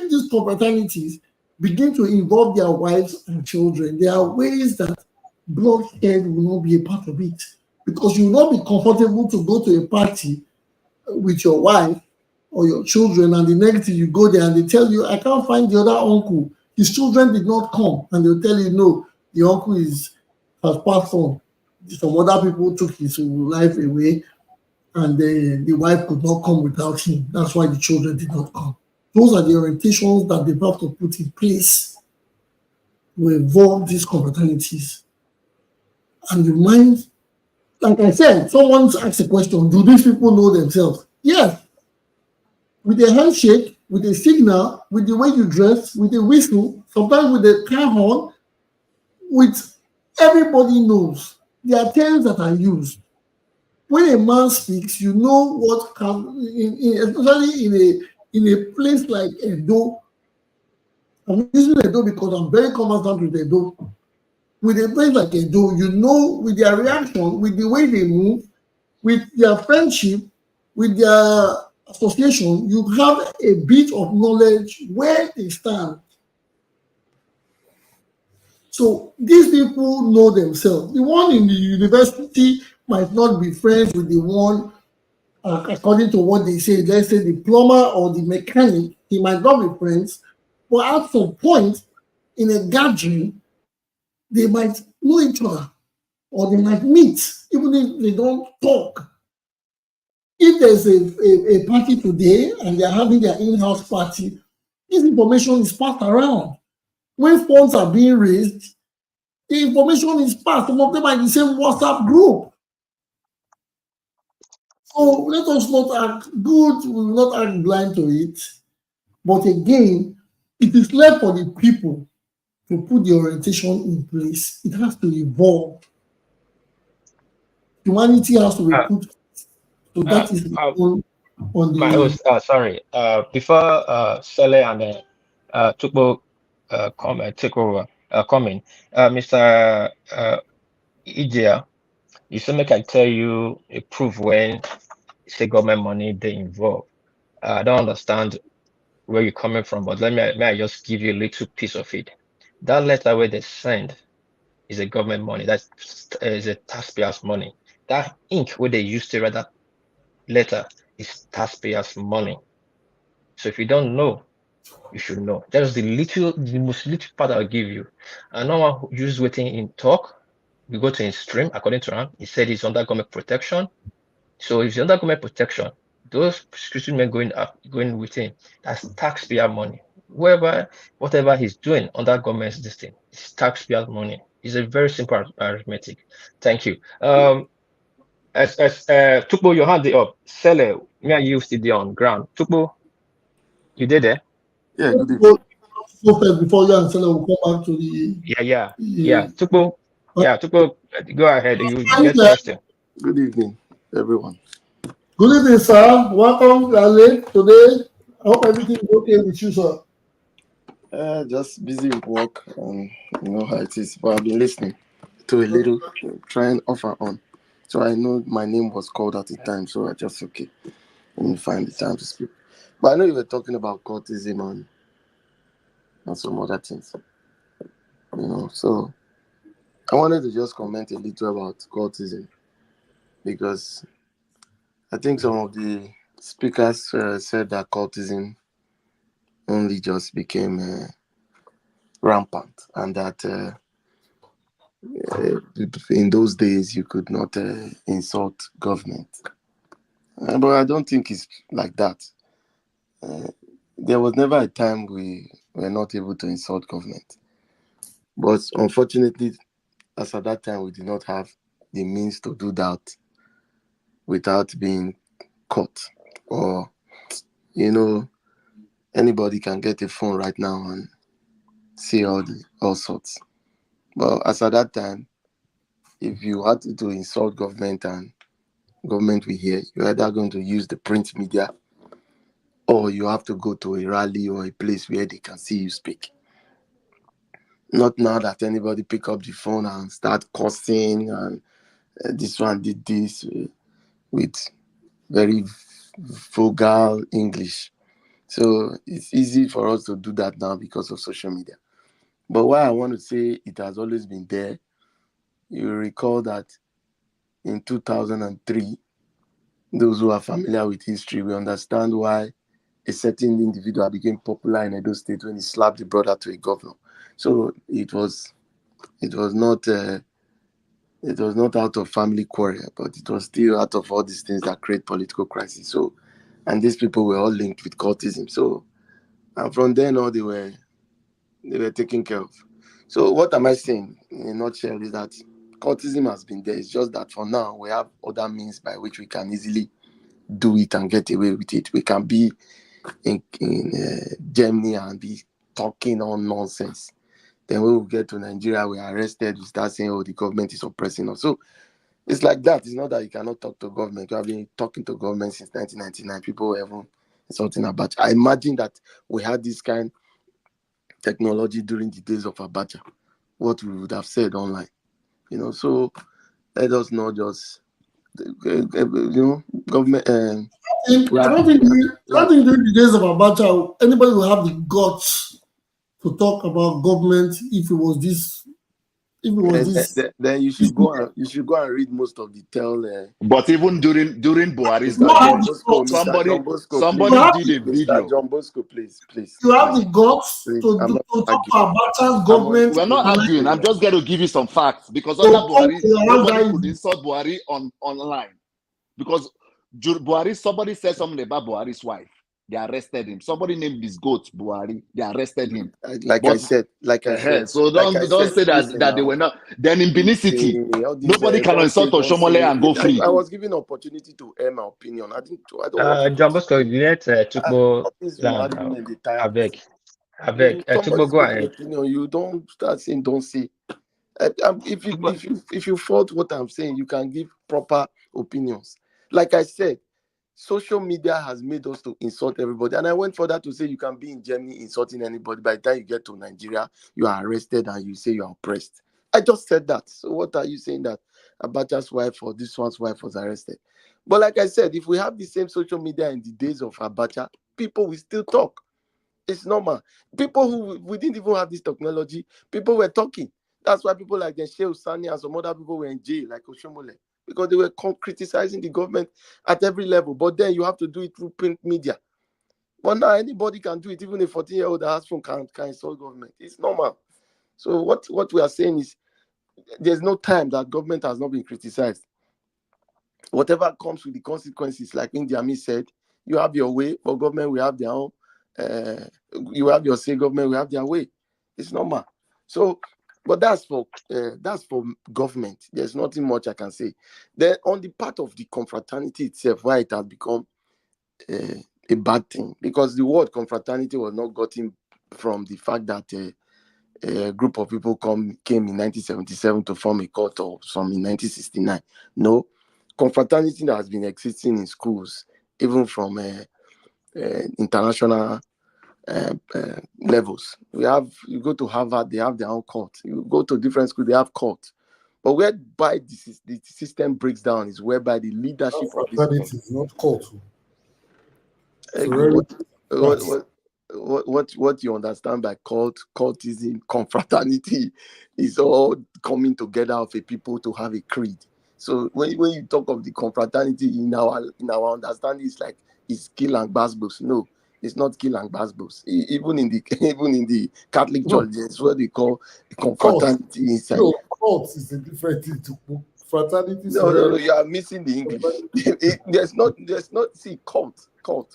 these confraternities begin to involve their wives and children, there are ways that bloodshed will not be a part of it. Because you will not be comfortable to go to a party with your wife or your children, and the next day you go there and they tell you, I can't find the other uncle. His children did not come. And they'll tell you, no, the uncle has passed on. Some other people took his life away, and the wife could not come without him. That's why the children did not come. Those are the orientations that they have to put in place to involve these confraternities and remind like I said, someone's asked a question, do these people know themselves? Yes. With a handshake, with a signal, with the way you dress, with a whistle, sometimes with a car horn, with everybody knows. There are terms that are used. When a man speaks, you know what can, especially in a place like Edo. I'm using Edo because I'm very conversant with Edo. With a place like Edo, you know with their reaction, with the way they move, with their friendship, with their association, you have a bit of knowledge where they stand. So these people know themselves. The one in the university might not be friends with the one, according to what they say, let's say the plumber or the mechanic, he might not be friends, but at some point in a gathering, they might know each other or they might meet, even if they don't talk. If there's a party today and they're having their in-house party, this information is passed around. When funds are being raised, the information is passed. Some of them are in the same WhatsApp group. So let us not act good, we will not act blind to it. But again, it is left for the people to put the orientation in place. It has to evolve. Humanity has to be put. So that is on my the. host, sorry. Before Sele and Tukbo take over, comment, Mr. Ijia, you say make I tell you a proof when say government money they involve. I don't understand where you're coming from, but may I just give you a little piece of it. That letter where they send is a government money. That is a taxpayers' money. That ink where they used to write that letter is taxpayers' money. So if you don't know, you should know. That is the most little part I'll give you. And no one use waiting in talk. We go to his stream, according to him, he said he's under government protection. So if he's under government protection, those security men going with him, that's taxpayer money. Whatever he's doing under government's this thing, it's taxpayer money. It's a very simple arithmetic. Thank you. As Tukbo, your hand up. Sele, me and you still there on ground. Tukbo, you did there? Yeah, good evening. Before you and Sele will come back to the. Yeah. Tukbo, go ahead. You get question. Good evening, everyone. Good evening, sir. Welcome. You are late today. I hope everything is okay with you, sir. Just busy with work, and you know how it is. But I've been listening to a little, trying off and on. So I know my name was called at the time, so I just okay. Let me find the time to speak. But I know you were talking about courtism and some other things. You know, so I wanted to just comment a little about courtism because I think some of the speakers said that courtism only just became rampant and that in those days you could not insult government. But I don't think it's like that. There was never a time we were not able to insult government. But unfortunately, as at that time, we did not have the means to do that without being caught. Or, you know, anybody can get a phone right now and see all sorts. But as at that time, if you had to insult government and government will hear, you're either going to use the print media or you have to go to a rally or a place where they can see you speak. Not now that anybody pick up the phone and start cursing and this one did this with very vulgar English. So it's easy for us to do that now because of social media. But why I want to say it has always been there, you recall that in 2003, those who are familiar with history will understand why a certain individual became popular in Edo State when he slapped the brother to a governor. So it was not out of family quarrel, but it was still out of all these things that create political crisis. So, and these people were all linked with cultism. So, and from then on, they were taken care of. So, what am I saying in a nutshell is that cultism has been there. It's just that for now we have other means by which we can easily do it and get away with it. We can be in Germany and be talking on nonsense. Then when we get to Nigeria, we are arrested. We start saying, "Oh, the government is oppressing us." So it's like that. It's not that you cannot talk to government. You have been talking to government since 1999. People haven't something about. I imagine that we had this kind of technology during the days of Abacha. What we would have said online, So let us not just, government. I don't think during the days of Abacha, anybody will have the guts to talk about government if it was this. Then you should go and read most of the But even during Buhari's Mr. time, somebody did a video. Mr. John Bosco, please. You have the guts to talk about Abacha's government. We're not arguing. I'm just going to give you some facts because under Buhari, nobody could insult Buhari online because somebody said something about Buhari's wife. They arrested him. Somebody named his goat Buhari. They arrested him. I said. So don't say that they were not. Then in Benin City, nobody can insult Oshomole and go free. I was given opportunity to air my opinion. I don't. John Bosco, let Tukbo Tukbo go ahead. You don't start saying don't say. If you fault what I'm saying, you can give proper opinions. Like I said, social media has made us to insult everybody. And I went further to say you can be in Germany insulting anybody. By the time you get to Nigeria, you are arrested and you say you are oppressed. I just said that. So what are you saying that Abacha's wife or this one's wife was arrested? But like I said, if we have the same social media in the days of Abacha, people will still talk. It's normal. People who we didn't even have this technology, people were talking. That's why people like the Sheikh Sani and some other people were in jail, like Oshomole. Because they were criticizing the government at every level. But then you have to do it through print media. But now anybody can do it. Even a 14-year-old that has phone can insult government. It's normal. So what we are saying is there's no time that government has not been criticized. Whatever comes with the consequences, like Indiami said, you have your way, but government will have their own. You have your say, government will have their way. It's normal. So but that's for government. There's nothing much I can say. Then on the part of the confraternity itself, why it has become a bad thing, because the word confraternity was not gotten from the fact that a group of people came in 1977 to form a cult or some in 1969. No, confraternity has been existing in schools, even from international levels. You go to Harvard, they have their own cult. You go to different schools, they have cult. But whereby the system breaks down is whereby the leadership of this is not cult. What you understand by cultism, confraternity is all coming together of a people to have a creed. So when you talk of the confraternity in our understanding, it's kill and basbos. No, it's not kill and basbos. Even in the Catholic Church, that's what they call the confraternity inside. No, cult is a different thing to fraternity. No, you are missing the English. There's not. See, cult.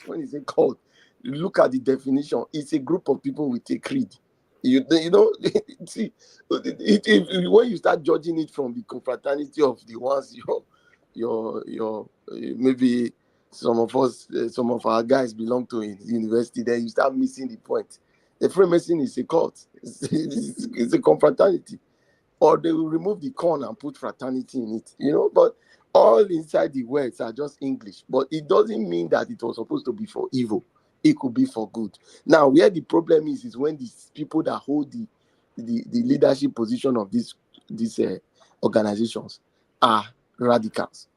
When you say cult, you look at the definition. It's a group of people with a creed. You know. See, when you start judging it from the confraternity of the ones your maybe some of our guys belong to in university, then you start missing the point. The Freemason is a cult. It's a confraternity. Or they will remove the corn and put fraternity in it, but all inside the words are just English. But it doesn't mean that it was supposed to be for evil. It could be for good. Now, where the problem is when these people that hold the leadership position of these organizations are radicals.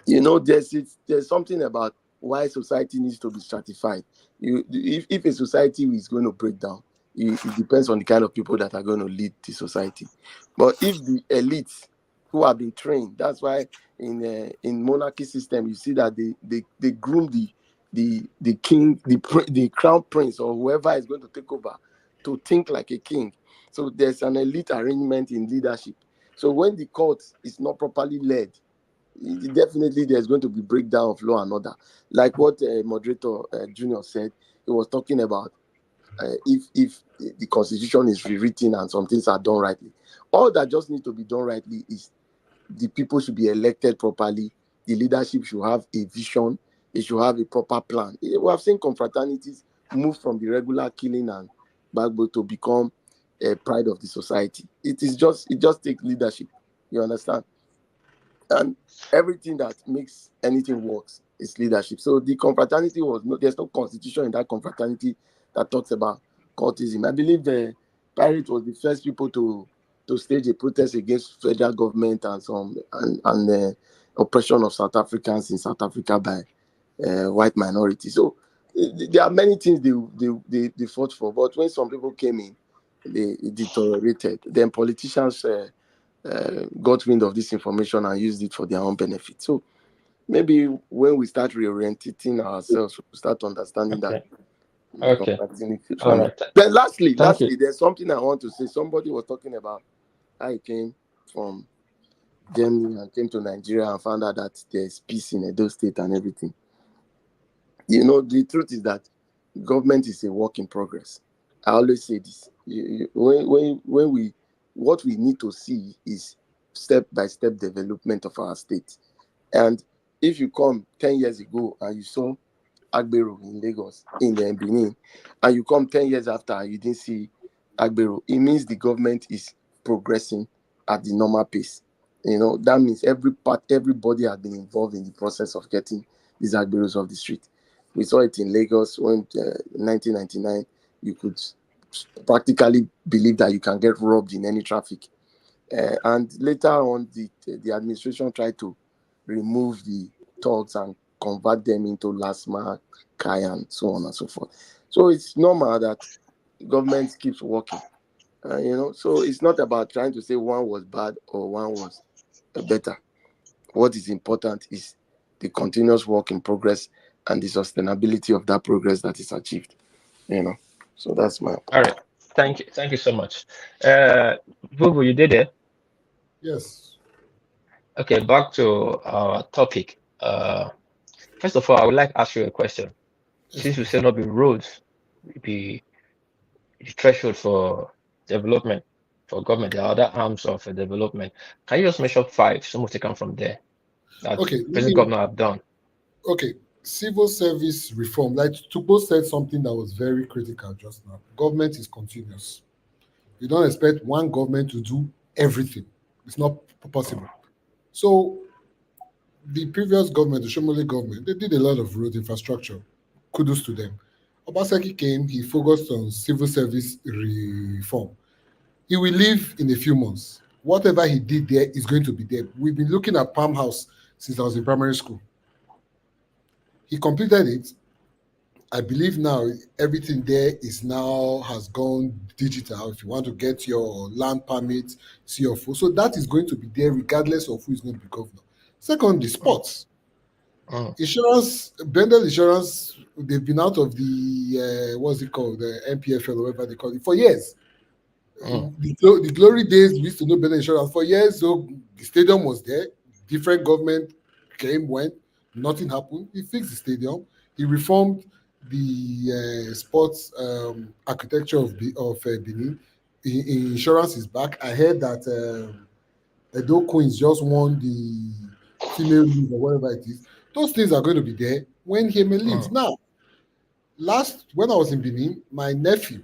There's something about why society needs to be stratified. If a society is going to break down, it depends on the kind of people that are going to lead the society. But if the elites who have been trained, that's why in monarchy system you see that they groom the king, the crown prince or whoever is going to take over to think like a king. So there's an elite arrangement in leadership. So when the court is not properly led, definitely there's going to be breakdown of law and order. Like what moderator Junior said, he was talking about if the constitution is rewritten and some things are done rightly. All that just needs to be done rightly is the people should be elected properly. The leadership should have a vision. It should have a proper plan. We have seen confraternities move from the regular killing and backbone to become a pride of the society. It just takes leadership. You understand? And everything that makes anything works is leadership. So the confraternity there's no constitution in that confraternity that talks about cultism. I believe the Pirate was the first people to stage a protest against federal government and the oppression of South Africans in South Africa by white minorities. So there are many things they fought for, but when some people came in, they deteriorated. Then politicians got wind of this information and used it for their own benefit. So maybe when we start reorienting ourselves, we start understanding that. Okay. All right. Then lastly, You. there's something I want to say. Somebody was talking about how he came from Germany and came to Nigeria and found out that there's peace in Edo State and everything. You know, the truth is that government is a work in progress. I always say this. What we need to see is step-by-step development of our state. And if you come 10 years ago and you saw Okpebholo in Lagos, in the Benin, and you come 10 years after and you didn't see Okpebholo, it means the government is progressing at the normal pace. You know, that means everybody has been involved in the process of getting these Okpebholos off the street. We saw it in Lagos when 1999, you could practically believe that you can get robbed in any traffic. And later on, the administration tried to remove the thugs and convert them into LASMA, Kai, and so on and so forth. So it's normal that government keeps working. You know, so it's not about trying to say one was bad or one was better. What is important is the continuous work in progress and the sustainability of that progress that is achieved. You know, so that's my. All right. Thank you so much. Bubu, you did it. Yes. Okay, back to our topic. First of all, I would like to ask you a question. Since you say not be roads, be the threshold for development for government, the other arms of development. Can you just mention 5? Some of they come from there that present government have done. Okay, civil service reform. Like Tupo said something that was very critical just now. Government is continuous. You don't expect one government to do everything. It's not possible. So the previous government, the Shomole government, they did a lot of road infrastructure. Kudos to them. Obaseki came, he focused on civil service reform. He will leave in a few months. Whatever he did there is going to be there. We've been looking at Palm House since I was in primary school. He completed it. I believe now everything there has gone digital. If you want to get your land permit, see your phone. So that is going to be there regardless of who is going to be governor. Second, the sports. Insurance, Bendel Insurance, they've been out of the, what's it called, the MPFL or whatever they call it, for years. The glory days, we used to know Bendel Insurance for years. So the stadium was there. Different government came, went, nothing happened. He fixed the stadium. He reformed the sports architecture of Benin. Insurance is back. I heard that Edo Queens just won the female league or whatever it is. Those things are going to be there when Heme leaves. Now, when I was in Benin, my nephew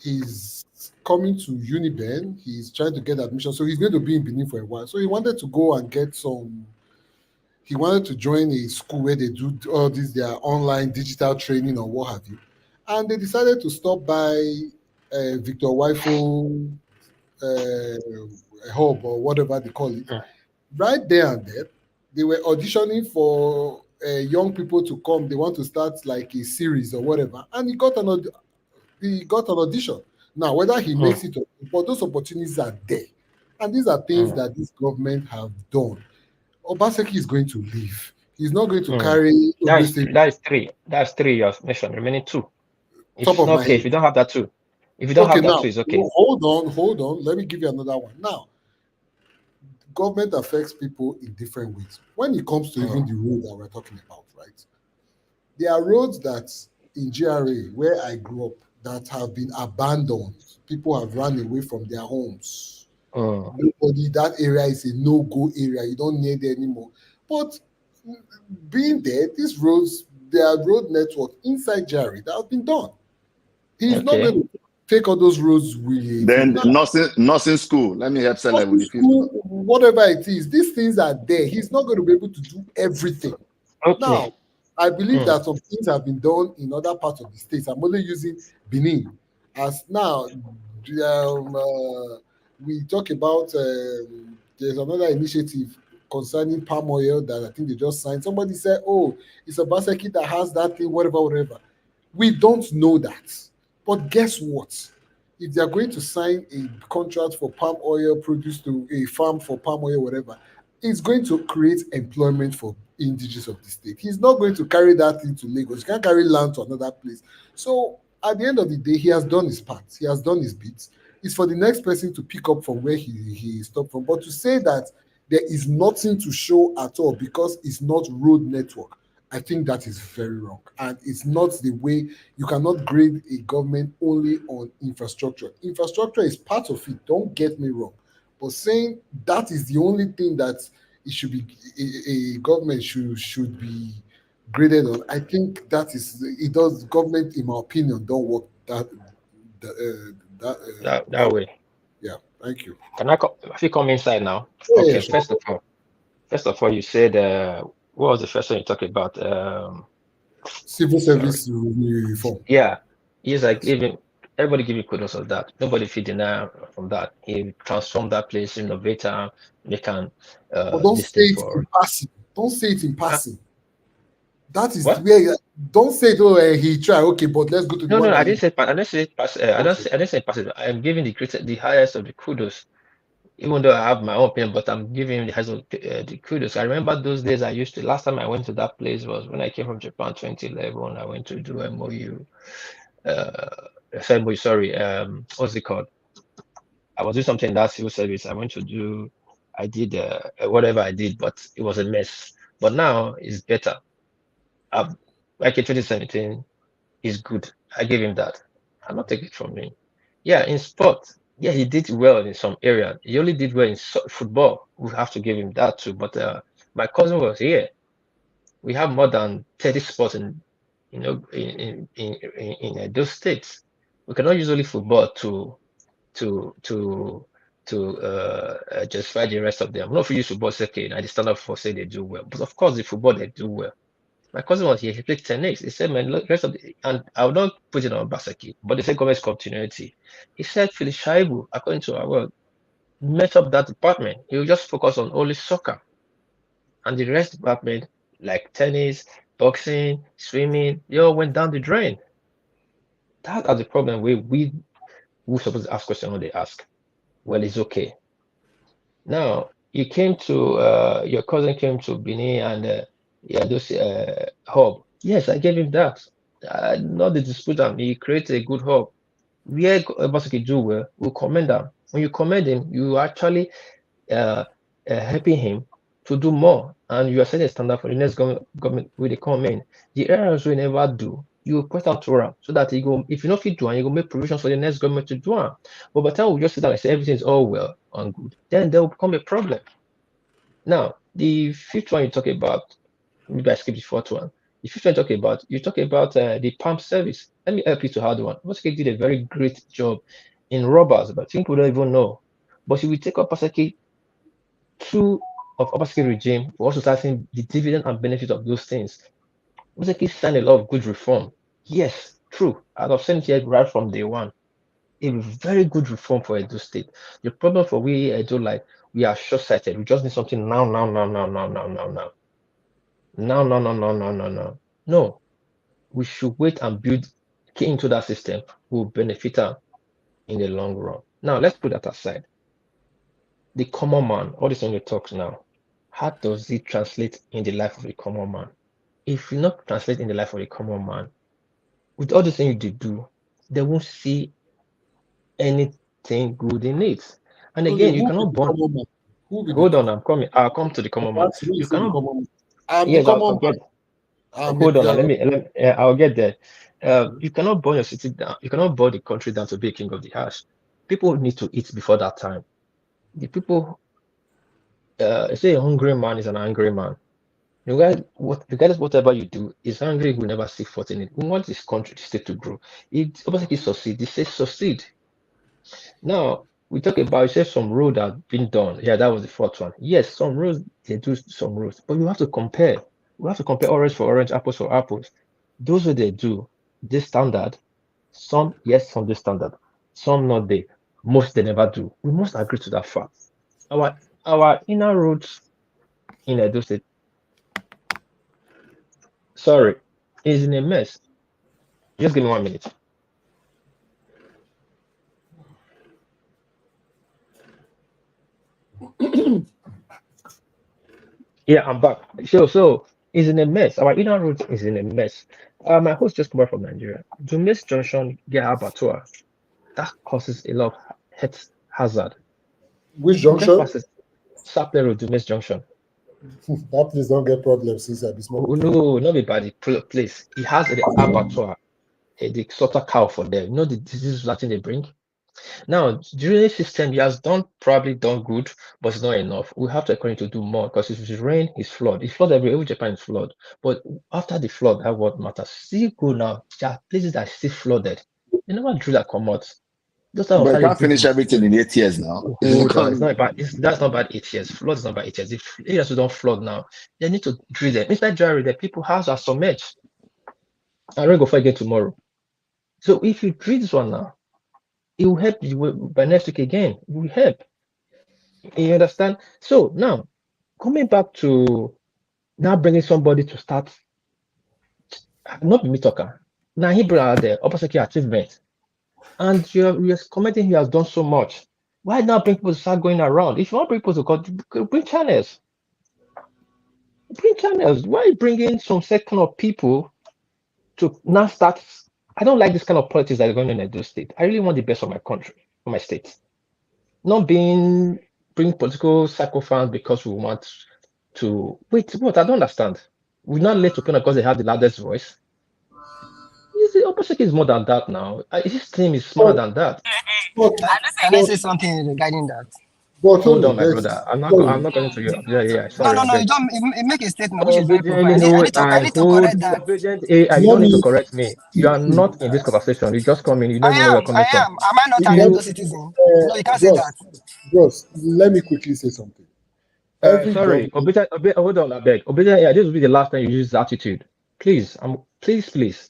is coming to Uniben. He's trying to get admission. So he's going to be in Benin for a while. So he wanted to go and he wanted to join a school where they do all this, their online digital training or what have you. And they decided to stop by Victor Waifo hub or whatever they call it. Right there and there, they were auditioning for young people to come. They want to start like a series or whatever. And he got an audition. Now, whether he makes it or not, but those opportunities are there. And these are things that this government have done. Obaseki is going to leave. He's not going to carry. That's 3 years nation. Remaining 2. It's Top of not my okay head. If you don't have that 2. If you don't have that now, 2, it's okay. Hold on. Let me give you another one. Now, government affects people in different ways. When it comes to even the road that we're talking about, right? There are roads that in GRA where I grew up, that have been abandoned. People have run away from their homes. Mm. Nobody, that area is a no-go area. You don't need it anymore. But being there, these roads, their road network inside Jerry, that has been done. He's not Okay. going to take all those roads with Then now, nursing school. Let me help Sele with the fifth school, one. whatever it is, these things are there. He's not going to be able to do everything. Okay. Now, I believe Mm. that some things have been done in other parts of the states. I'm only using Benin as now. We talk about there's another initiative concerning palm oil that I think they just signed. Somebody said, "Oh, it's Obaseki that has that thing, whatever." We don't know that, but guess what? If they are going to sign a contract for palm oil produced to a farm for palm oil, whatever, it's going to create employment for indigenous of the state. He's not going to carry that thing to Lagos. He can't carry land to another place. So at the end of the day, he has done his part. He has done his bits. It's for the next person to pick up from where he stopped from. But to say that there is nothing to show at all because it's not road network, I think that is very wrong. And it's not the way. You cannot grade a government only on infrastructure. Infrastructure is part of it. Don't get me wrong. But saying that is the only thing that it should be a government should be graded on, I think that is it. Does government, in my opinion, don't work That way. yeah. Thank you. Can I if you come inside now? Yeah, Okay. yeah, sure. First of all, you said what was the first one you talked about? Civil sorry. service reform. Yeah. He's like everybody give you kudos of that. Nobody feel deny from that. He transformed that place, innovate and they can But don't this say thing it for in passing. Don't say it in passing. That is what? where don't say it. Oh, he tried. Okay, but let's go to the No, one I that didn't say I didn't say pass. I didn't say passive. I'm giving the highest of the kudos, even though I have my own opinion. But I'm giving him the highest of the kudos. I remember those days. Last time I went to that place was when I came from Japan, 2011. I went to do MOU. Sorry. What's it called? I was doing something in that civil service. I did whatever I did, but it was a mess. But now it's better. Like in 2017, he's good. I gave him that. I'm not taking it from him. Yeah, in sport, yeah, he did well in some area. He only did well in football. We have to give him that too. But my cousin was here. We have more than 30 sports in Edo States. We cannot use only football to justify the rest of them. Not for you football second, I stand up for say they do well. But of course, the football they do well. My cousin was here, he played tennis. He said, man, look, rest of the and I would not put it on Obaseki, but they said government's continuity. He said Philip Shaibu, according to our world, mess up that department. He will just focus on only soccer. And the rest department, like tennis, boxing, swimming, they all went down the drain. That are the problem where we supposed to ask questions when they ask. Well, it's okay. Now, you came to your cousin came to Benin and those hub. Yes, I gave him that. Not the dispute him. He created a good hub. Where Obaseki do well, we commend him. When you commend him, you actually helping him to do more, and you are setting a standard for the next government when they come in. The errors we never do, you point out to him so that he go. If you know fit do, and you go make provisions for the next government to do. But by the time we just sit down and say everything is all well and good, then there will become a problem. Now, the fifth one you talk about, maybe I skip the fourth one. The fifth one you talk about the pump service. Let me help you to hard one. Obaseki did a very great job in robbers, but people don't even know. But if we take up Obaseki two of Obaseki regime, we're also starting the dividend and benefit of those things. Obaseki signed a lot of good reform. Yes, true. I've seen it here right from day one. A very good reform for Edo State. The problem for we Edo, like, we are short-sighted. We just need something now. No, we should wait and build key into that system. Will benefit her in the long run. Now, let's put that aside. The common man, all this on your talks now, how does it translate in the life of the common man? If you not translate in the life of the common man, with all the things you do, they won't see anything good in it. And again, you cannot burn. Hold on, I'm coming. I'll come to the common man. You cannot. I'm the Yes, common man. Hold on, I'll get there. You cannot burn your city down. You cannot burn the country down to be a king of the ash. People need to eat before that time. The people, say a hungry man is an angry man. Regardless whatever you do, is hungry will never seek forth in it. We want this country, the state to grow. Obaseki succeed. They say succeed. Now we talk about, you said some road have been done. Yeah, that was the fourth one. Yes, some roads they do some roads, but you have to compare. We have to compare orange for orange, apples for apples. Those what they do, this standard. Some yes, some this standard. Some not they. Most they never do. We must agree to that fact. Our inner roads in Edo State, sorry, is in a mess. Just give me 1 minute. Yeah, I'm back. So it's in a mess. Our inner road is in a mess. My host just come back from Nigeria. To miss junction, get Abattoir, that causes a lot of health hazard. Which junction? Sapler Road, to miss junction. That place don't get problems since I be small. Oh, no, not by the place. It has the abattoir, the slaughter cow for them. You know the disease Latin they bring. Now, drainage system, he has probably done good, but it's not enough. We have to encourage to do more because if it rain, it's flood. It's flood everywhere. Japan is flood. But after the flood, that's what matters. See, go now. There are places that are still flooded. They never drew that come out. But you can't finish everything in 8 years now. Hold on, it's not about that's not about 8 years. Flood is not about 8 years. If areas don't flood now, they need to drill them. Inside dry the people house are submerged. I'm going to go for again tomorrow. So if you drill this one now, it will help you by next week again. It will help. You understand? So now, coming back to now bringing somebody to start, not me talker. Now he brought the Obaseki achievement, and you're commenting he has done so much. Why not bring people to start going around? If you want people to go, bring channels. Bring channels. Why bringing some second of people to now start? I don't like this kind of politics that are going on in Edo State. I really want the best for my country, for my state. Not bring political sacrifice because we want to wait. What? I don't understand. We're not let to put because they have the loudest voice. The Obaseki is more than that now. His team is smaller than that. Can I say something regarding that? Hold on, my brother. I'm not going to you. Yeah. Sorry. No. You make a statement which is very proper. I need to correct that. You don't need to correct me. You are not in this conversation. You just come in. You don't know where you're coming from. Am I not an Edo citizen? No, you can't say that. Bros, let me quickly say something. Sorry, hold on, I beg. Yeah, this will be the last time you use this attitude. Please, please.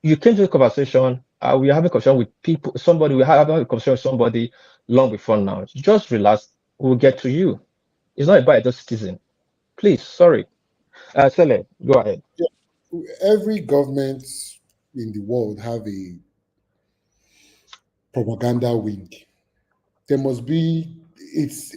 You came to the conversation. We are having a conversation with people. Somebody, we have a conversation with somebody long before now. Just relax. We'll get to you. It's not about the citizen. Please, sorry. Sele, go ahead. Yeah. Every government in the world have a propaganda wing. There must be. It's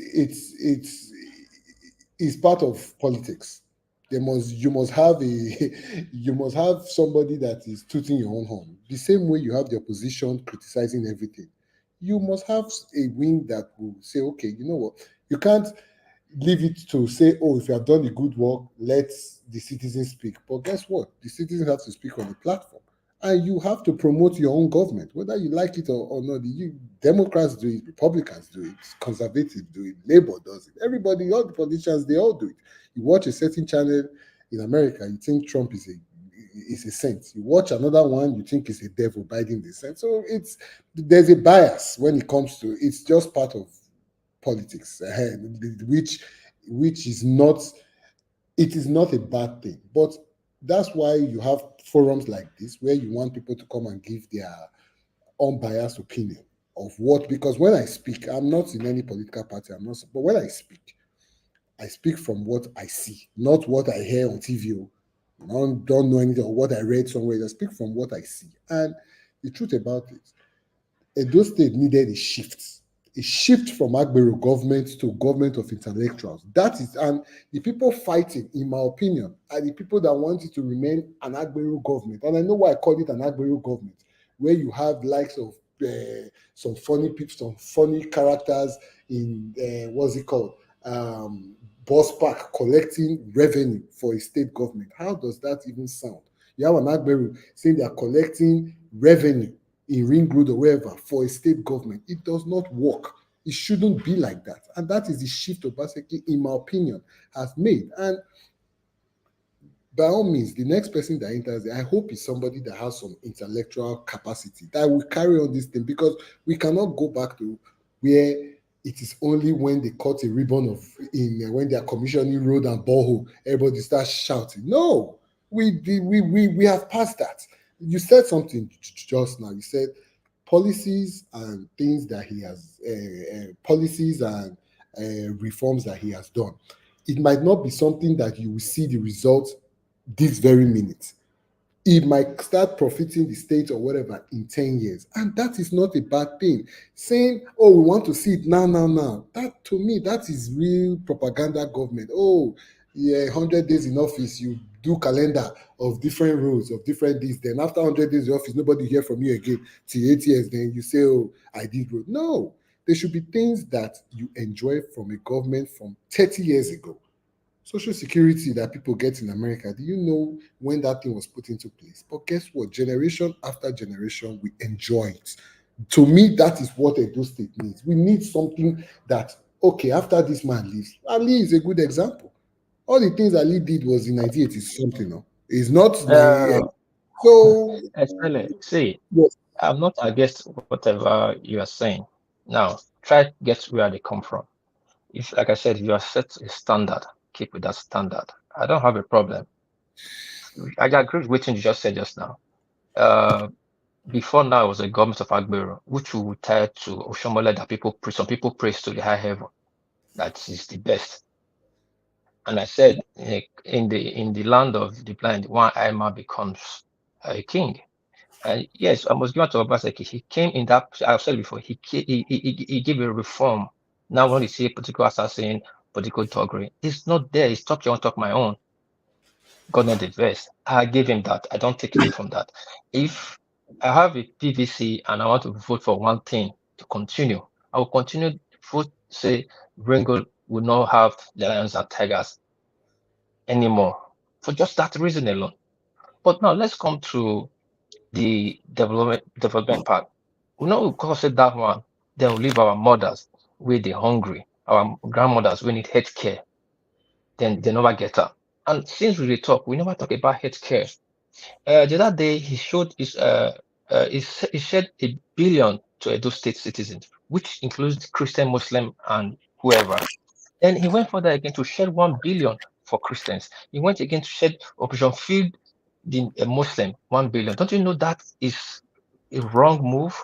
part of politics. You must have somebody that is tooting your own horn. The same way you have the opposition criticizing everything, you must have a wing that will say, okay, you know what, you can't leave it to say, oh, if you have done a good work, let the citizens speak. But guess what? The citizens have to speak on the platform. And you have to promote your own government, whether you like it or not. Democrats do it, Republicans do it, conservatives do it, Labour does it. Everybody, all the politicians, they all do it. You watch a certain channel in America, you think Trump is a saint. You watch another one, you think it's a devil Biden the saint. So there's a bias when it comes to it's just part of politics, which is not. It is not a bad thing, but that's why you have forums like this where you want people to come and give their unbiased opinion of what, because when I speak, I'm not in any political party, but when I speak from what I see, not what I hear on TV. I don't know anything or what I read somewhere. I speak from what I see. And the truth about it, Edo State needed a shift from Okpebholo government to government of intellectuals. That is, and the people fighting, in my opinion, are the people that want it to remain an Okpebholo government. And I know why I call it an Okpebholo government, where you have likes of some funny people, some funny characters in what's it called? bus park collecting revenue for a state government. How does that even sound? You have an Okpebholo saying they are collecting revenue in Ring Road or wherever for a state government. It does not work. It shouldn't be like that. And that is the shift Obaseki, in my opinion, has made. And by all means, the next person that enters there, I hope is somebody that has some intellectual capacity that will carry on this thing, because we cannot go back to where it is only when they cut a ribbon of when they are commissioning road and borehole, everybody starts shouting. No, we have passed that. You said something just now. You said policies and things that he has, policies and reforms that he has done. It might not be something that you will see the results this very minute. It might start profiting the state or whatever in 10 years. And that is not a bad thing. Saying, oh, we want to see it now. That, to me, that is real propaganda government. Oh, yeah, 100 days in office, you do calendar of different roads, of different days. Then after 100 days in office, nobody hear from you again. Till 8 years, then you say, oh, I did road. No, there should be things that you enjoy from a government from 30 years ago. Social security that people get in America, do you know when that thing was put into place? But guess what? Generation after generation, we enjoy it. To me, that is what Edo State needs. We need something that, okay, after this man leaves, Ali is a good example. All the things Ali did was in 1980 something. No? It's not. So, see, yes. I'm not against whatever you are saying. Now, try to get where they come from. If, like I said, you are set a standard, keep with that standard. I don't have a problem. I agree with what you just said just now. Before now, it was a government of Okpebholo, which we would tie to Oshomole that some people praise to the high heaven. That is the best. And I said, in the land of the blind, one eye man becomes a king. And yes, I must give it to Obaseki. He came in that. I've said before. He gave a reform. Now, when you see political assassin, political thuggery, it's not there. It's talk your own, talk my own. God not the best. I give him that. I don't take away from that. If I have a PVC and I want to vote for one thing to continue, I will continue to vote. Say, Ringo will not have the lions and tigers anymore for just that reason alone. But now let's come to the development part. We know because of that one, then we leave our mothers where they're hungry, our grandmothers we need health care, then they never get up. And since we talk, we never talk about health care. The other day he showed he shared $1 billion to Edo State citizens, which includes Christian, Muslim, and whoever. Then he went further again to shed $1 billion for Christians. He went again to shed Operation Feed the Muslim $1 billion. Don't you know that is a wrong move?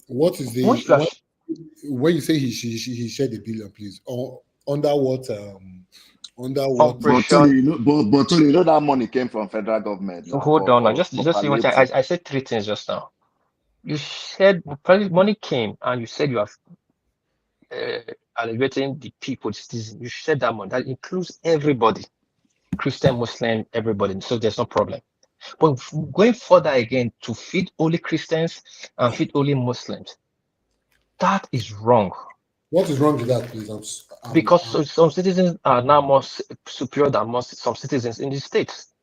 What is the when you say he shared $1 billion, please? Or under what? But Tony, you know that money came from federal government. Hold on, just see what I said 3 things just now. You said money came, and you said you are elevating the people, the citizens. You said that money that includes everybody, Christian, Muslim, everybody. So there's no problem. But going further again to feed only Christians and feed only Muslims, that is wrong. What is wrong with that, please? Because some citizens are now more superior than some citizens in the States.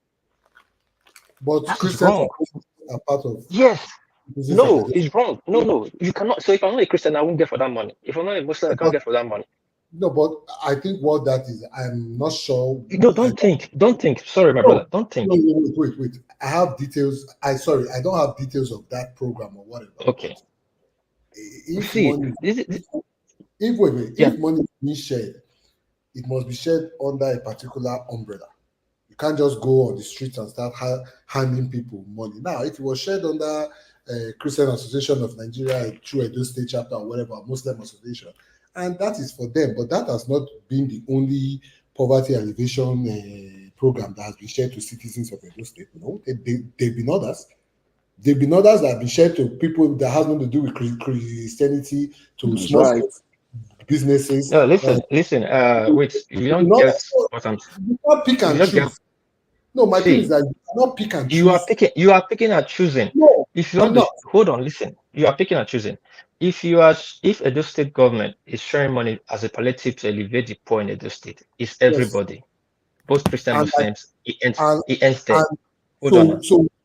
But that Christians wrong. Are part of. Yes. No, it's wrong. No, you cannot. So if I'm not a Christian, I won't get for that money. If I'm not a Muslim, I can't get for that money. No, but I think what that is, I'm not sure. No, don't think. Sorry, my brother. Don't think. No, wait. I have details. I don't have details of that program or whatever. Okay. If money is being shared, it must be shared under a particular umbrella. You can't just go on the streets and start handing people money. Now, if it was shared under Christian Association of Nigeria through Edo State chapter or whatever, Muslim Association, and that is for them, but that has not been the only poverty alleviation program that has been shared to citizens of Edo State. No, they've been others. There have been others that have been shared to people that have nothing to do with Christianity, to small businesses. No, listen. Wait, you don't get what I'm. You can't pick and choose. No, my thing is that you cannot pick and You are choose. picking and choosing. No, If you I'm want to not. hold on, listen. You are picking and choosing. If Edo State government is sharing money as a palliative to elevate the poor in Edo State, it's Yes, everybody, both Christian and Muslims. and It ends there. and Hold on now.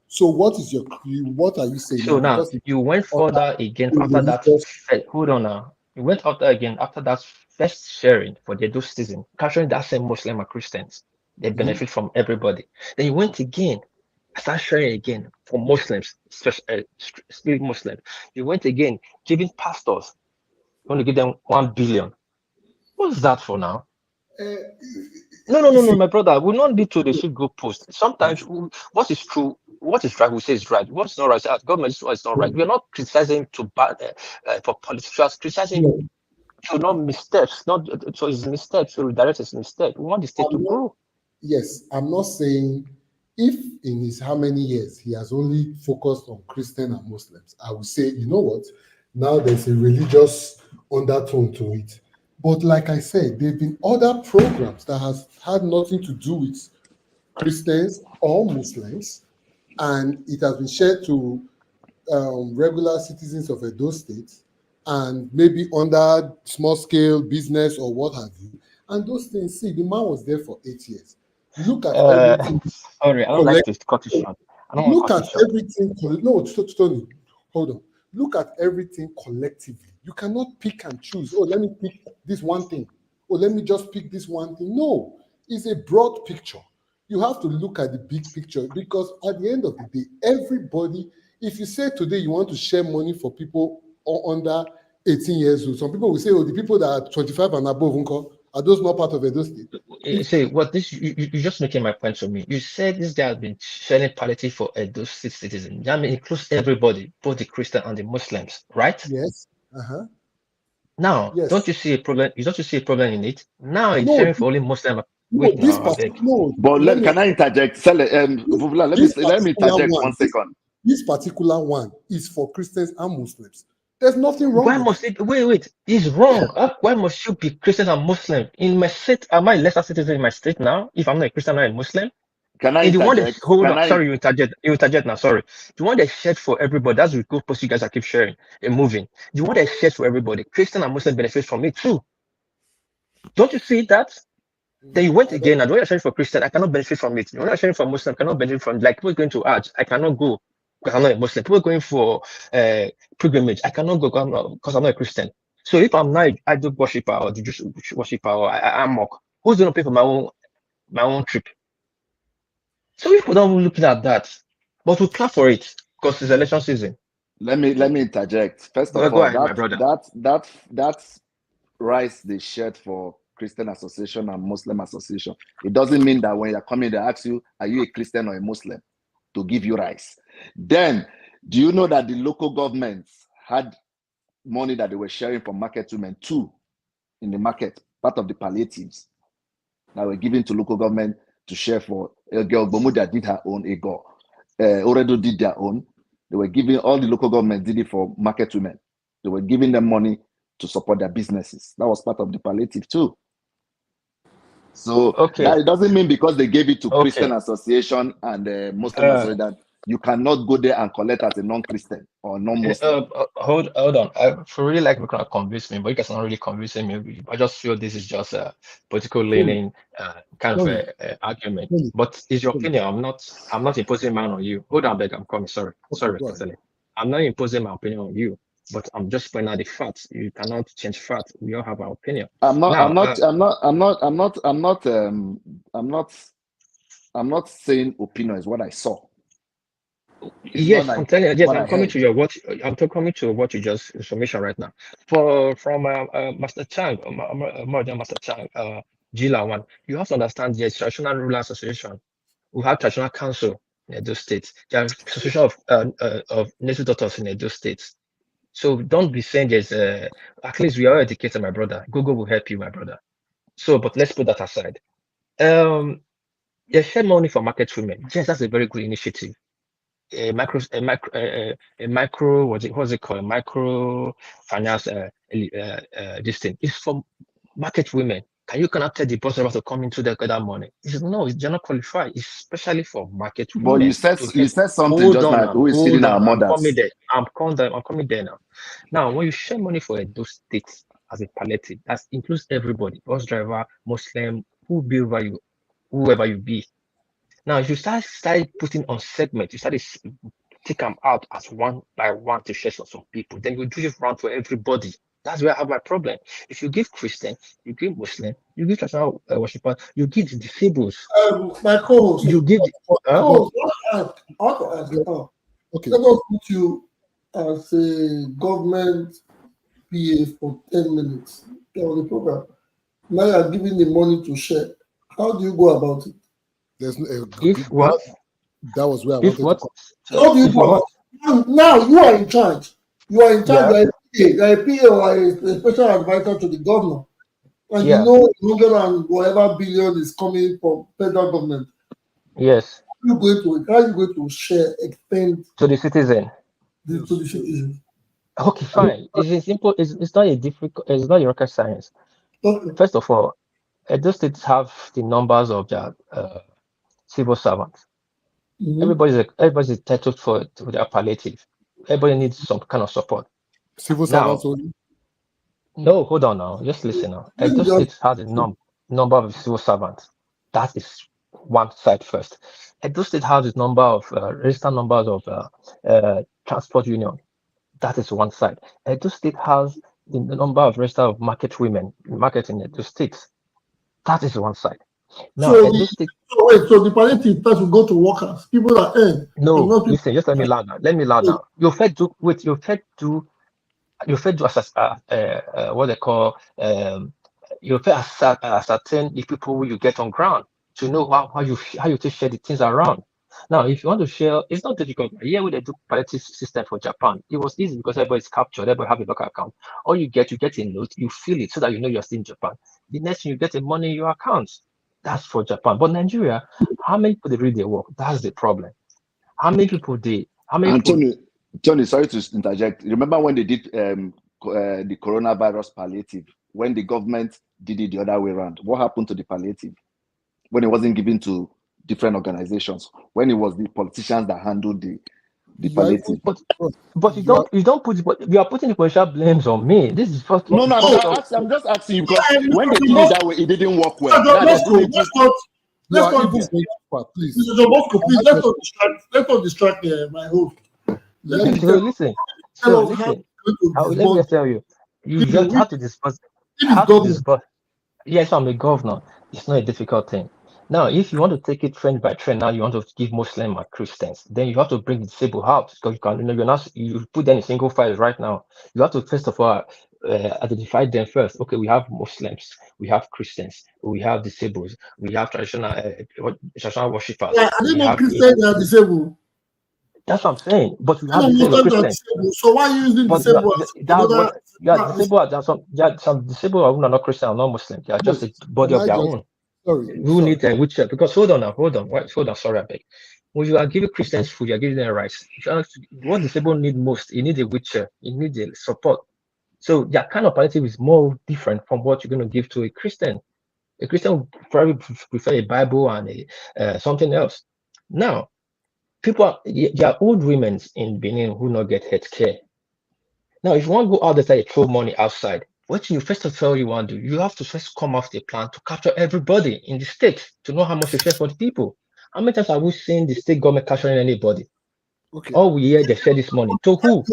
so what are you saying So now? now Because it's you went under further again a after that. religious. Hold on now. You went after again after that first sharing for the Edo season, capturing that same Muslim and Christians. They Mhm. benefit from everybody. Then you went again, start sharing again for Muslims, especially Muslims. You went again, giving pastors. You want to give them 1 billion. What's that for now? Uh, No, see, my brother. We don't need to the should go post. Sometimes what is true, what is right, we say is right. What's not right, say, government is what is not right. We are not criticizing to bad for politicians, criticizing no, to not missteps, not so it's missteps, so redirect his mistake. We want the state to I'm not. grow. Yes, I'm not saying if in his how many years he has only focused on Christian and Muslims. I would say, you know what? Now there's a religious undertone to it. But like I said, there have been other programs that has had nothing to do with Christians or Muslims, and it has been shared to regular citizens of Edo State and maybe under small scale business or what have you. And those things, see, the man was there for 8 years. Look at Uh, everything sorry, I don't like collect. to cut it short. I don't want to Look cut at it short. everything. No, Tony, hold on. Look at everything collectively. You cannot pick and choose. Oh, let me pick this one thing. Oh, let me just pick this one thing. No, it's a broad picture. You have to look at the big picture because at the end of the day, everybody, if you say today you want to share money for people under 18 years old, some people will say, oh, the people that are 25 and above, uncle, are those not part of Edo State? If Say what this you just making my point to me. You said this guy has been sharing palliative for Edo State citizens. That means it includes everybody, both the Christian and the Muslims, right? yes, Now, don't yes. you see a problem? You don't you see a problem in it? Now it's No, sharing for only Muslim. no, Wait this now, I beg. particular, no, But let me can I interject? Vuvula, this let me particular interject one, 1 second. this particular one is for Christians and Muslims. There's nothing wrong Why with must that. it wait? It's wrong. Why must you be Christian and Muslim? In my state, am I lesser citizen in my state now? If I'm not a Christian or a Muslim? Can I And the one that interject? hold Can on, I? sorry, you interject now, sorry. The one that shared for everybody, that's the good post you guys are keep sharing and moving. The one that shared for everybody, Christian and Muslim benefit from it too. Don't you see that? Then you went I don't. again, and when you're sharing for Christian, I cannot benefit from it. When you're sharing for Muslim, I cannot benefit from it. Like people going to Hajj, I cannot go because I'm not a Muslim. People going for pilgrimage, I cannot go because I'm not a Christian. So if I'm not I do worshiper or the Jewish worshiper or I'm mock, who's gonna pay for my own trip? So people don't look at that. But we clap for it because it's election season. Let me interject. First of Go all, ahead, my brother. that rice they shared for Christian Association and Muslim Association. It doesn't mean that when you're coming, they ask you, are you a Christian or a Muslim, to give you rice. Then, do you know that the local governments had money that they were sharing from market women too in the market, part of the palliatives that were given to local government to share for girl Bomudia did her own, Ego. Oredo did their own. They were giving all the local government did it for market women. They were giving them money to support their businesses. That was part of the palliative too. So that Okay. it doesn't mean because they gave it to Christian Okay. Association and Muslim Association that you cannot go there and collect as a non-Christian or non-Muslim. Hold on. I really like you cannot convince me, but you guys are not really convincing me. I just feel this is just a political Tony, leaning kind of Tony, argument. Tony, But it's your Tony. opinion. I'm not imposing mine on you. Hold on, beg. I'm coming. Sorry. Okay, Sorry, go ahead. Katale. I'm not imposing my opinion on you, but I'm just pointing out the facts. You cannot change facts. We all have our opinion. I'm not. Now, I'm not. I'm not. I'm not. I'm not. I'm not. I'm not. I'm not saying opinion is what I saw. It's not yes, I'm like telling you, yes, what I'm I coming heard. to coming to what you just information right now. From Master Chang, more than Master Chang, Gila one, you have to understand there's traditional ruler association. We have traditional council in Edo State. There are association of native doctors in Edo State. So don't be saying there's at least we are educated, my brother. Google will help you, my brother. So, but let's put that aside. They share money for market women. Yes, that's a very good initiative. A micro what's it called, a micro finance this thing is for market women. Can you cannot tell the bus driver to come into that money? He said, no, you're not qualified. It's especially for market But women. you said to you get. said something Hold just on now. now, Who is feeding hold our on. I'm mothers? coming there. I'm coming there now. Now, when you share money for Edo State as a palliative, that includes everybody, bus driver, Muslim, whoever you be. Now, if you start putting on segments, you start to take them out as one by one to share some people, then you do it round for everybody. That's where I have my problem. If you give Christian, you give Muslim, you give traditional worshippers, you give the disabled, My co-host. you give the. Co-host, I want to ask you. Okay. Let us put you as a government PA for 10 minutes on the program. Now you are giving the money to share. How do you go about it? There's no, If what? That was where I If wanted what? to come. How do you If go about it? Now you are in charge. You are in charge. Yeah. You are a PA or a special advisor to the governor. And Yeah. you know 100 and whatever billion is coming from federal government. Yes. How are you going to share, extend To the citizen. to the citizens? Okay, fine. It's simple. It's not a difficult. It's not a rocket science. Okay. First of all, Edo states have the numbers of their civil servants. Mhm. Everybody's entitled to their palliative. Everybody needs some kind of support. Civil Now, servants only. no, hold on now. Just listen now. Edo State has a number of civil servants. That is one side first. Edo State has a number of registered numbers of transport union. That is one side. Edo State has the number of registered of market women marketing Edo State. That is one side. Now, So Edo State. So the palliative first will go to workers, people that earn. No, Not people. listen. Just let me learn now. Let me learn now. You fed do wait. You fed do what they call you ascertain the people who you get on ground to know how you to share the things around. Now, if you want to share, it's not difficult. Here with the do palliative system for Japan, it was easy because everybody's captured, everybody have a local account. All you get a note, you fill it so that you know you're still in Japan. The next thing you get the money in your account. That's for Japan. But Nigeria, how many people they read their work? That's the problem. How many people Tony, sorry to interject. Remember when they did the coronavirus palliative, when the government did it the other way around? What happened to the palliative? When it wasn't given to different organizations, when it was the politicians that handled the palliative. But you don't put you are putting the potential blames on me. This is first. No, I'm just asking you because when they did it that way, it didn't work well. Let's not please. Let's not distract my host. Listen. Let me tell you. You just have to discuss. Yes, I'm a governor. It's not a difficult thing. Now, if you want to take it trend by trend, now you want to give Muslim and Christians, then you have to bring the disabled out because you can, you're not, you put them in single files right now. You have to first of all identify them first. Okay, we have Muslims, we have Christians, we have disabled, we have traditional worshippers. Yeah, I didn't know Christians are disabled. That's what I'm saying. But we have disabled Christians. So why are you using disabled? Some disabled are not Christian or not Muslim. They are just a body of their own. Who need a wheelchair? Because hold on, sorry, I beg. When you are giving Christians food, you are giving them rights. What disabled need most, you need a wheelchair, you need a support. So that kind of palliative is more different from what you're going to give to a Christian. A Christian would probably prefer a Bible and something else. Now, there are old women in Benin who not get health care. Now, if you want to go out there and throw money outside, what you first of all you want to do, you have to first come off the plan to capture everybody in the state to know how much you share for the people. How many times have we seen the state government capturing anybody? Okay. All we hear they share this money. To who?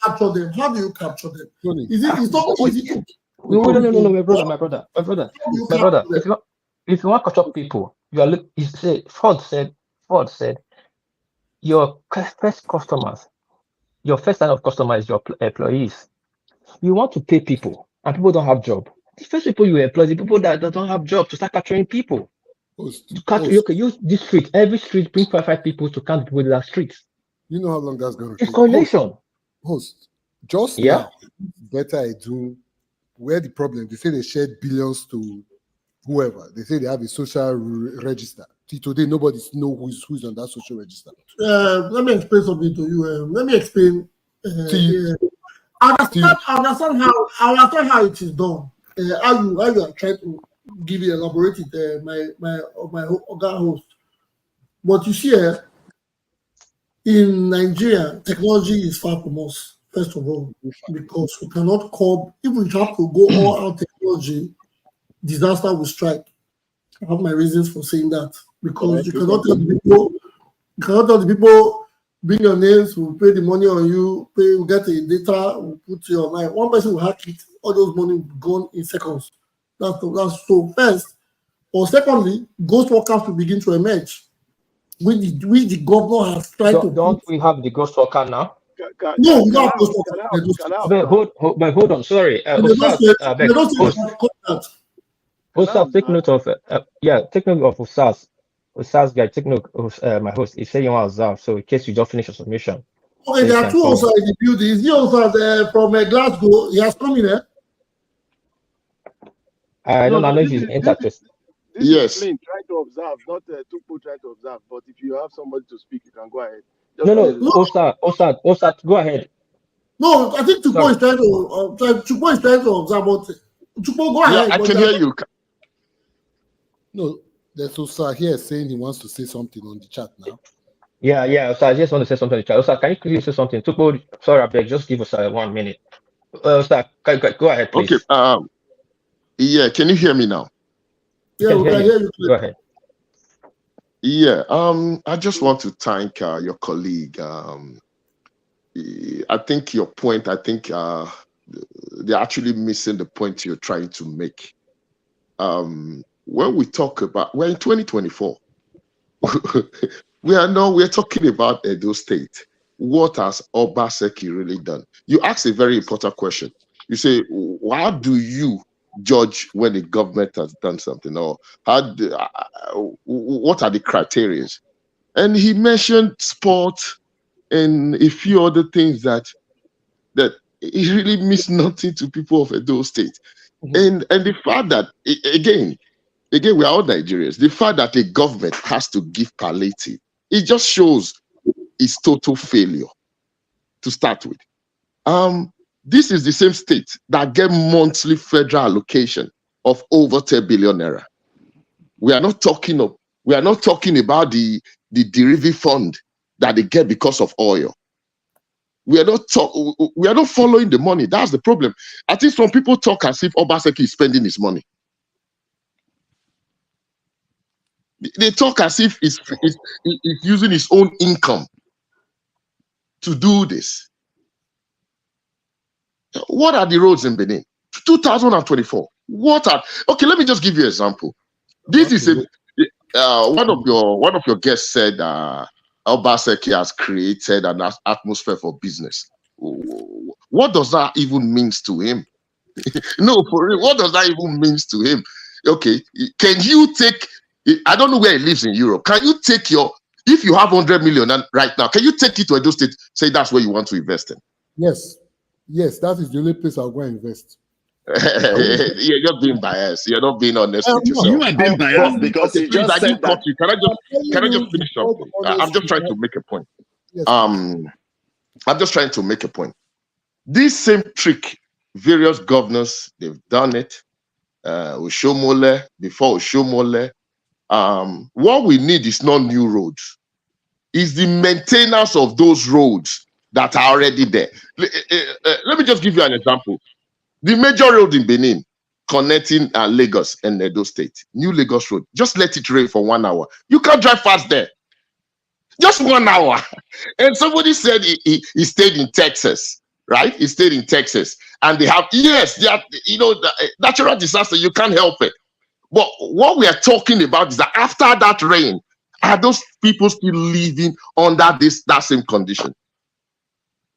How do you capture them? Is it No, my brother. If you want to capture people, Ford said your first customers, your first line of customers is your employees. You want to pay people and people don't have job. The first people you employ, the people that don't have job, to start capturing people. You can use this street. Every street bring 5 people to count people in that street. You know how long that's going to take? It's correlation. Host, just now, better I do. Where the problem? They say they shared billions to whoever. They say they have a social register. Today, nobody knows who's on that social register. Let me explain something to you. Let me explain. I understand how it is done. How you are trying to give you elaborated my organ host. But you see, in Nigeria, technology is far from us, first of all, because we cannot curb, if we have to go all out technology, disaster will strike. I have my reasons for saying that. Because you cannot tell the people, bring your names, we'll pay the money on you, we'll get the data, we'll put it online. One person will hack it, all those money will be gone in seconds. That's so first. Or secondly, ghost workers will begin to emerge. Which the governor has tried to. Don't we have the ghost worker now? No, we don't have ghost workers. But hold on, sorry. Ustaz, take note of take note of Ustaz. Ustaz guy, take note of my host. He said you want Zaf, so in case you don't finish your submission. Okay, there are two also in the building. Is he also from Glasgow? He has come in there. I don't know if he's interested. Yes. Try to observe, not Tupo try to observe. But if you have somebody to speak, you can go ahead. Ostad, go ahead. No, I think Tupo is trying to observe. But Tupo, go ahead. I can hear you. No, there's Osa here saying he wants to say something on the chat now. Yeah. So I just want to say something in the chat. Osa, can you quickly say something? Tupo, sorry, I beg, just give us 1 minute. Osa, go ahead, please. Okay. Yeah, can you hear me now? Yeah, we can hear you. Go ahead. Yeah, I just want to thank your colleague. I think your point, they're actually missing the point you're trying to make. When we talk about, we're in 2024. we're talking about Edo State. What has Obaseki really done? You asked a very important question. You say, how do you judge when the government has done something, or what are the criteria? And he mentioned sport and a few other things that it really means nothing to people of Edo State. And the fact that again we are all Nigerians, the fact that a government has to give palliative, it just shows its total failure to start with. This is the same state that get monthly federal allocation of over 10 billion naira. We are not talking about the derivative fund that they get because of oil. We are not following the money. That's the problem. I think some people talk as if Obaseki is spending his money. They talk as if he's using his own income to do this. What are the roads in Benin? 2024. Okay, let me just give you an example. This is one of your guests said Obaseki has created an atmosphere for business. What does that even mean to him? No, for real, what does that even mean to him? Okay, can you take, I don't know where he lives in Europe. Can you take if you have 100 million right now, can you take it to Edo State, say that's where you want to invest in? Yes, that is the only place I'll go and invest. You're just being biased. You're not being honest with yourself. You are being biased because you just said that. Can I just finish something? I'm just trying to make a point. Yes. I'm just trying to make a point. This same trick, various governors, they've done it. Oshomole, before Oshomole. What we need is not new roads. It's the maintenance of those roads that are already there. Let me just give you an example. The major road in Benin connecting Lagos and Edo State, New Lagos Road, just let it rain for 1 hour. You can't drive fast there. Just 1 hour. And somebody said he stayed in Texas, right? He stayed in Texas. And they are natural disaster, you can't help it. But what we are talking about is that after that rain, are those people still living under that same condition?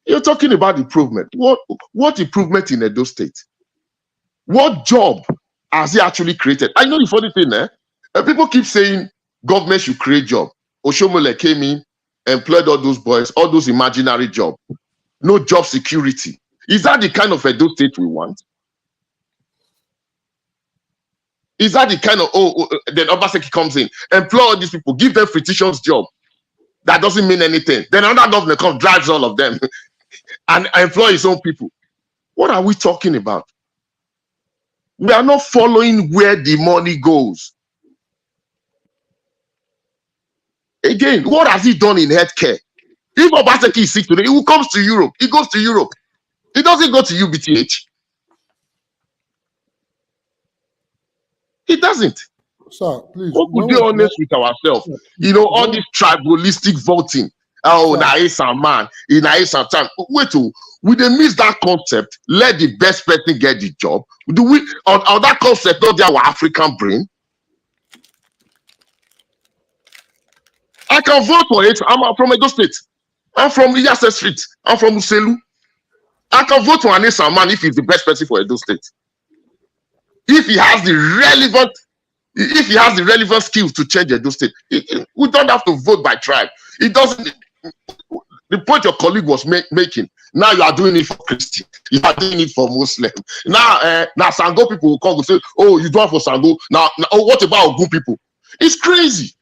You're talking about improvement. What improvement in Edo State? What job has he actually created? I know the funny thing, people keep saying government should create job. Oshomole came in, employed all those boys, all those imaginary jobs. No job security. Is that the kind of Edo State we want? Is that the kind of, then Obaseki comes in, employ all these people, give them fictitious job. That doesn't mean anything. Then another government comes, drives all of them and employ his own people. What are we talking about? We are not following where the money goes. Again, what has he done in healthcare? If Obaseki is sick today, he comes to Europe. He goes to Europe. He doesn't go to UBTH. He doesn't. Sir, please. What would be honest with ourselves? You know, all this tribalistic voting. Oh, now it's a man. Now it's a time. Wait, we they miss that concept. Let the best person get the job. Do we on that concept? Not our African brain. I can vote for it. I'm from Edo State. I'm from Edo Street. I'm from Uselu. I can vote for Anessa man if he's the best person for Edo State. If he has the relevant skills to change Edo State, we don't have to vote by tribe. It doesn't. The point your colleague was making. Now you are doing it for Christian. You are doing it for Muslim. Now, Sango people will come and say, "Oh, you do it for Sango." Now, what about Ogun people? It's crazy.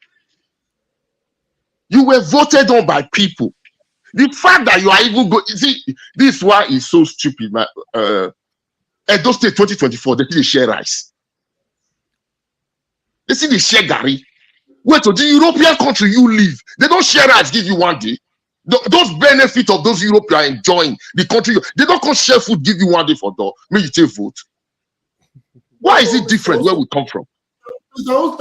You were voted on by people. The fact that you are even going, see, this one is so stupid, man. Edo State 2024, they see the share rice. They see the share Gary. Wait, to the European country you live, they don't share rice give you one day. Those benefits of those Europe you are enjoying, the country, they don't come share food give you one day for door. May you take vote. Why is it different where we come from? We cannot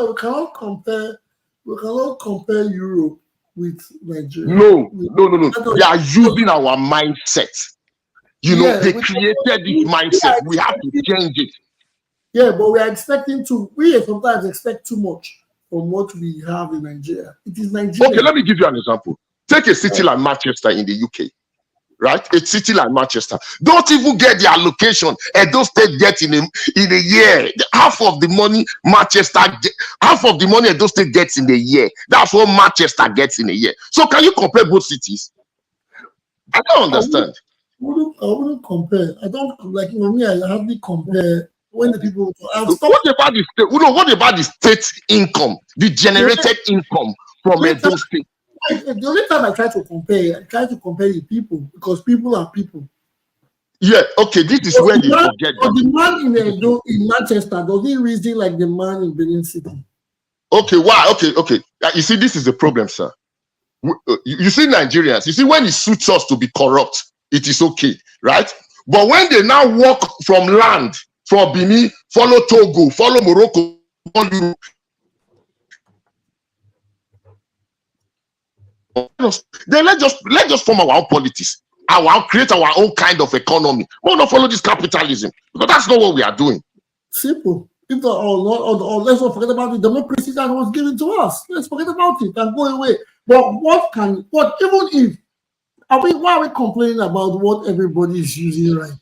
compare Europe with Nigeria. No. They are using our mindset. You know, they created this mindset. We have to change it. Yeah, but we sometimes expect too much from what we have in Nigeria. It is Nigeria. Okay, let me give you an example. Take a city like Manchester in the UK, right? A city like Manchester. Don't even get the allocation Edo State gets in a year. Half of the money Edo State gets in a year. That's what Manchester gets in a year. So can you compare both cities? I don't understand. I wouldn't compare. I don't like me. I hardly compare when the people. What about the state? What about the state income, the generated income from Edo State? The only time I try to compare the people because people are people. Yeah, okay, this is where they forget. But the man in Manchester, does he reason like the man in Benin City? Okay, why? Okay. You see, this is the problem, sir. You see, Nigerians, you see, when it suits us to be corrupt, it is okay, right? But when they now walk from land, from Benin, follow Togo, follow Morocco, follow Europe, then let's just form our own politics, create our own kind of economy. We'll not follow this capitalism because that's not what we are doing. Simple. Let's not forget about the democracy that was given to us. Let's forget about it and go away. But why are we complaining about what everybody is using right?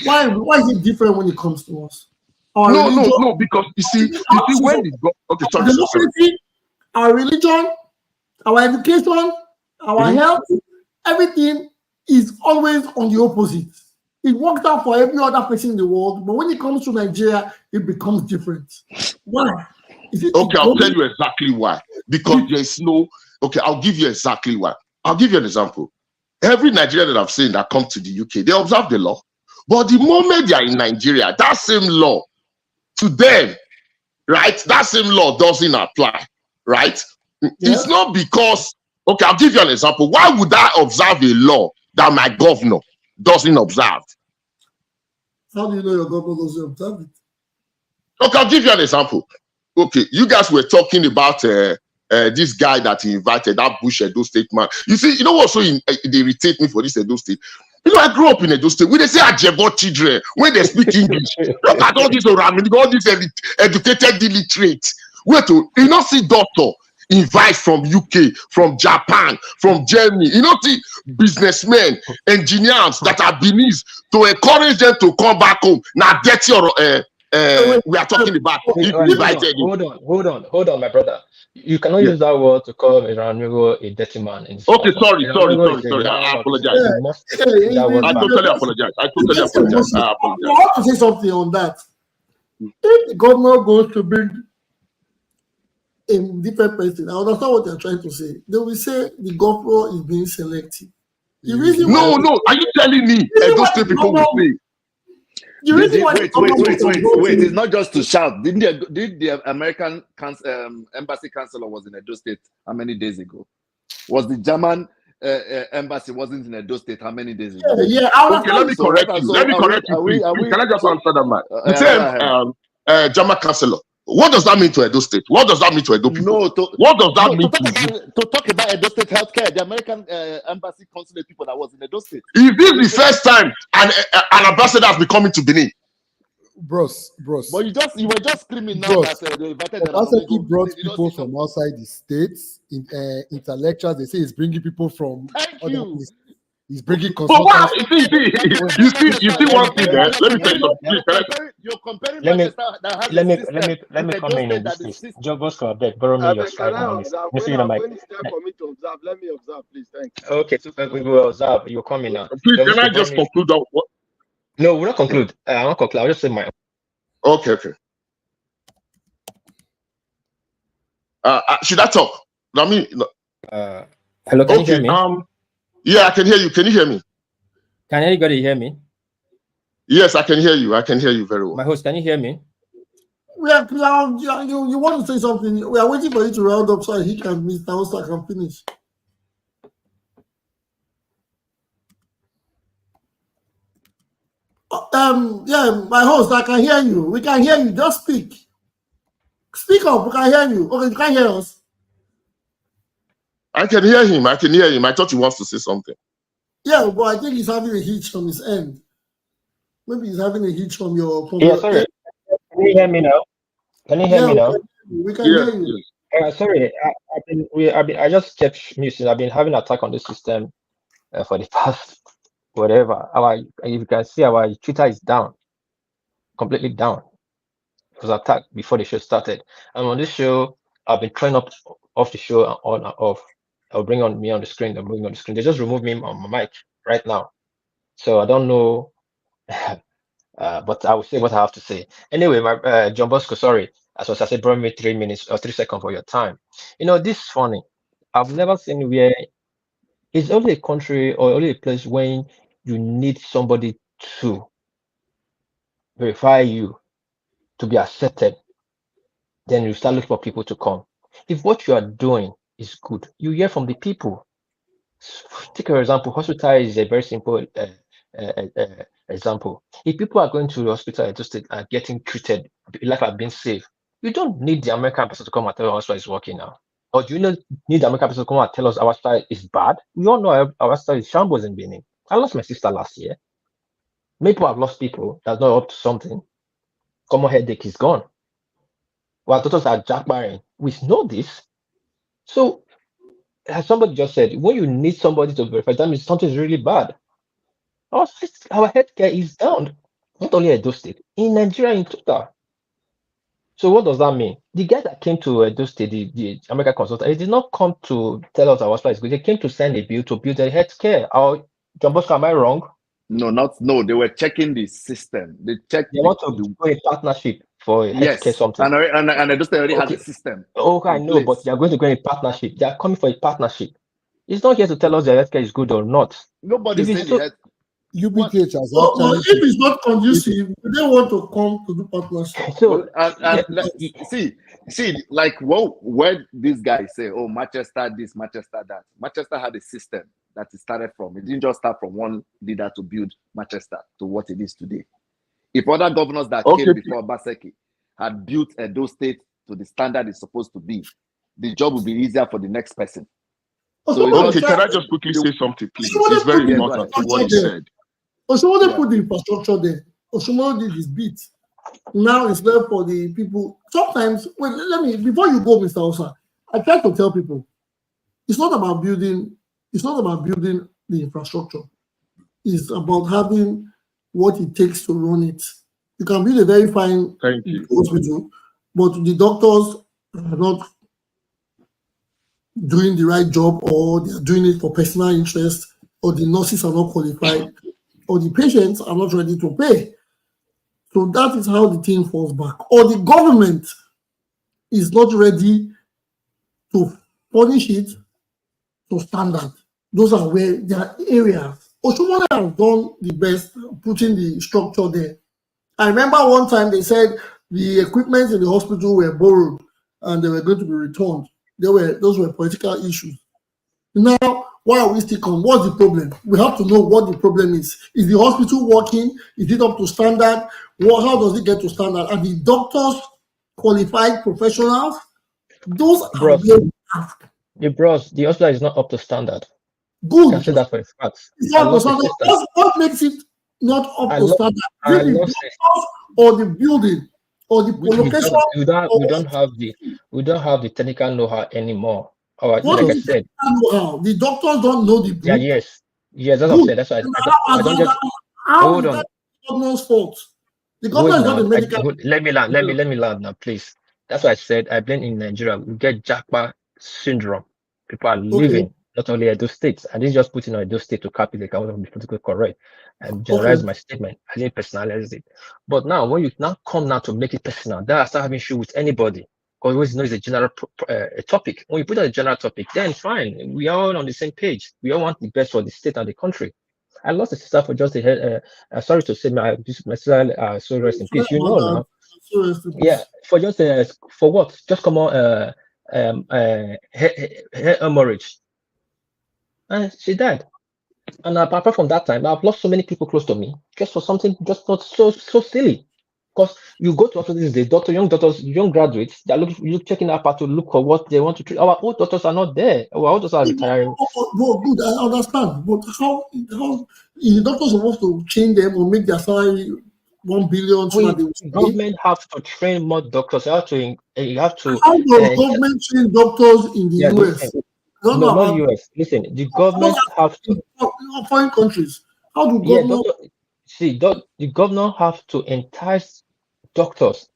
Why is it different when it comes to us? No, because you see when it go, okay, sorry. Democracy, our religion, our education, our health, everything is always on the opposite. It works out for every other person in the world, but when it comes to Nigeria, it becomes different. Why? Okay, I'll tell you exactly why. Because there's no. Okay, I'll give you exactly why. I'll give you an example. Every Nigerian that I've seen that comes to the UK, they observe the law. But the moment they are in Nigeria, that same law to them, right? That same law doesn't apply, right? Yeah. It's not because, okay, I'll give you an example. Why would I observe a law that my governor doesn't observe? How do you know your governor doesn't observe it? Okay, I'll give you an example. Okay, you guys were talking about this guy that he invited, that Bush Edo State man. You see, you know what? So they irritate me for this Edo State. You know, I grew up in Edo State. When they say Ajebo children, when they speak English, look at all this around, all this educated illiterate. Wait, you know, see doctor invite from UK, from Japan, from Germany. You know, see businessmen, engineers that are beneath to encourage them to come back home. Now, dirty or we are talking about. Hold on, my brother. You cannot use that word to call Iranigo a dirty man. Okay, sorry. I apologize. I totally apologize. I want to say something on that. If the governor goes to bring a different person, I understand what they're trying to say. They will say the governor is being selective. No. Are you telling me those two people will say? Wait. It's not just to shout. Did the American embassy chancellor was in Edo State how many days ago? Was the German embassy wasn't in Edo State how many days ago? Yeah. Okay, let me correct you. Let me correct you, please. Can I just answer that, man? You say German chancellor. What does that mean to Edo State? What does that mean to Edo people? What does that mean to talk about Edo State healthcare? The American embassy consulate people that was in Edo State. Is this the first time an ambassador has been coming to Benin? Bros. But you were just screaming now that they invited them. Obaseki brought people from outside the states, intellectuals. They say he's bringing people from other places. He's bringing consultants. You see one thing there. Let me tell you something. You're comparing let me Manchester come in this. Joe Bosco, beg, borrow me your slide. Let me observe, please. Thank you. Okay, so we will observe. You're coming now. Please, can I just conclude that? No, we'll not conclude. I won't conclude. I'll just say my. Okay. Should I talk? Hello, can you hear me? Yeah, I can hear you. Can you hear me? Can anybody hear me? Yes, I can hear you. I can hear you very well. My host, can you hear me? You want to say something? We are waiting for you to round up so he can, Mr. Oster can finish. Yeah, my host, I can hear you. We can hear you. Just speak. Speak up. We can hear you. Okay, you can hear us. I can hear him. I thought he wants to say something. Yeah, but I think he's having a hitch from his end. Maybe he's having a hitch from your. Sorry. Can you hear me now? Can you hear me now? We can hear you. Sorry, I just kept missing. I've been having an attack on the system for the past whatever. If you can see, our Twitter is down, completely down. It was attacked before the show started. And on this show, I've been trying off the show on and off. I'll bring on me on the screen. I'm bringing on the screen. They just removed me on my mic right now, so I don't know. But I will say what I have to say. Anyway, my John Bosco, sorry. As I said, brought me 3 minutes or 3 seconds for your time. This is funny. I've never seen where it's only a country or only a place when you need somebody to verify you to be accepted. Then you start looking for people to come. If what you are doing is good, you hear from the people. Take an example. Hospital is a very simple example. If people are going to the hospital and just getting treated like I've been safe, you don't need the American person to come and tell us how is working now. Or do you need the American person to come and tell us our style is bad? We all know our style is shambles in Benin. I lost my sister last year. Many people have lost people that's not up to something. Common headache is gone. While doctors are jackbarring. We know this. So, as somebody just said, when you need somebody to verify, that means something is really bad. Our healthcare is down, not only Edo State, in Nigeria in total. So what does that mean? The guy that came to Edo State, the American consultant, he did not come to tell us our hospital is good. They came to send a bill to build a healthcare. John Bosco, am I wrong? No. They were checking the system. They want to do a partnership for healthcare something. And Edo State already has a system. Okay, I know, but they are going to go in a partnership. They are coming for a partnership. It's not here to tell us the healthcare is good or not. Nobody's saying that. UBTH has if it's not conducive, they want to come to do partnership. So, see, like where these guys say, oh, Manchester this, Manchester that. Manchester had a system that it started from. It didn't just start from one leader to build Manchester to what it is today. If other governors that came before Obaseki had built Edo State to the standard it's supposed to be, the job would be easier for the next person. So can I just quickly say something, please? It's very important to what you said. Oshomole put the infrastructure there. Oshomole did his bit. Now it's left for the people. Sometimes, before you go, Mr. Osa, I try to tell people, it's not about building the infrastructure. It's about having what it takes to run it. You can build a very fine hospital, but the doctors are not doing the right job, or they're doing it for personal interest, or the nurses are not qualified, or the patients are not ready to pay. So that is how the thing falls back. Or the government is not ready to furnish it to standard. Those are where there are areas. Oshomole has done the best putting the structure there. I remember one time they said the equipment in the hospital were borrowed and they were going to be returned. Those were political issues. Now, why are we still on? What's the problem? We have to know what the problem is. Is the hospital working? Is it up to standard? How does it get to standard? Are the doctors qualified professionals? Those are the hospital is not up to standard. Good. I can say that for a fact. What makes it not up to standard? Or the building, or the location. We don't have the technical know-how anymore. Like I said, the doctors don't know the book. Yeah, yes, that's what I'm saying. That's why I don't just hold on. The governor's fault. The governor is not the medical. Let me land now, please. That's why I said I blame in Nigeria. We get Jackpot syndrome. People are living not only Edo State. I didn't just put in Edo State to copy the want to be politically correct and generalize my statement. I didn't personalize it. But now, when you now come now to make it personal, then I start having issue with anybody. Because we always know it's a general topic. When you put on a general topic, then fine. We are all on the same page. We all want the best for the state and the country. I lost a sister for just sorry to say, my sister, so rest in peace. You know now. Yeah, for just for what? Just come on, hemorrhage, and she died. And apart from that time, I've lost so many people close to me just for something just not so silly. Because you go to hospitals, the young doctors, young graduates, they're checking out part to look for what they want to treat. Our old doctors are not there. Our old doctors are retiring. Good, I understand. But how is the doctor supposed to change them or make their salary 1 billion? The government have to train more doctors. You have to. How does government train doctors in the US? No, not US. Listen, the government have to. Foreign countries. How do government? The governor have to entice doctors,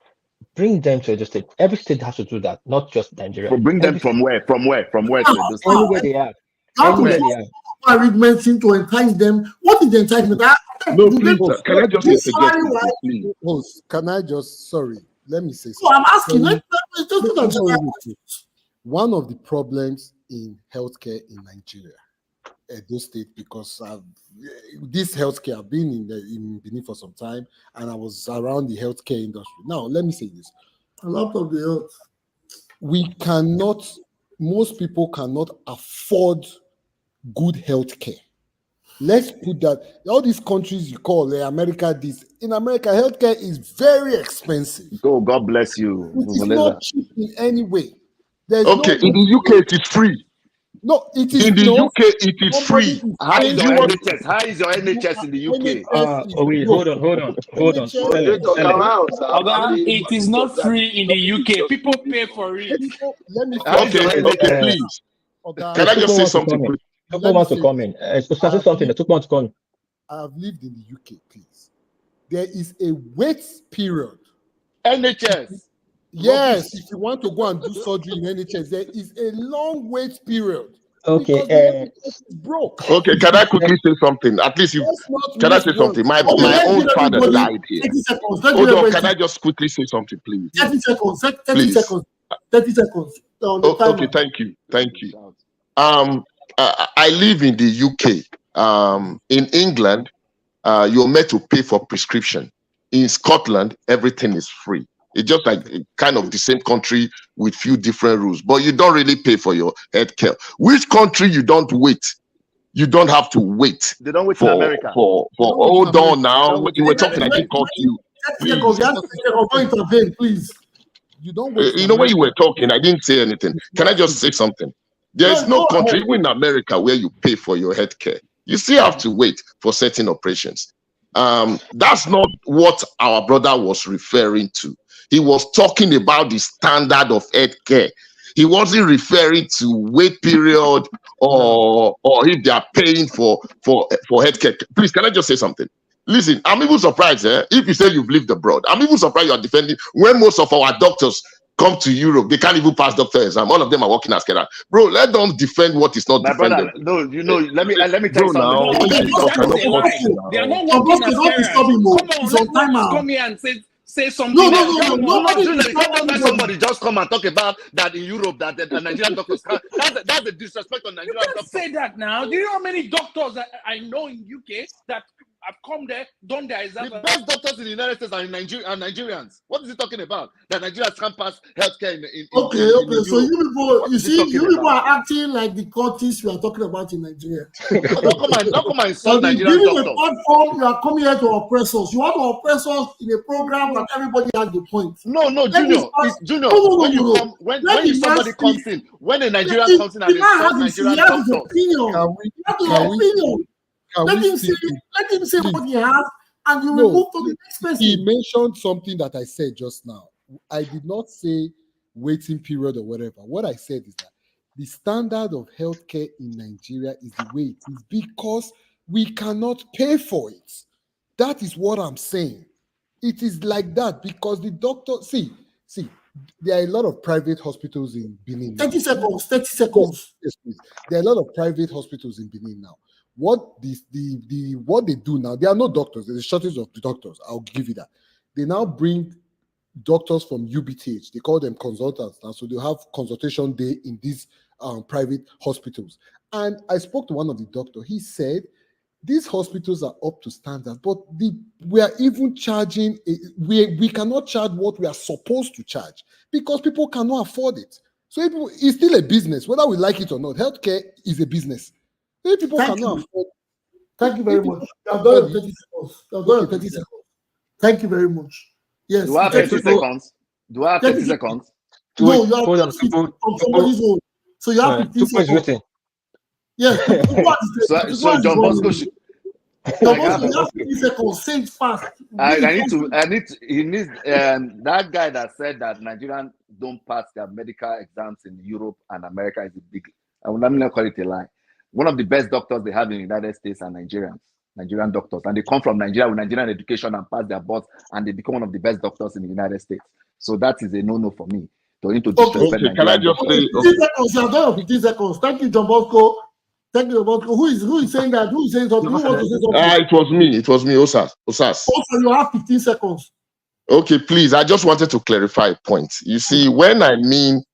bring them to Edo State. Every state has to do that, not just Nigeria. But bring them from where? From where? Anywhere they are. Arrangements to entice them. What is the enticement? No, please, can I just interject, please? Can I just, sorry, let me say something. I'm asking. One of the problems in healthcare in Nigeria, Edo State, because this healthcare, I've been in Benin for some time, and I was around the healthcare industry. Now, let me say this: a lot of the health, most people cannot afford good healthcare. Let's put that. All these countries you call America, in America, healthcare is very expensive. Oh, God bless you. It's not cheap in any way. In the UK, it is free. No, it is in the UK. It is free. How is your NHS in the UK? Wait, hold on. It is not free in the UK. People pay for it. Please. Can I just say something? People want to come in. I've lived in the UK, please. There is a wait period. NHS. Yes, if you want to go and do surgery in NHS, there is a long wait period. Okay. Broke. Okay, can I quickly say something? At least can I say something? My own father died here. Hold on, can I just quickly say something, please? 30 seconds. 30 seconds. 30 seconds. Okay, thank you. I live in the UK. In England, you're meant to pay for prescription. In Scotland, everything is free. It's just like kind of the same country with few different rules, but you don't really pay for your healthcare. Which country you don't wait? You don't have to wait. They don't wait for America. Hold on now. You were talking, I didn't call you. Please. You don't wait. You know when you were talking, I didn't say anything. Can I just say something? There's no country, even in America, where you pay for your healthcare. You still have to wait for certain operations. That's not what our brother was referring to. He was talking about the standard of healthcare. He wasn't referring to wait period or if they are paying for healthcare. Please, can I just say something? Listen, I'm even surprised if you say you've lived abroad. I'm even surprised you are defending when most of our doctors come to Europe. They can't even pass doctor exam. All of them are working as carer. Bro, let them defend what is not defended. No, let me tell you something. They are not working as carers. Come on, let's come here and say something. Somebody just come and talk about that in Europe that the Nigerian doctors can't. That's the disrespect on Nigerian doctors. Say that now. Do you know how many doctors that I know in UK that I've come there, done their exam. The best doctors in the United States are in Nigeria and Nigerians. What is he talking about? That Nigerians can't pass healthcare in Okay. So you people, you see, you people are acting like the cultists we are talking about in Nigeria. Don't come and insult So Nigerian giving a doctors. platform, you are coming here to oppress us. You want to oppress us in a program that everybody has the point. No, Junior. Junior, when somebody comes in, when a Nigerian comes in and insults Nigerian doctors. Let him say what he has, and you will move to the next person. He mentioned something that I said just now. I did not say waiting period or whatever. What I said is that the standard of healthcare in Nigeria is the way it is because we cannot pay for it. That is what I'm saying. It is like that because the doctor, see, there are a lot of private hospitals in Benin. 30 seconds. Yes, please. There are a lot of private hospitals in Benin now. What what they do now, there are no doctors. There's a shortage of the doctors. I'll give you that. They now bring doctors from UBTH. They call them consultants now. So they'll have consultation day in these private hospitals. And I spoke to one of the doctors. He said, these hospitals are up to standards, but we are even charging, we cannot charge what we are supposed to charge because people cannot afford it. So it's still a business, whether we like it or not. Healthcare is a business. People cannot afford. Thank you very much. I've done 30 seconds. Thank you very much. Yes. Do I have 30 seconds? Do I have 30 seconds? No, you have somebody's own. So you have 15 seconds. Yes. So John Bosco should. You have 15 seconds. Say it fast. He needs that guy that said that Nigerians don't pass their medical exams in Europe and America is a big. I'm not going to call it a lie. One of the best doctors they have in the United States are Nigerian doctors, and they come from Nigeria with Nigerian education and pass their boards, and they become one of the best doctors in the United States. So that is a no-no for me. To disrespect Can I just say? 15 seconds. You have done 15 seconds. Thank you, John Bosco. Thank you, John Bosco. Who is saying that? Who is saying something? Who wants to say something? It was me, Osas. Also, you have 15 seconds. Okay, please. I just wanted to clarify a point. You see, when I mean,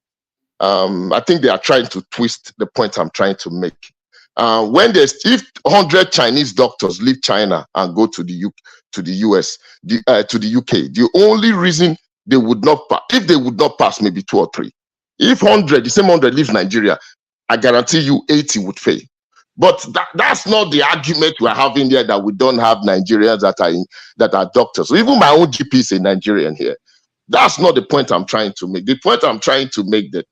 I think they are trying to twist the point I'm trying to make. If 100 Chinese doctors leave China and go to the US, to the UK, the only reason they would not pass, if they would not pass, maybe 2 or 3. If the same 100 leave Nigeria, I guarantee you 80 would fail. But that's not the argument we're having here, that we don't have Nigerians that are doctors. So even my own GP is a Nigerian here. That's not the point I'm trying to make. The point I'm trying to make that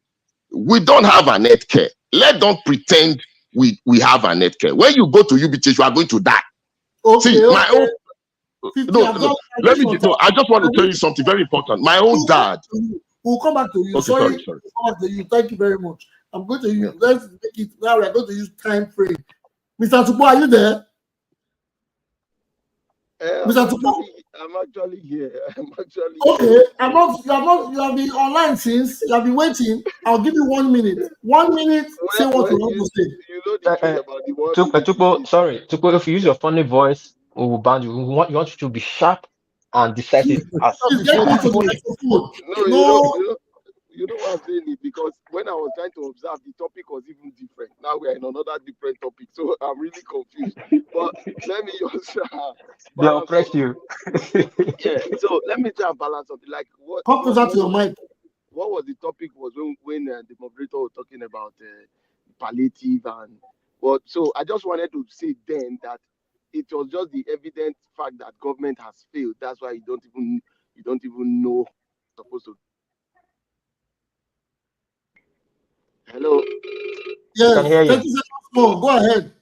we don't have a net care. Don't pretend we have a net care. When you go to UBT, you are going to die. Okay, see, my own. I just want to tell you something very important. My own dad. We'll come back to you. Okay, sorry. We'll come back to you. Thank you very much. I'm going to use. Let's make it now. We are going to use time frame. Mr. Tupo, are you there? Mr. Tupo? I'm actually here. Okay. You have been online since. You have been waiting. I'll give you 1 minute. 1 minute. Say what you want to say. You know the truth about the Tupo, sorry. Tupo, if you use your funny voice, we will ban you. We want you to be sharp and decisive. You know what I'm saying? It because when I was trying to observe, the topic was even different. Now we are in another different topic, so I'm really confused. But let me just they oppress you. Yeah. So let me try and balance something. Like what? Come closer to your mic. What was the topic? Was when the moderator was talking about palliative and what? So I just wanted to say then that it was just the evident fact that government has failed. That's why you don't even know what's supposed to. Hello. Yes. Can hear you. 30 seconds more. Go ahead.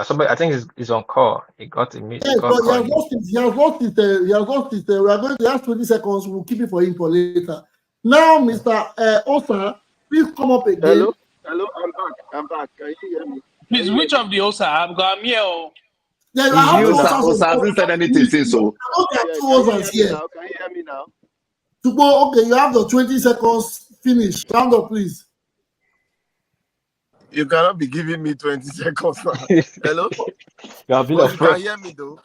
Somebody, I think he's on call. He got a meeting. Yes, but he has lost it. He has lost it. We are going to have 20 seconds. We'll keep it for him for later. Now, Mr. Osa, please come up again. Hello. I'm back. Can you hear me? Please, which of the Osa? I'm here. Yeah, Osa hasn't said anything since. So. Can you hear me now? Okay, you have the 20 seconds finish. Round up, please. You cannot be giving me 20 seconds now. Hello? You can hear me though.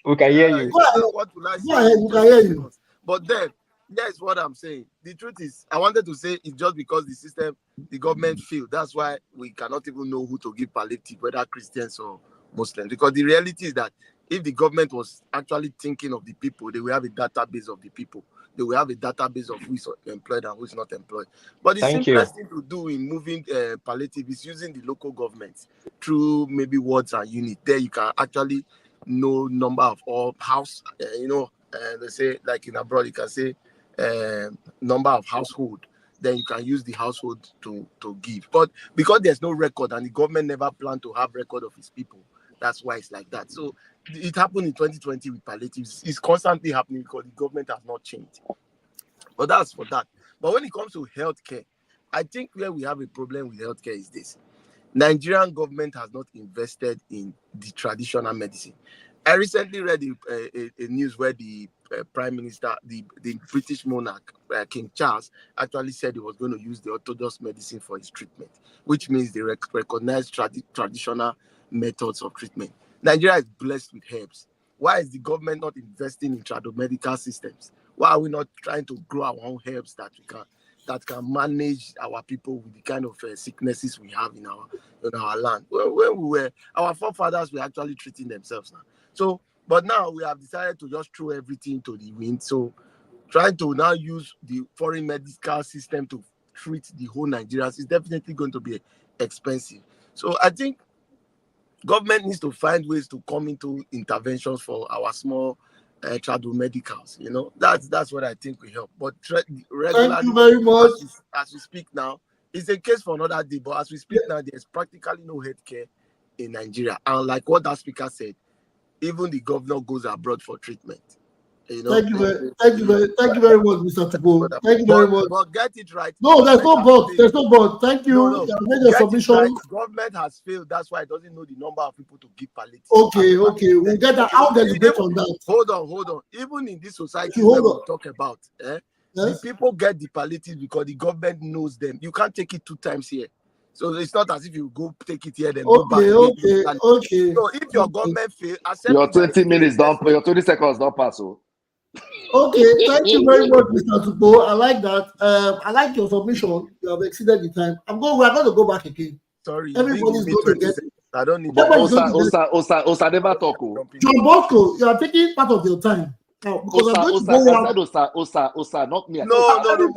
We can hear you. Go ahead, we can hear you. But then, Yes, what I'm saying. The truth is, I wanted to say it's just because the government failed. That's why we cannot even know who to give palliative, whether Christians or Muslims. Because the reality is that if the government was actually thinking of the people, they will have a database of the people. They will have a database of who is employed and who is not employed. But the Thank you. simplest thing to do in moving palliative is using the local government through maybe wards and unit. There you can actually know number of all house, they say like in abroad, you can say number of household, then you can use the household to give. But because there's no record and the government never planned to have record of its people, that's why it's like that. So it happened in 2020 with palliatives. It's constantly happening because the government has not changed. But that's for that. But when it comes to healthcare, I think where we have a problem with healthcare is this. Nigerian government has not invested in the traditional medicine. I recently read a news where the Prime Minister, the British monarch, King Charles, actually said he was going to use the orthodox medicine for his treatment, which means they recognize traditional methods of treatment. Nigeria is blessed with herbs. Why is the government not investing in tradomedical systems? Why are we not trying to grow our own herbs that can manage our people with the kind of sicknesses we have in our land? When our forefathers were actually treating themselves now. So, but now we have decided to just throw everything to the wind. So, trying to now use the foreign medical system to treat the whole Nigerians is definitely going to be expensive. So, I think government needs to find ways to come into interventions for our small tradomedicals. That's what I think will help. But regularly, thank you very much. As we speak now, it's a case for another day. But as we speak now, there's practically no healthcare in Nigeria. And like what that speaker said, even the governor goes abroad for treatment. Thank you very much, Mr. Tupo. Thank you very much. But get it right. No, there's no but. There's no but. Thank you. No. You have made your submission. Right. Government has failed. That's why it doesn't know the number of people to give palliative. Okay. We'll get that. I'll deliberate on that. Hold on. Even in this society where we talk about, the people get the palliative because the government knows them. You can't take it 2 times here. So it's not as if you go take it here, then go back. Okay. So if your government fail, your 20 minutes don't, your 20 seconds don't pass. Okay, thank you very much, Mr. Tupo. I like that. I like your submission. You have exceeded the time. We are going to go back again. Sorry, everybody's going to get it. I don't need Osa never talk. John Bosco, you are taking part of your time. Now, because I'm going to go Osa, not me. No,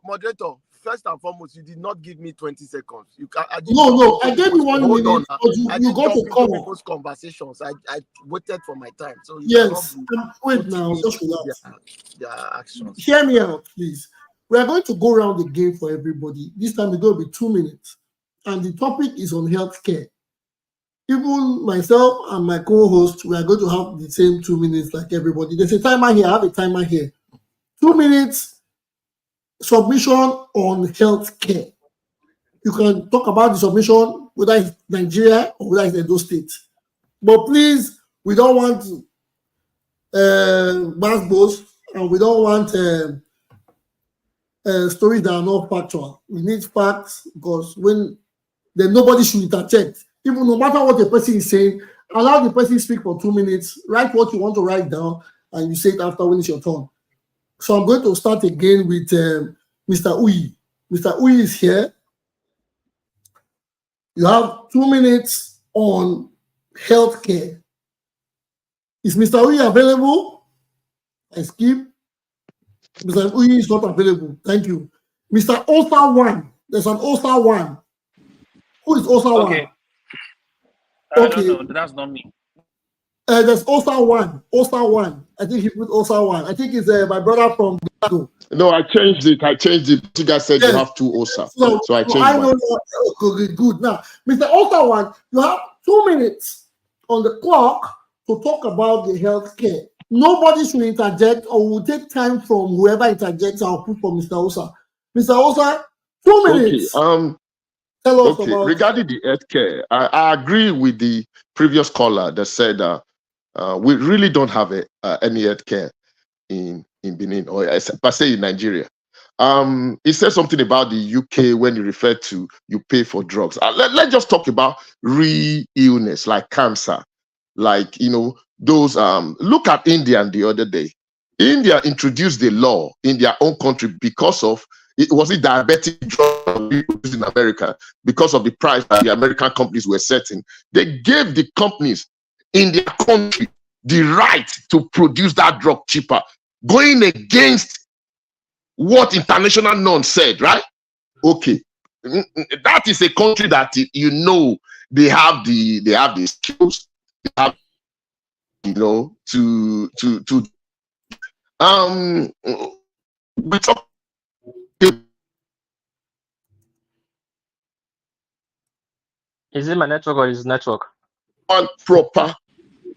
moderator. First and foremost, you did not give me 20 seconds. I gave you 1 minute. You got to cover those conversations. I waited for my time. So yes, wait now, just relax. Actions. Hear me out, please. We are going to go around the game for everybody. This time it's going to be 2 minutes, and the topic is on healthcare. Even myself and my co-host, we are going to have the same 2 minutes like everybody. There's a timer here. I have a timer here. 2 minutes. Submission on healthcare. You can talk about the submission, whether it's Nigeria or whether it's Edo State. But please, we don't want backbones, and we don't want stories that are not factual. We need facts, because then nobody should interject. Even no matter what the person is saying, allow the person to speak for 2 minutes, write what you want to write down, and you say it after when it's your turn. So I'm going to start again with Mr. Uyi. Mr. Uyi is here. You have 2 minutes on healthcare. Is Mr. Uyi available? I skip. Mr. Uyi is not available. Thank you. Mr. Osa 1. There's an Osa 1. Who is Osa 1? Okay. I don't know. That's not me. There's Osa 1. Osa 1. I think he put Osa 1. I think it's my brother from Glasgow. No, I changed it. You guys said you have 2 Osa. So I changed it. Good. Now, Mr. Osa 1, you have 2 minutes on the clock to talk about the health care. Nobody should interject, or will take time from whoever interjects. I'll put for Mr. Osa. Mr. Osa, 2 minutes. Okay. Tell us about regarding the healthcare, I agree with the previous caller that said we really don't have any healthcare in Benin, or per se in Nigeria. He said something about the UK when he referred to you pay for drugs. Let's just talk about real illness like cancer, like those. Look at India the other day. India introduced the law in their own country because of it was a diabetic drug in America because of the price that the American companies were setting. They gave the companies in their country the right to produce that drug cheaper, going against what international norms said, right? Okay, that is a country that you know they have the skills, they have, you know, to we talk Is it my network or is it network? on proper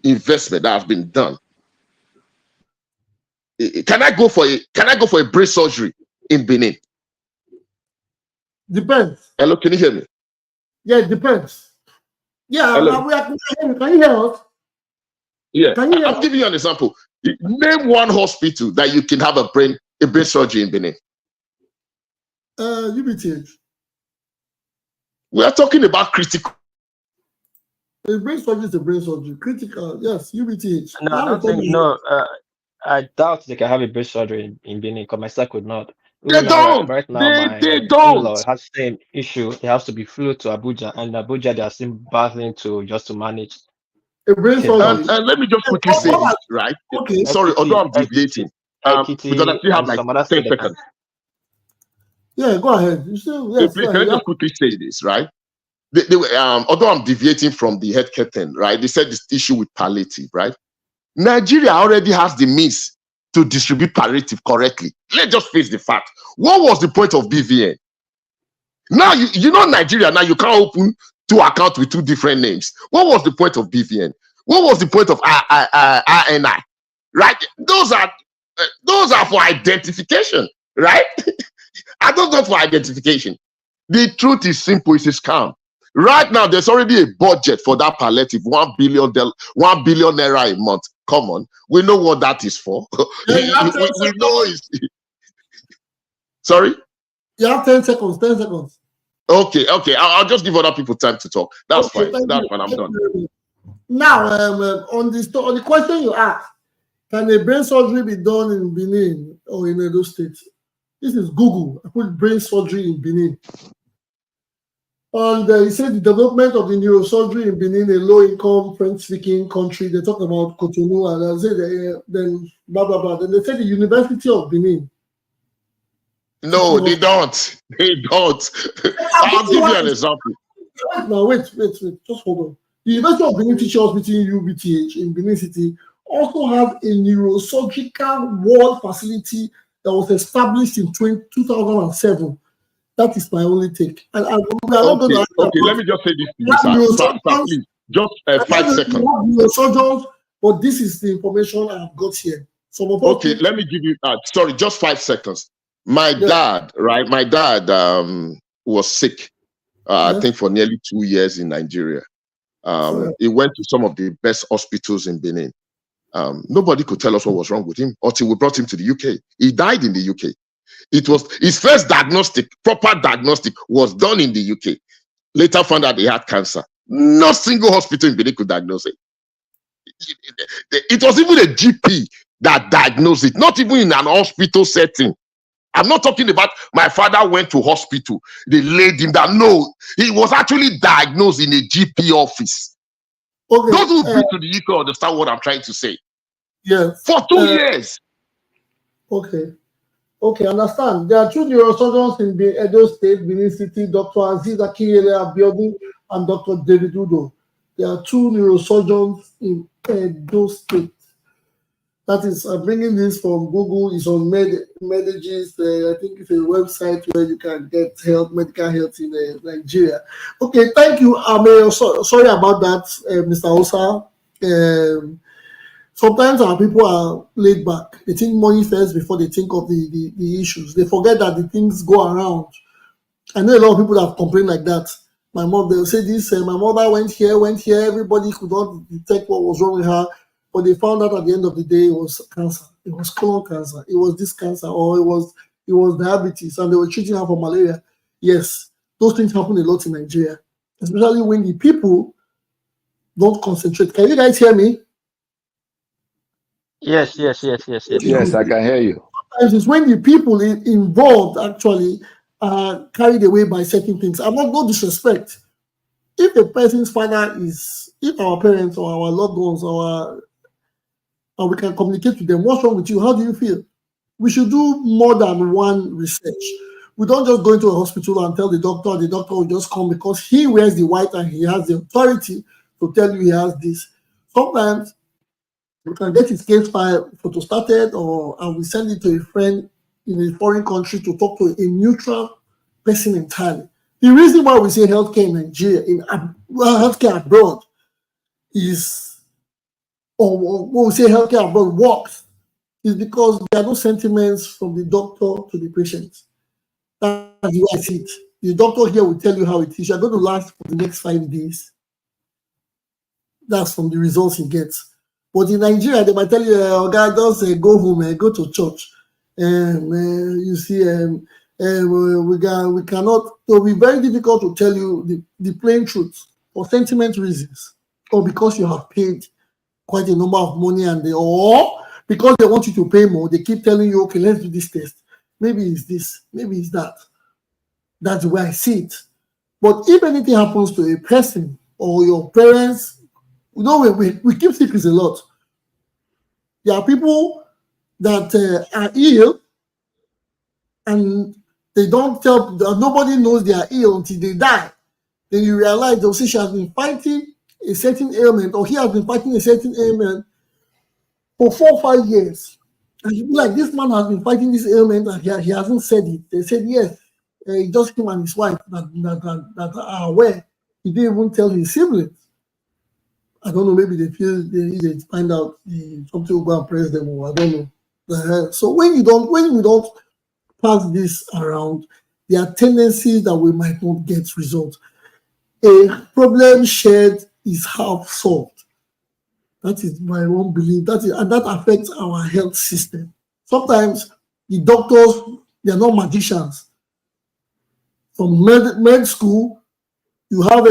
investment that has been done. Can I go for a brain surgery in Benin? Depends. Hello, can you hear me? Yeah, it depends. Yeah, Hello? Can you hear us? Yeah, Can you hear I'm us? giving you an example. Name one hospital that you can have a brain surgery in Benin. UBTH. We are talking about critical. The brain surgery is a brain surgery. Critical, yes, UBTH. No, I don't think. No, I doubt they can have a brain surgery in Benin because my son could not. They don't. Right now, my They don't. in-law has the same issue. He has to be flew to Abuja, and Abuja they are still battling to manage. A brain surgery. And let me just quickly say this, right? Okay. Sorry, although I'm deviating, because I still have like 10 seconds. Yeah, go ahead. You still, yes, can I just quickly say this, right? Although I'm deviating from the healthcare thing, right? They said this issue with palliative, right? Nigeria already has the means to distribute palliative correctly. Let's just face the fact. What was the point of BVN? Now, you know Nigeria, now you can't open two accounts with two different names. What was the point of BVN? What was the point of RNI? Right? Those are for identification, right? I don't know for identification. The truth is simple, it's a scam. Right now, there's already a budget for that palliative, $1 billion naira a month. Come on, we know what that is for. we know it's. Sorry? You have 10 seconds. 10 seconds. Okay. I'll just give other people time to talk. That's fine. That's fine. I'm done. Now, on the question you asked, can a brain surgery be done in Benin or in Edo State? This is Google. I put brain surgery in Benin. And he said the development of the neurosurgery in Benin, a low-income French-speaking country. They talk about Cotonou, and I said then blah blah blah. Then they said the University of Benin. No, they don't. They don't. I'll give you an example. Now wait. Just hold on. The University of Benin Teaching Hospital UBTH in Benin City also have a neurosurgical ward facility that was established in 2007. That is my only take. And we are not going to. Okay, let me just say this to you, sir. Please, just 5 seconds. Neurosurgeons, but this is the information I've got here. Okay, let me give you. Sorry, just 5 seconds. My dad, right? My dad was sick. I think for nearly 2 years in Nigeria. He went to some of the best hospitals in Benin. Nobody could tell us what was wrong with him until we brought him to the UK. He died in the UK. It was his first proper diagnostic was done in the UK. Later found out he had cancer. No single hospital in Benin could diagnose it. It was even a GP that diagnosed it, not even in an hospital setting. I'm not talking about my father went to hospital, they laid him down. No, he was actually diagnosed in a GP office. Okay, those who've been to the UK understand what I'm trying to say. Yeah. For 2 years. Okay, understand. There are two neurosurgeons in the Edo State, Benin City, Dr. Aziz Akinyele Abiodun and Dr. David Udo. There are two neurosurgeons in Edo State. That is, I'm bringing this from Google. It's on Medegis. I think it's a website where you can get medical health in Nigeria. Okay, thank you. Sorry about that, Mr. Osa. Sometimes our people are laid back. They think money first before they think of the issues. They forget that the things go around. I know a lot of people have complained like that. My mom, they'll say this, my mother went here, everybody could not detect what was wrong with her, but they found out at the end of the day it was cancer. It was colon cancer. It was this cancer, or it was diabetes, and they were treating her for malaria. Yes, those things happen a lot in Nigeria, especially when the people don't concentrate. Can you guys hear me? Yes. Yes, I can hear you. Sometimes it's when the people involved actually are carried away by certain things. I'm not no disrespect. If a person's father is, if our parents or our loved ones, and we can communicate to them, what's wrong with you? How do you feel? We should do more than one research. We don't just go into a hospital and tell the doctor will just come because he wears the white and he has the authority to tell you he has this. Sometimes we can get his case file photo started and we send it to a friend in a foreign country to talk to a neutral person entirely. The reason why we say healthcare in Nigeria, healthcare abroad is, or when we say healthcare abroad works, is because there are no sentiments from the doctor to the patient. That's the way I see it. The doctor here will tell you how it is. You're going to last for the next 5 days. That's from the results he gets. But in Nigeria, they might tell you, guy, just go home, go to church. You see, we cannot, it will be very difficult to tell you the plain truth for sentiment reasons, or because you have paid quite a number of money or because they want you to pay more, they keep telling you, okay, let's do this test. Maybe it's this, maybe it's that. That's the way I see it. But if anything happens to a person or your parents, we keep secrets a lot. There are people that are ill and they don't tell, nobody knows they are ill until they die. Then you realize they'll say she has been fighting a certain ailment or he has been fighting a certain ailment for 4 or 5 years. And you be like, this man has been fighting this ailment and he hasn't said it. They said, yes, just him and his wife that are aware. He didn't even tell his siblings. I don't know, maybe they feel they find out something will go and press them, or I don't know. So when we don't pass this around, there are tendencies that we might not get results. A problem shared is half solved. That is my own belief. And that affects our health system. Sometimes the doctors, they are not magicians. From med school, you have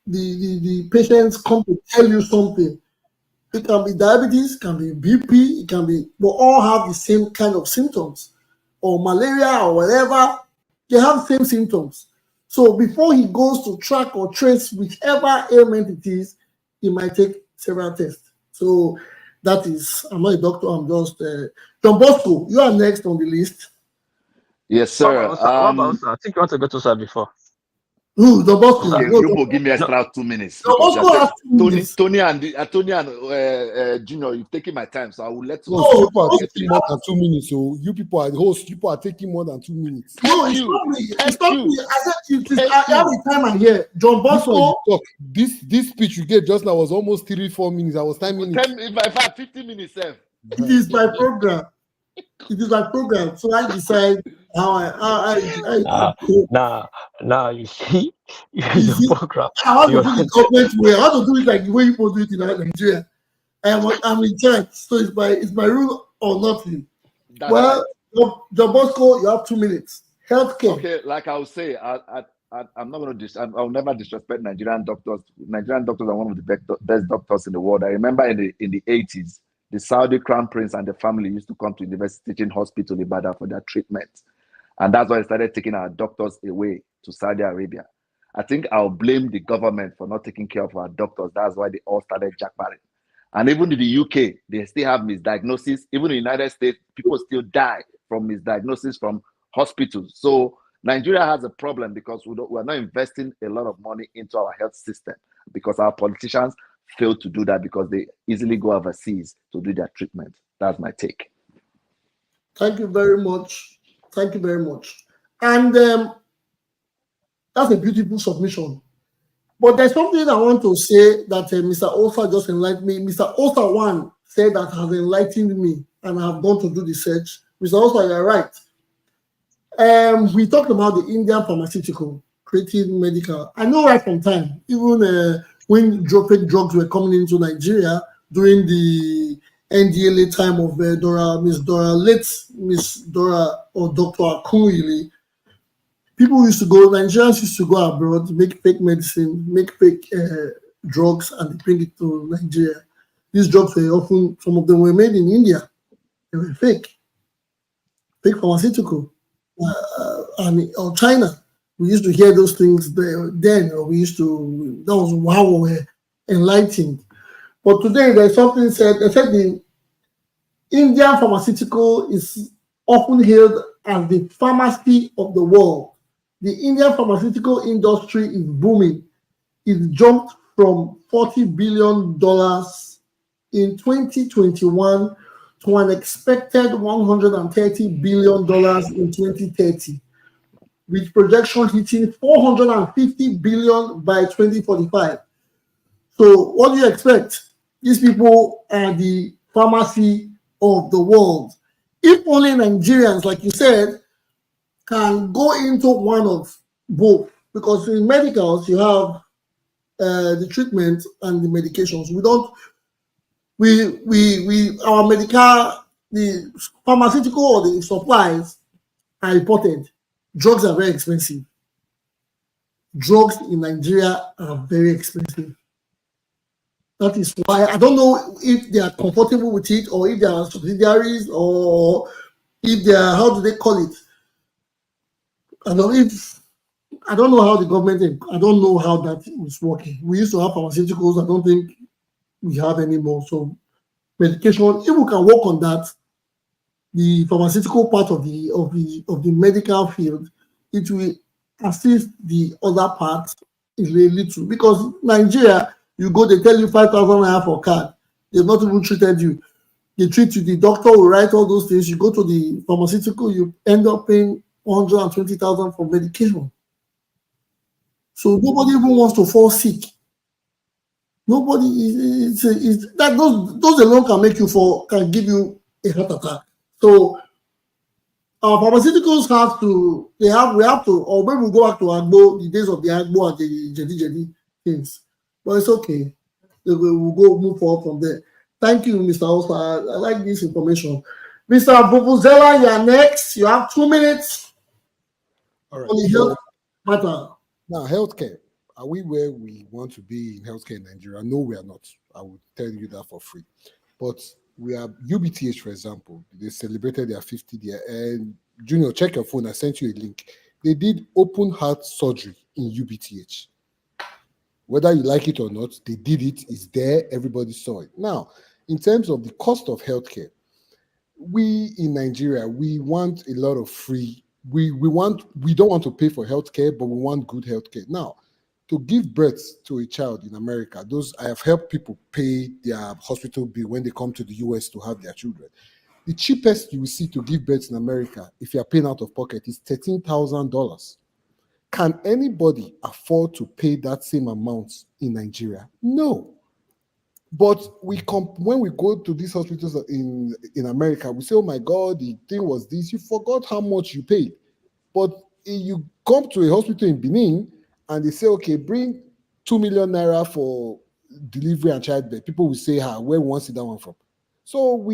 the patients come to tell you something. It can be diabetes, it can be BP, it can be, we all have the same kind of symptoms, or malaria or whatever. They have the same symptoms. So before he goes to track or trace whichever ailment it is, he might take several tests. So that is, I'm not a doctor, I'm just John Bosco, you are next on the list. Yes, sir. What about I think you want to go to sir before. Who? John Bosco. Okay, you will give me extra 2 minutes. John Bosco has 2 minutes. Tony and Junior, you've taken my time, so I will let you. No, people are taking more than 2 minutes. So you people are the host. People are taking more than 2 minutes. No, it's not me. It's not me. I said I have the time I'm here. John Bosco. This speech you gave just now was almost 3-4 minutes. I was timing it. If I have 50 minutes, sir. It is my program. It is my program, so I decide how Now you see, your program. I want to do the government way. I want to do it like the way people do it in Nigeria. I'm in charge, so it's my rule or nothing. That's well, right. John Bosco, you have 2 minutes. Healthcare. Okay, like I will say, I'm not going to. I'll never disrespect Nigerian doctors. Nigerian doctors are one of the best doctors in the world. I remember in the 80s. The Saudi Crown Prince and the family used to come to University Teaching Hospital in Ibadan for their treatment. And that's why I started taking our doctors away to Saudi Arabia. I think I'll blame the government for not taking care of our doctors. That's why they all started jackpotting. And even in the UK, they still have misdiagnosis. Even in the United States, people still die from misdiagnosis from hospitals. So Nigeria has a problem because we're not investing a lot of money into our health system because our politicians fail to do that because they easily go overseas to do their treatment. That's my take. Thank you very much. Thank you very much. And that's a beautiful submission. But there's something I want to say that Mr. Osa just enlightened me. Mr. Osa one said that has enlightened me, and I have gone to do the search. Mr. Osa, you're right. We talked about the Indian pharmaceutical creating medical. I know right from time, even when fake drugs were coming into Nigeria during the NDLA time of Miss Dora or Dr. Akunwili, Nigerians used to go abroad, make fake medicine, make fake drugs, and bring it to Nigeria. These drugs were often, some of them were made in India. They were fake pharmaceutical, or China. We used to hear those things then, or that was how we were enlightened. But today there's something said, they said the Indian pharmaceutical is often hailed as the pharmacy of the world. The Indian pharmaceutical industry is booming. It jumped from $40 billion in 2021 to an expected $130 billion in 2030, with projection hitting $450 billion by 2045. So what do you expect? These people are the pharmacy of the world. If only Nigerians, like you said, can go into one of both, because in medicals you have the treatment and the medications. Our medical, the pharmaceutical or the supplies are important. Drugs are very expensive. Drugs in Nigeria are very expensive. That is why I don't know if they are comfortable with it, or if they are subsidiaries, or if they are, how do they call it? I don't know how the government, I don't know how that is working. We used to have pharmaceuticals. I don't think we have anymore. So medication, if we can work on that, the pharmaceutical part of the medical field, it will assist the other part is a little. Because Nigeria, you go, they tell you 5,000 naira for card. They've not even treated you. They treat you, the doctor will write all those things. You go to the pharmaceutical, you end up paying 120,000 for medication. So nobody even wants to fall sick. Nobody is that those alone can give you a heart attack. So our pharmaceuticals we have to, or maybe we'll go back to Agbo, the days of the Agbo and the Jedi things. But it's okay. We'll go move forward from there. Thank you, Mr. Osa. I like this information. Mr. Bubuzela, you are next. You have 2 minutes. All right. On the health matter. Now, healthcare. Are we where we want to be in healthcare in Nigeria? No, we are not. I will tell you that for free. But we have UBTH, for example. They celebrated their 50th year. And Junior, check your phone. I sent you a link. They did open heart surgery in UBTH. Whether you like it or not, they did it. It's there. Everybody saw it. Now, in terms of the cost of healthcare, we in Nigeria, we want a lot of free. We don't want to pay for healthcare, but we want good healthcare. Now, to give birth to a child in America, I have helped people pay their hospital bill when they come to the US to have their children. The cheapest you will see to give birth in America, if you are paying out of pocket, is $13,000. Can anybody afford to pay that same amount in Nigeria? No. But when we go to these hospitals in America, we say, oh my God, the thing was this. You forgot how much you paid. But if you come to a hospital in Benin and they say, okay, bring 2 million naira for delivery and childbirth, people will say, where we want to see that one from? So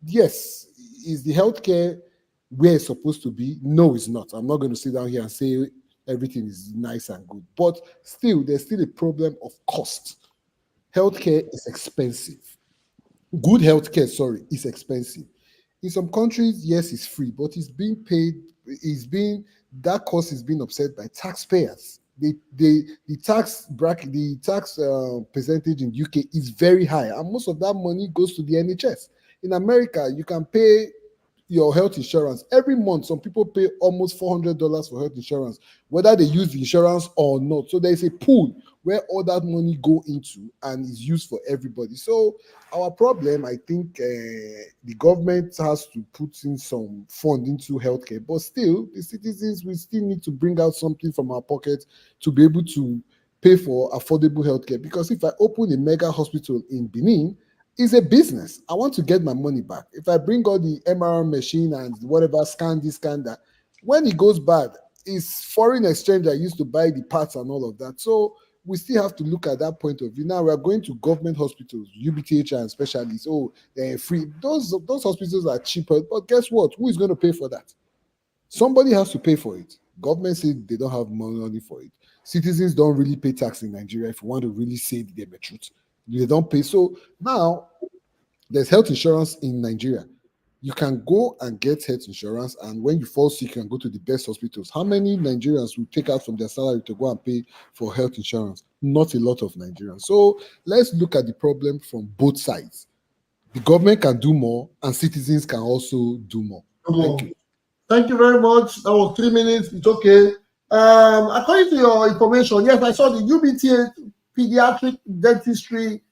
yes, is the healthcare where it's supposed to be? No, it's not. I'm not going to sit down here and say everything is nice and good. But still, there's still a problem of cost. Healthcare is expensive. Good healthcare, is expensive. In some countries, yes, it's free, but it's being paid. That cost is being offset by taxpayers. The tax bracket, the tax percentage in UK is very high, and most of that money goes to the NHS. In America, you can pay your health insurance every month. Some people pay almost $400 for health insurance, whether they use the insurance or not. So there's a pool where all that money go into and is used for everybody. So our problem, I think, the government has to put in some fund into healthcare, but still, the citizens, we still need to bring out something from our pocket to be able to pay for affordable healthcare. Because if I open a mega hospital in Benin, it's a business. I want to get my money back. If I bring all the MRI machine and whatever, scan this, scan that, when it goes bad, it's foreign exchange that used to buy the parts and all of that. So we still have to look at that point of view. Now we are going to government hospitals, UBTH and specialists. Oh, they're free. Those hospitals are cheaper. But guess what? Who is going to pay for that? Somebody has to pay for it. Government says they don't have money for it. Citizens don't really pay tax in Nigeria, if you want to really say the truth. They don't pay. So now there's health insurance in Nigeria. You can go and get health insurance, and when you fall sick, you can go to the best hospitals. How many Nigerians will take out from their salary to go and pay for health insurance? Not a lot of Nigerians. So let's look at the problem from both sides. The government can do more, and citizens can also do more. Thank you. Thank you very much. That was 3 minutes. It's okay. According to your information, yes, I saw the UBTA Pediatric Dentistry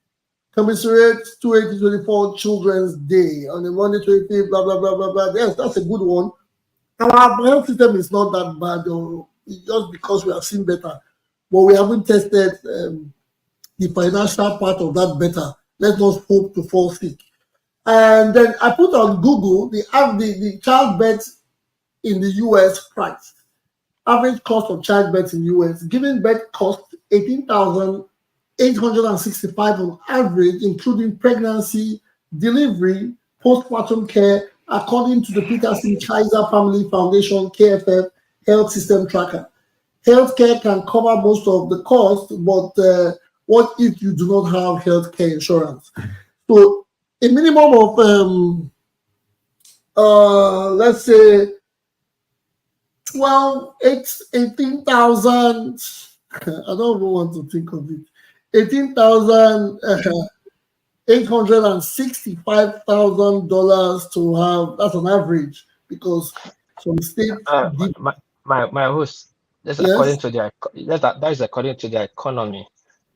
Commiserate 2024 Children's Day on the Monday 25th, blah, blah, blah, blah, blah. Yes, that's a good one. Our health system is not that bad, though, just because we have seen better. But we haven't tested the financial part of that better. Let's not hope to fall sick. And then I put on Google the childbirth in the US price. Average cost of childbirth in the US. Giving birth cost $18,865 on average, including pregnancy, delivery, postpartum care, according to the Peterson Kaiser Family Foundation KFF Health System Tracker. Healthcare can cover most of the cost, but what if you do not have healthcare insurance? So a minimum of, let's say, 18,000, I don't even want to think of it, $18,865,000 to have, that's an average, because some states... my host, that's according to their, that is according to their economy.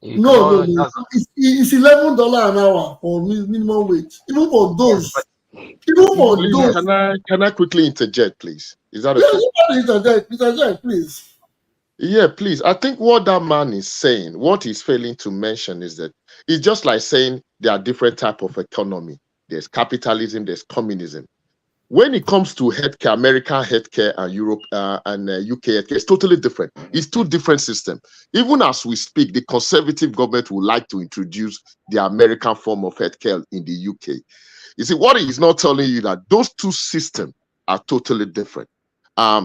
No, it's $11 an hour for minimum wage. Even for those. Can I quickly interject, please? Is that okay? Yes, interject, please. Yeah, please. I think what that man is saying, what he's failing to mention is that it's just like saying there are different types of economy. There's capitalism, there's communism. When it comes to healthcare, American healthcare and Europe and UK healthcare, it's totally different. It's two different systems. Even as we speak, the conservative government would like to introduce the American form of healthcare in the UK. You see, what he's not telling you that those two systems are totally different.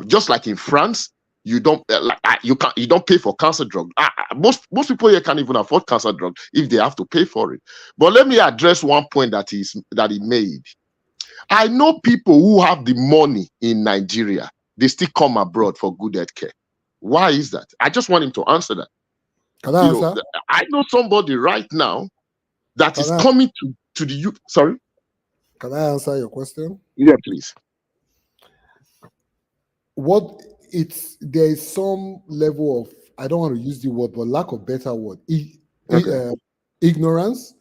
Just like in France, you don't you don't pay for cancer drugs. Most people here can't even afford cancer drugs if they have to pay for it. But let me address one point that he made. I know people who have the money in Nigeria, they still come abroad for good health care. Why is that? I just want him to answer that. Can I answer? I know somebody right now that is coming to the UK. Sorry? Can I answer your question? Yeah, please. There is some level of, I don't want to use the word, but lack of better word, ignorance.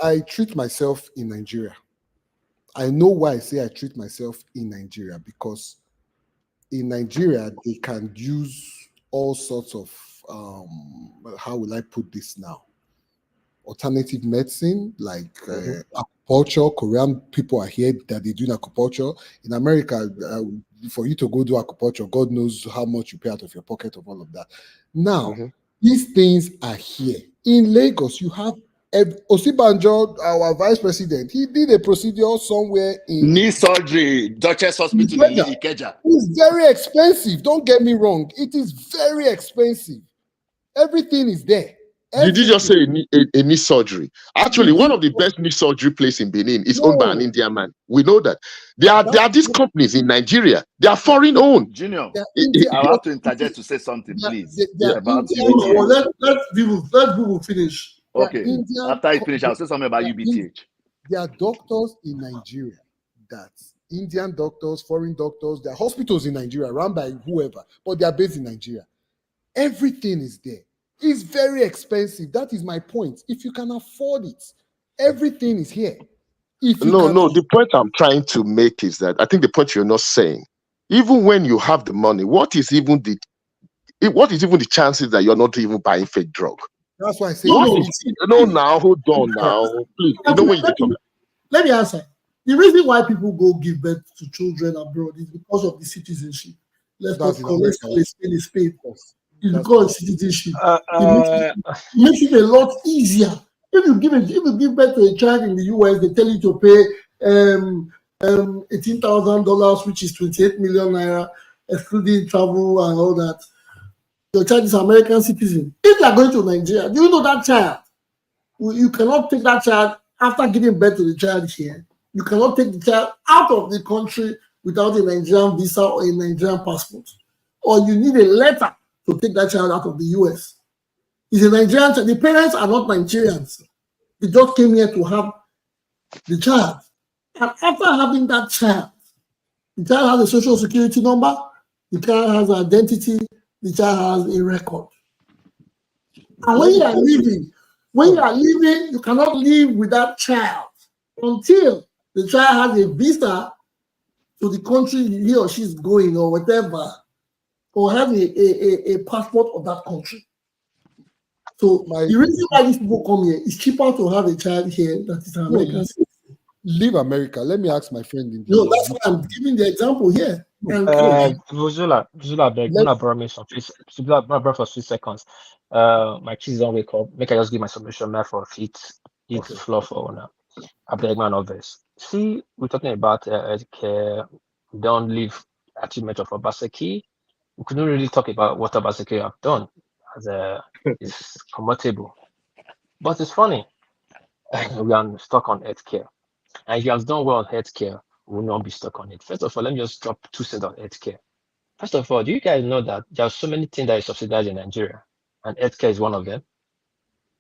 I treat myself in Nigeria. I know why I say I treat myself in Nigeria, because in Nigeria, they can use all sorts of, how will I put this now? Alternative medicine, like acupuncture. Korean people are here that they do acupuncture. In America, for you to go do acupuncture, God knows how much you pay out of your pocket of all of that. Now, these things are here. In Lagos, you have Osibanjo, our vice president, he did a procedure somewhere in knee surgery, Duchess Hospital in Ikeja. It's very expensive. Don't get me wrong. It is very expensive. Everything is there. Did you just say a knee surgery? Actually, one of the best knee surgery places in Benin is owned by an Indian man. We know that. There are these companies in Nigeria. They are foreign owned. Junior, I have to interject to say something, please. About let people finish. Okay. After I finish, I'll say something about UBTH. There are doctors in Nigeria, Indian doctors, foreign doctors. There are hospitals in Nigeria run by whoever, but they are based in Nigeria. Everything is there. It's very expensive. That is my point. If you can afford it, everything is here. The point I'm trying to make is that I think the point you're not saying, even when you have the money, what is even the chances that you're not even buying fake drug? That's why I say hold on now. Please. Let me answer. The reason why people go give birth to children abroad is because of the citizenship. Let's call it a spade. It's because of citizenship. It makes it a lot easier. If you give birth to a child in the US, they tell you to pay $18,000, which is 28 million naira, excluding travel and all that. Your child is an American citizen. If you are going to Nigeria, do you know that child you cannot take that child after giving birth to the child here. You cannot take the child out of the country without a Nigerian visa or a Nigerian passport. Or you need a letter to take that child out of the US. It's a Nigerian child. The parents are not Nigerians. They just came here to have the child. And after having that child, the child has a social security number, the child has an identity, the child has a record. And when you are leaving, you cannot leave with that child until the child has a visa to the country he or she is going or whatever, or have a passport of that country. So the reason why these people come here is cheaper to have a child here that is an American citizen. Leave America. Let me ask my friend. No, that's why I'm giving the example here. Zula, beg, gonna borrow me some for 3 seconds. My kids don't wake up. Make I just give my submission now for feet floor for now. I beg man of this. See, we're talking about care. Don't leave achievement of Obaseki. We couldn't really talk about what Obaseki have done as is comfortable. But it's funny. We are stuck on healthcare. And if you have done well on healthcare, we will not be stuck on it. First of all, let me just drop 2 cents on healthcare. First of all, do you guys know that there are so many things that are subsidized in Nigeria, and healthcare is one of them?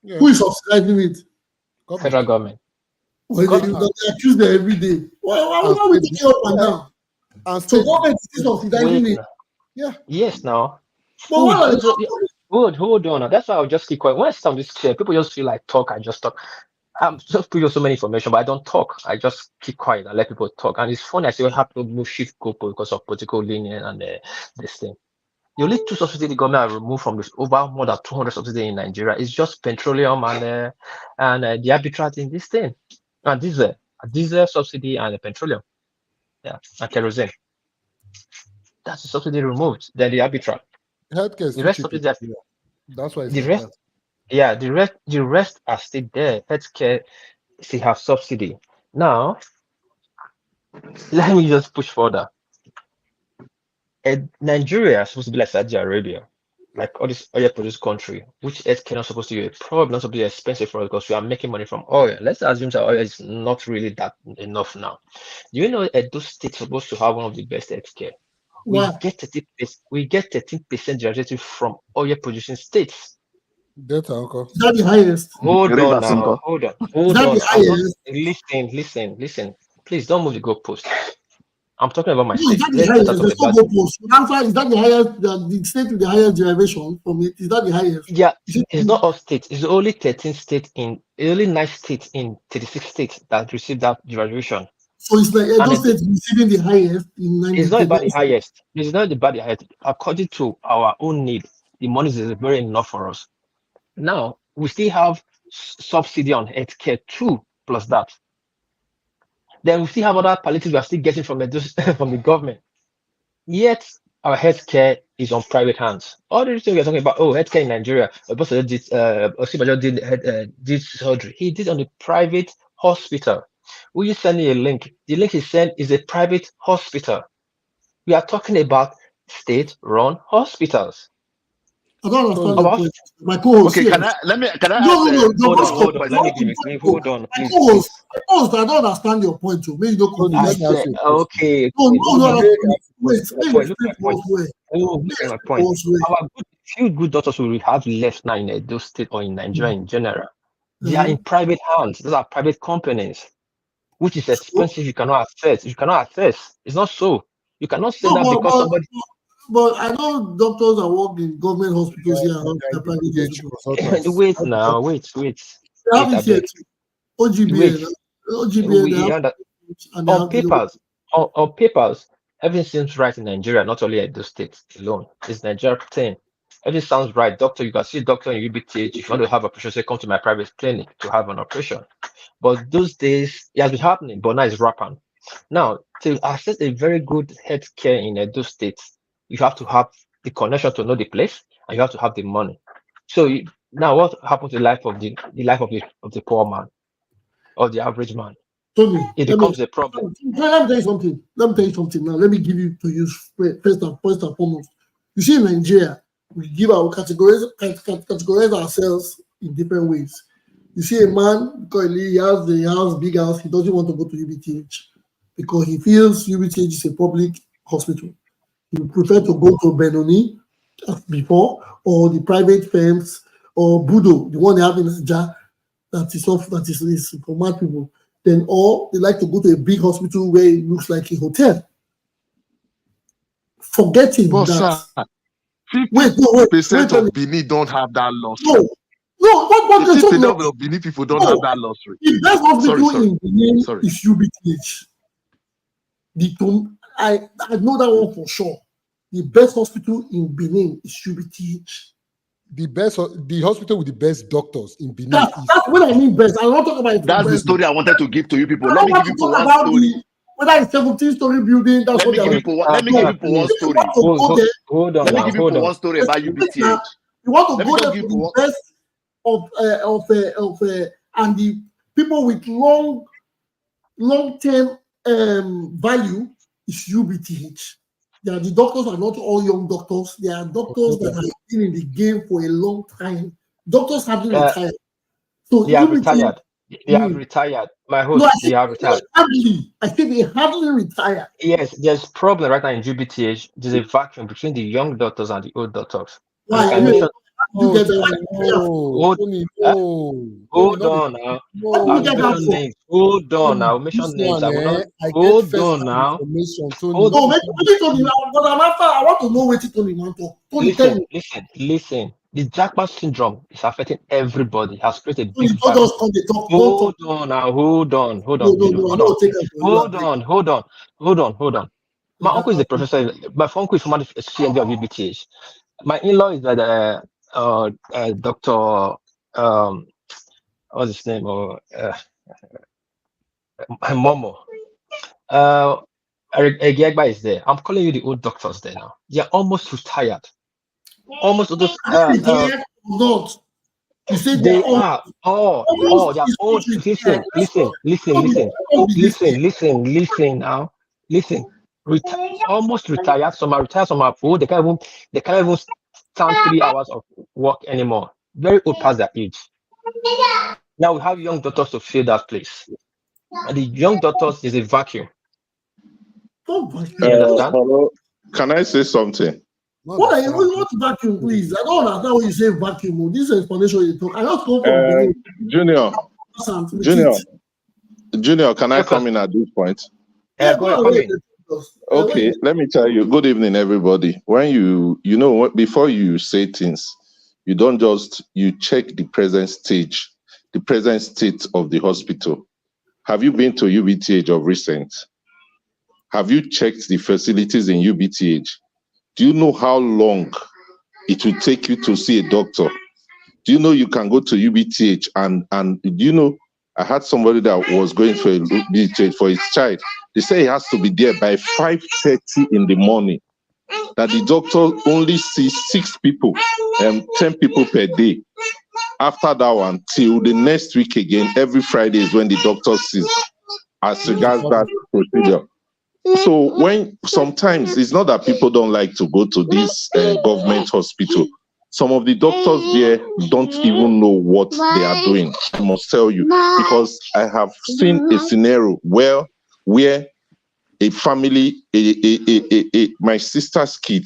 Yeah. Who is subsidizing it? Federal government. Well, they accuse them every day. Why are we taking up and down? So government is subsidizing it. Yeah. Yes, now. Hold on. That's why I'll just keep quiet. When I start this chair, people just feel like talk. I just talk. I'm just putting so many information, but I don't talk. I just keep quiet and let people talk. And it's funny. I see what happened to move shift goalpost because of political leaning and this thing. The only 2 subsidies the government have removed from this over more than 200 subsidies in Nigeria is just petroleum and the arbitrage in this thing. And diesel subsidy and the petroleum. Yeah, and kerosene. That's the subsidy removed. Then the arbitrage. Healthcare is the rest cheap. That's why it's the rest. Yeah, the rest are still there. Healthcare still have subsidy. Now, let me just push further. Nigeria is supposed to be like Saudi Arabia, like all this oil produced country, which healthcare not supposed to be a problem, not supposed to be expensive for us because we are making money from oil. Let's assume that oil is not really that enough now. Do you know Edo State is supposed to have one of the best healthcare? Wow. We get 13% derivative from oil producing states. Data, uncle. Is that the highest? Hold on. Listen. Please don't move the goalpost. I'm talking about my state. Is that the highest? The state with the highest derivation from it? Is that the highest? Yeah, it's not all states. It's only 13 states only 9 states in 36 states that received that derivation. So it's like Edo State receiving the highest in 90. It's not about the highest. It's not about the highest. According to our own need, the money is very enough for us. Now, we still have subsidy on healthcare too, plus that. Then we still have other palliatives we are still getting from the government. Yet, our healthcare is on private hands. All the things we are talking about, healthcare in Nigeria, did surgery. He did on the private hospital. Will you send me a link? The link he sent is a private hospital. We are talking about state-run hospitals. I don't understand. My co-host. Okay, can I? No. Hold on. Let me hold on. My co-host, I don't understand your point too. Maybe you don't. Okay. No. Wait. Look at my point. Our few good doctors we have left now in Edo State or in Nigeria in general, they are in private hands. Those are private companies, which is expensive. You cannot access. It's not so. You cannot say that because somebody. But I know doctors that work in government hospitals here. Wait now, wait. They have it here too. OGBN. On papers, everything seems right in Nigeria, not only at the state alone. It's Nigeria thing. Everything sounds right. Doctor, you can see doctor in UBTH. If you want to have an operation, say come to my private clinic to have an operation. But those days, it has been happening, but now it's rampant. Now, to access a very good healthcare in Edo State, you have to have the connection to know the place, and you have to have the money. So now, what happens to the life of the poor man or the average man? It becomes a problem. Let me tell you something. Now, let me give you to use first and foremost. You see, in Nigeria, we give our categorize ourselves in different ways. You see a man, because he has big house, he doesn't want to go to UBTH because he feels UBTH is a public hospital. He would prefer to go to Benoni as before, or the private firms, or Budo, the one they have in Abuja, that is for mad people. Then, or they like to go to a big hospital where it looks like a hotel. Forgetting that. 50% of Benin don't have that loss. No, what they're talking about? Of Benin people don't have that loss rate. The best hospital in Benin is UBTH. I know that one for sure. The best hospital in Benin is UBTH. The hospital with the best doctors in Benin. That's what I mean best. I don't talk about it. That's the story I wanted to give to you people. Let me give you one story. Whether it's 17-story building, that's what let me give you one story. Hold on. Let me give you one story about UBTH. You want to go there for the best of and the people with long-term value is UBTH. The doctors are not all young doctors. They are doctors that have been in the game for a long time. Doctors have been retired. So they have retired. They have retired. My host, they have retired. I think they hardly retired. Yes, there's problem right now in UBTH. There's a vacuum between the young doctors and the old doctors. Hold on now. Hold on now. Mention names. Hold on now. I want to know what Tony want to. Listen. The jackpot syndrome is affecting everybody. Has created a big Hold on now. Hold on. My uncle is a professor. My uncle is from the CMD of UBTH. My in-law is that Dr. What's his name? Momo. Egiagba is there. I'm calling you the old doctors there now. They're almost retired. Almost those. Not. You say they are. They're old. Listen now. Listen. Almost retired. Some are retired. Some are old. They can't even stand 3 hours of work anymore. Very old past their age. Now we have young doctors to fill that place. And the young doctors is a vacuum. You understand? Hello. Can I say something? What are you want to vacuum, please? I don't understand when you say vacuum. This explanation you talk. I just go from Junior, can I come in at this point? Go ahead. Okay, let me tell you. Good evening, everybody. When before you say things, you don't just check the present state of the hospital. Have you been to UBTH of recent? Have you checked the facilities in UBTH? Do you know how long it will take you to see a doctor? Do you know you can go to UBTH and do you know I had somebody that was going for a UBTH for his child. They say he has to be there by 5:30 in the morning. That the doctor only sees 6 people, 10 people per day. After that one, till the next week again, every Friday is when the doctor sees as regards that procedure. So when sometimes it's not that people don't like to go to this government hospital. Some of the doctors there don't even know what they are doing. I must tell you, because I have seen a scenario where a family, my sister's kid,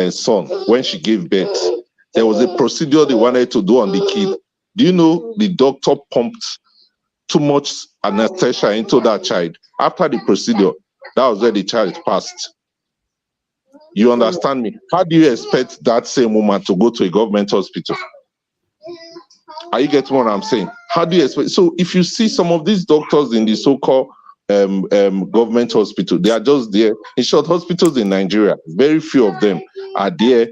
son, when she gave birth, there was a procedure they wanted to do on the kid. Do you know the doctor pumped too much anesthesia into that child? After the procedure, that was where the child passed. You understand me? How do you expect that same woman to go to a government hospital? Are you getting what I'm saying? How do you expect? So if you see some of these doctors in the so-called government hospital, they are just there. In short, hospitals in Nigeria, very few of them are there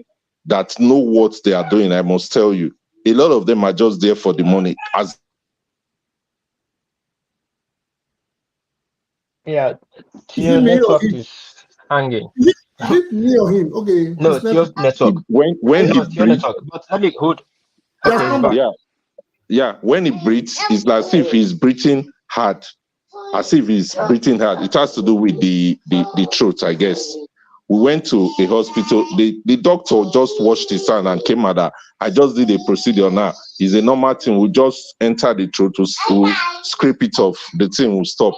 that know what they are doing. I must tell you, a lot of them are just there for the money. Yeah, your network is hanging. Is it me or him? Okay. No, it's your network. When it's your network. But let me hold. Okay, yeah. When he breathes, it's like as if he's breathing hard. As if he's breathing hard. It has to do with the throat, I guess. We went to a hospital. The doctor just washed his hand and came out that I just did a procedure now. It's a normal thing. We just enter the throat to scrape it off. The thing will stop.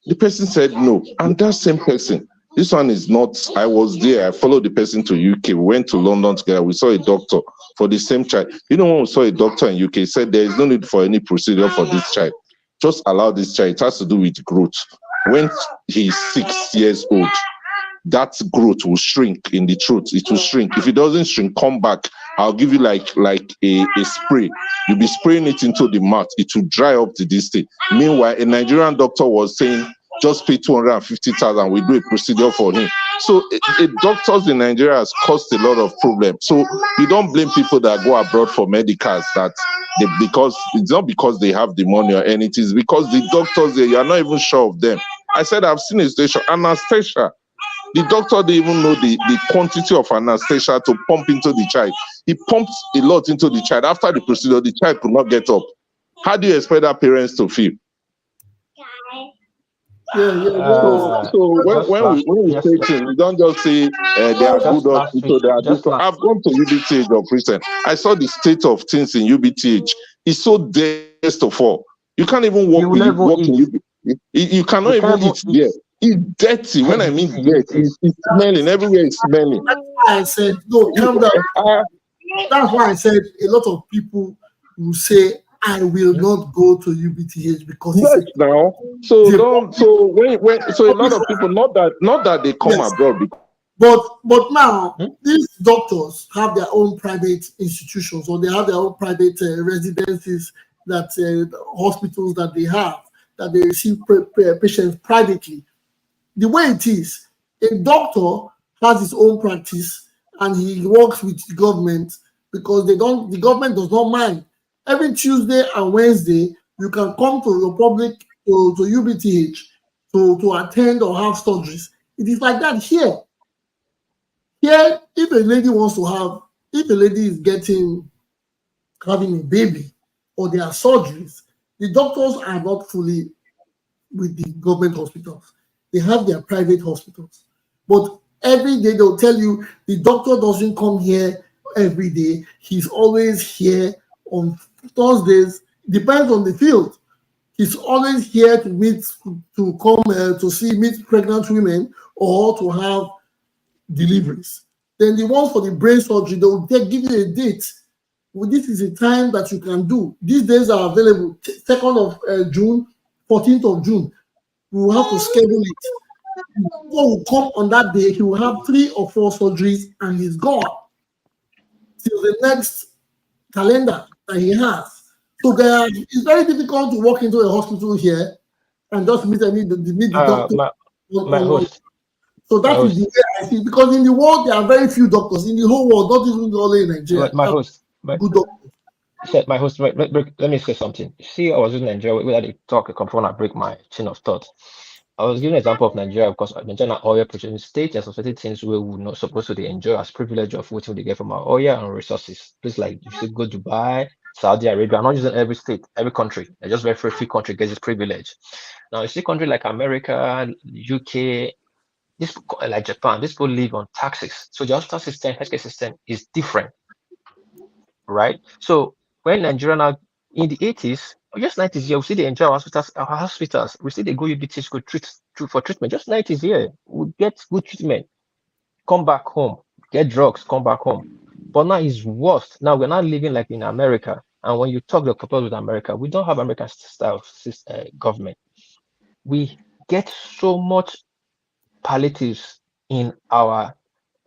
The person said no. And that same person, this one is not, I was there. I followed the person to UK. We went to London together. We saw a doctor for the same child. You know, when we saw a doctor in UK, he said there is no need for any procedure for this child. Just allow this child. It has to do with growth. When he's 6 years old, that growth will shrink in the throat. It will shrink. If it doesn't shrink, come back. I'll give you like a spray. You'll be spraying it into the mouth. It will dry up to this state. Meanwhile, a Nigerian doctor was saying, just pay 250,000. We do a procedure for him. So doctors in Nigeria has caused a lot of problems. So you don't blame people that go abroad for medicals because it's not because they have the money or anything. It's because the doctors there, you are not even sure of them. I said I've seen a station, anesthesia. The doctor didn't even know the quantity of anesthesia to pump into the child. He pumped a lot into the child. After the procedure, the child could not get up. How do you expect that parents to feel? So when we say things, we don't just say they are good hospitals, they are good. I've gone to UBTH or Christian. I saw the state of things in UBTH. It's so dead to fall. You can't even walk in UBTH. You cannot even eat there. It's dirty. When I mean dirty, it's smelling. Everywhere is smelling. That's why I said, no, calm down. That's why I said a lot of people will say, I will not go to UBTH because yes, now. So a lot of people, not that they come abroad. But now these doctors have their own private institutions, or they have their own private residencies, that hospitals that they have, that they receive patients privately. The way it is, a doctor has his own practice and he works with the government because the government does not mind. Every Tuesday and Wednesday, you can come to your public to UBTH to attend or have surgeries. It is like that here. Here, if a lady is having a baby or there are surgeries, the doctors are not fully with the government hospitals. They have their private hospitals. But every day they'll tell you the doctor doesn't come here every day. He's always here on Thursdays. Depends on the field. He's always here to meet pregnant women or to have deliveries. Then the ones for the brain surgery, they'll give you a date. Well, this is a time that you can do. These days are available. 2nd of June, 14th of June. We will have to schedule it. People will come on that day. He will have 3 or 4 surgeries and he's gone till the next calendar that he has. So it's very difficult to walk into a hospital here and just meet the doctor. My host. So that is the way I see it. Because in the world, there are very few doctors. In the whole world, not even only in Nigeria. My host. Good doctors. My host, let me say something. See, I was in Nigeria where they talk, I want to break my chain of thought. I was giving an example of Nigeria because Nigeria oil producing state and society things we would not supposed to enjoy as privilege of what they get from our oil and resources. Just like you should go Dubai, Saudi Arabia. I'm not using every state, every country. They're just very few country gets this privilege. Now you see country like America, UK, this like Japan, these people live on taxes. So the hospital system, healthcare system is different. Right? So when Nigeria now in the 80s, or just 90s here, we see they enjoy our hospitals. We see they go UBTH for treatment. Just 90s here, we get good treatment, come back home, get drugs, come back home. But now it's worse. Now we're not living like in America. And when you talk the couple with America, we don't have American style government. We get so much palliatives in our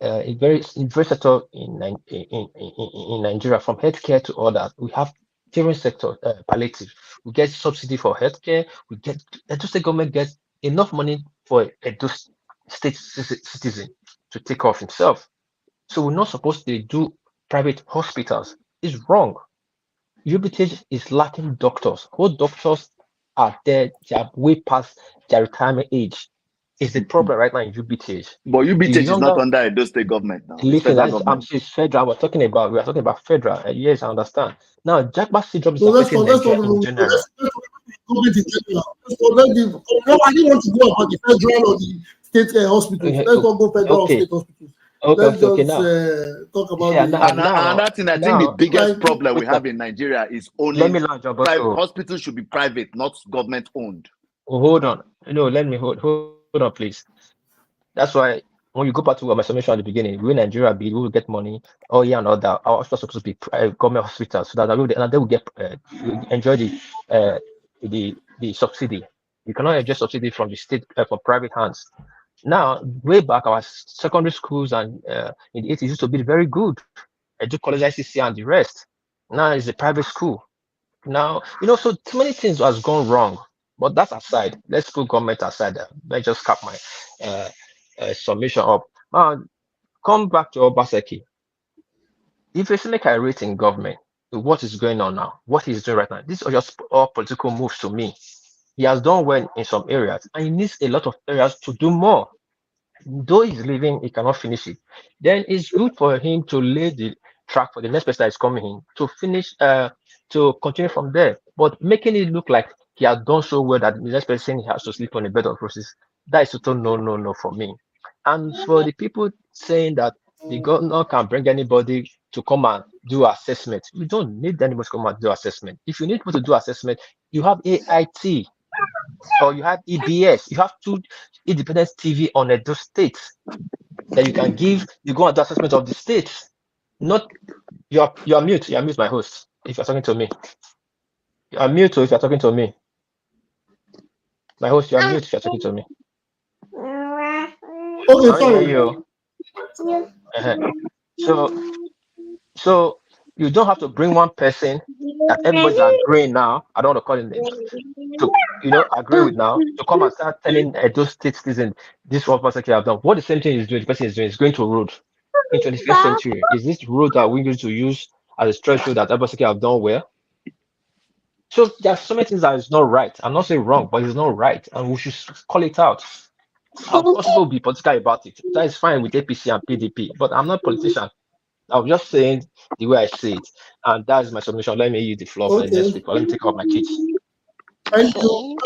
very sector in Nigeria, from healthcare to others. We have different sector palliative. We get subsidy for healthcare. We get Edo State government gets enough money for Edo State citizen to take off himself. So we're not supposed to do private hospitals. It's wrong. UBTH is lacking doctors. What doctors are there? They are way past their retirement age. Is the problem right now in UBTH? But UBTH is not under Edo State government now. Listen, I'm saying federal. We are talking about federal. Yes, I understand. Now, Jackpot syndrome is affecting Nigeria in general. No, I didn't want to go about the federal or the state hospitals. Okay, Let's not go federal or okay, state hospitals. okay, Let's okay, okay. just Now, talk about yeah, the And another thing, I think the now, biggest like problem we wait a have in Nigeria is let me only launch, private Bosco. hospitals should be private, not government owned. Oh, hold on. No, let me hold on, please. That's why when you go back to my summation at the beginning, we Nigeria we will get money. Oh yeah, and all that. Our hospitals supposed to be government hospitals, so that they will get enjoy the subsidy. You cannot enjoy subsidy from the state from private hands. Now, way back, our secondary schools and in the 80s used to be very good. Edu College, ICC, and the rest. Now it's a private school. Now, so too many things has gone wrong. But that's aside. Let's put government aside. Let me just cap my summation up. Now, come back to Obaseki. If you make a rate in government, what is going on now? What he's doing right now? These are just all political moves to me. He has done well in some areas, and he needs a lot of areas to do more. Though he's leaving, he cannot finish it. Then it's good for him to lay the track for the next person that is coming in to finish, to continue from there. But making it look like he has done so well that the next person he has to sleep on a bed of roses, that is total no for me. And for the people saying that the governor can bring anybody to come and do assessment, you don't need anybody to come and do assessment. If you need people to do assessment, you have AIT or you have EBS. You have two independent TV on Edo State that you can give. You go and do assessment of the states. Not you're mute. You're mute, my host. If you're talking to me, you're mute. If you're talking to me, my host, you're mute. If you're talking to me, okay, I sorry. hear you. So you don't have to bring one person that everybody's agreeing now. I don't want to call him names to agree with now to come and start telling those state citizens this what Obaseki have done. What the same thing is doing, the person is doing is going to road in 21st century. Is this road that we're going to use as a threshold that Obaseki have done well? So there are so many things that is not right. I'm not saying wrong, but it's not right, and we should call it out. Of course, people will be political about it. That is fine with APC and PDP, but I'm not a politician. I'm just saying the way I see it, and that is my submission. Let me use the floor for the next Okay, speaker. Let me take off my kids. thank you.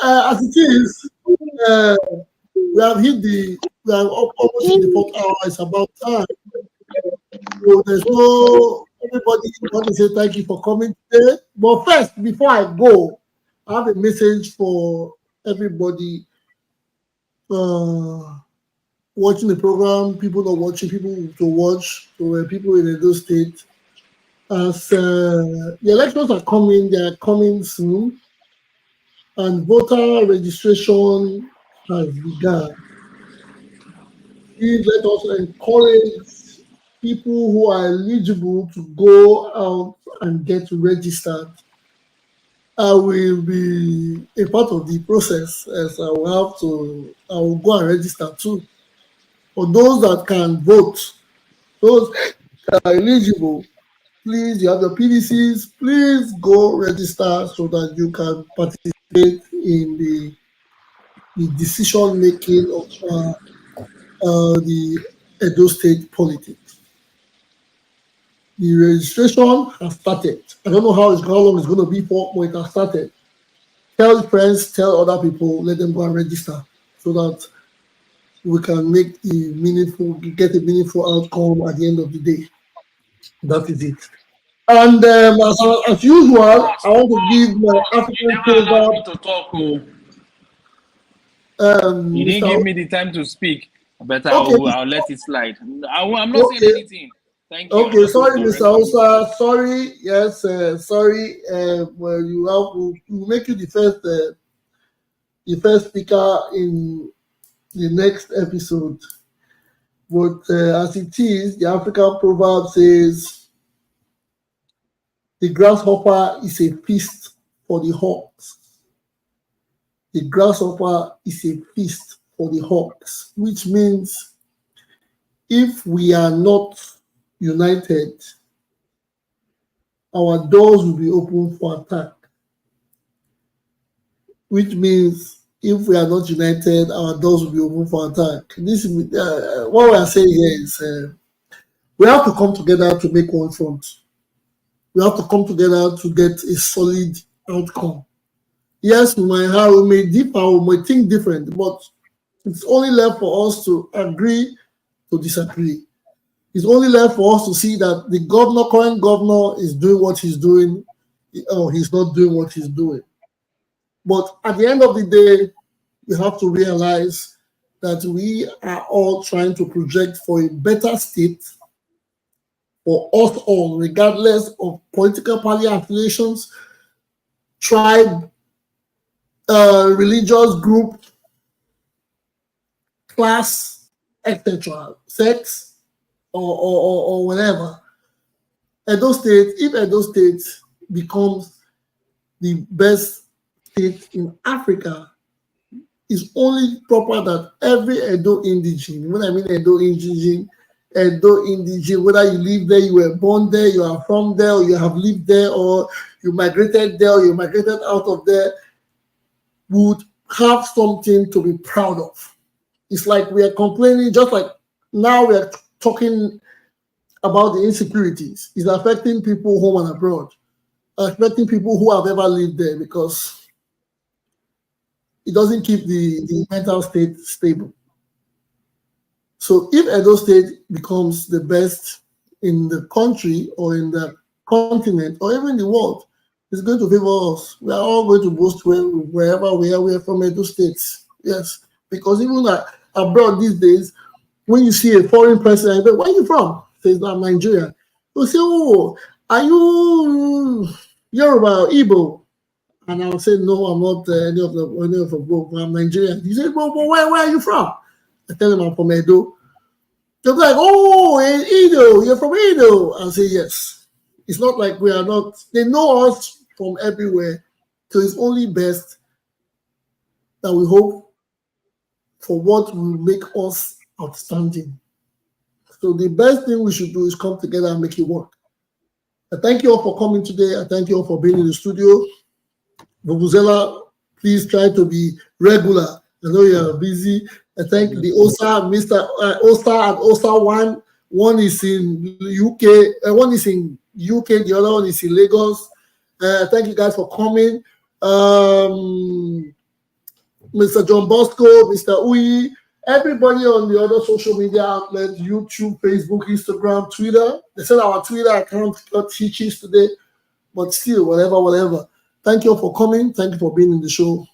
As it is, we have almost hit the 4th hour. It's about time. So there's no everybody want to say thank you for coming today. But first, before I go, I have a message for everybody watching the program, people not watching, people to watch, so people in Edo State. As the elections are coming, they are coming soon, and voter registration has begun. Please let us encourage people who are eligible to go out and get registered. I will be a part of the process as I will go and register too. For those that can vote, those that are eligible, please, you have your PDCs, please go register so that you can participate in the decision making of the Edo State politics. The registration has started. I don't know how long it's going to be for, but it has started. Tell your friends, tell other people, let them go and register so that we can get a meaningful outcome at the end of the day. That is it. And as usual, I want to give my African proverb. To talk. You Mr. didn't give me the time to speak, but Okay. I'll let it slide. I'm not saying anything. Thank you. Okay, sorry, Mr. Osa. Sorry, yes, sorry. Well, we'll make you the first speaker in the next episode. But as it is, the African proverb says, "The grasshopper is a feast for the hawks." The grasshopper is a feast for the hawks, which means if we are not united, our doors will be open for attack. Which means if we are not united, our doors will be open for attack. This is what we are saying here is we have to come together to make one front. We have to come together to get a solid outcome. Yes, we may differ, we may think different, but It's only left for us to agree to disagree. It's only left for us to see that the current governor, is doing what he's doing, or he's not doing what he's doing. But at the end of the day, we have to realize that we are all trying to project for a better state for us all, regardless of political party affiliations, tribe, religious group, class, etc., sex, or whatever. Edo State, if Edo State becomes the best state in Africa, it's only proper that every Edo indigene, when I mean Edo indigene, whether you live there, you were born there, you are from there, or you have lived there, or you migrated there, or you migrated out of there, would have something to be proud of. It's like we are complaining, just like now we are talking about the insecurities. It's affecting people home and abroad, affecting people who have ever lived there, because it doesn't keep the mental state stable. So if Edo State becomes the best in the country or in the continent or even the world, it's going to favor us. We are all going to boast wherever we are from Edo State. Yes, because even abroad these days, when you see a foreign person, where are you from? Says, I'm Nigerian. They'll say, oh, are you Yoruba or Igbo? And I'll say, no, I'm not any of the both. I'm Nigerian. He said, well, where are you from? I tell him I'm from Edo. They'll be like, oh, Edo, you're from Edo. I'll say, yes. It's not like we are not. They know us from everywhere. So it's only best that we hope for what will make us outstanding. So the best thing we should do is come together and make it work. I thank you all for coming today. I thank you all for being in the studio. Vuvuzela, please try to be regular. I know you're busy. I thank the OSA, Mr. OSA and OSA 1. One is in UK, one is in UK, the other one is in Lagos. Thank you guys for coming. Mr. John Bosco, Mr. Uyi, everybody on the other social media outlets, YouTube, Facebook, Instagram, Twitter. They said our Twitter account got teachings today, but still, whatever. Thank you all for coming. Thank you for being in the show.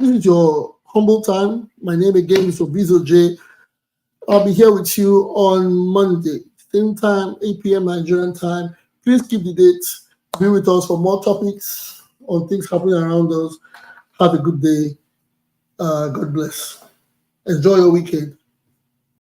This is your humble time. My name again is Obizo J. I'll be here with you on Monday, same time, 8 p.m. Nigerian time. Please keep the date. Be with us for more topics on things happening around us. Have a good day. God bless. Enjoy your weekend.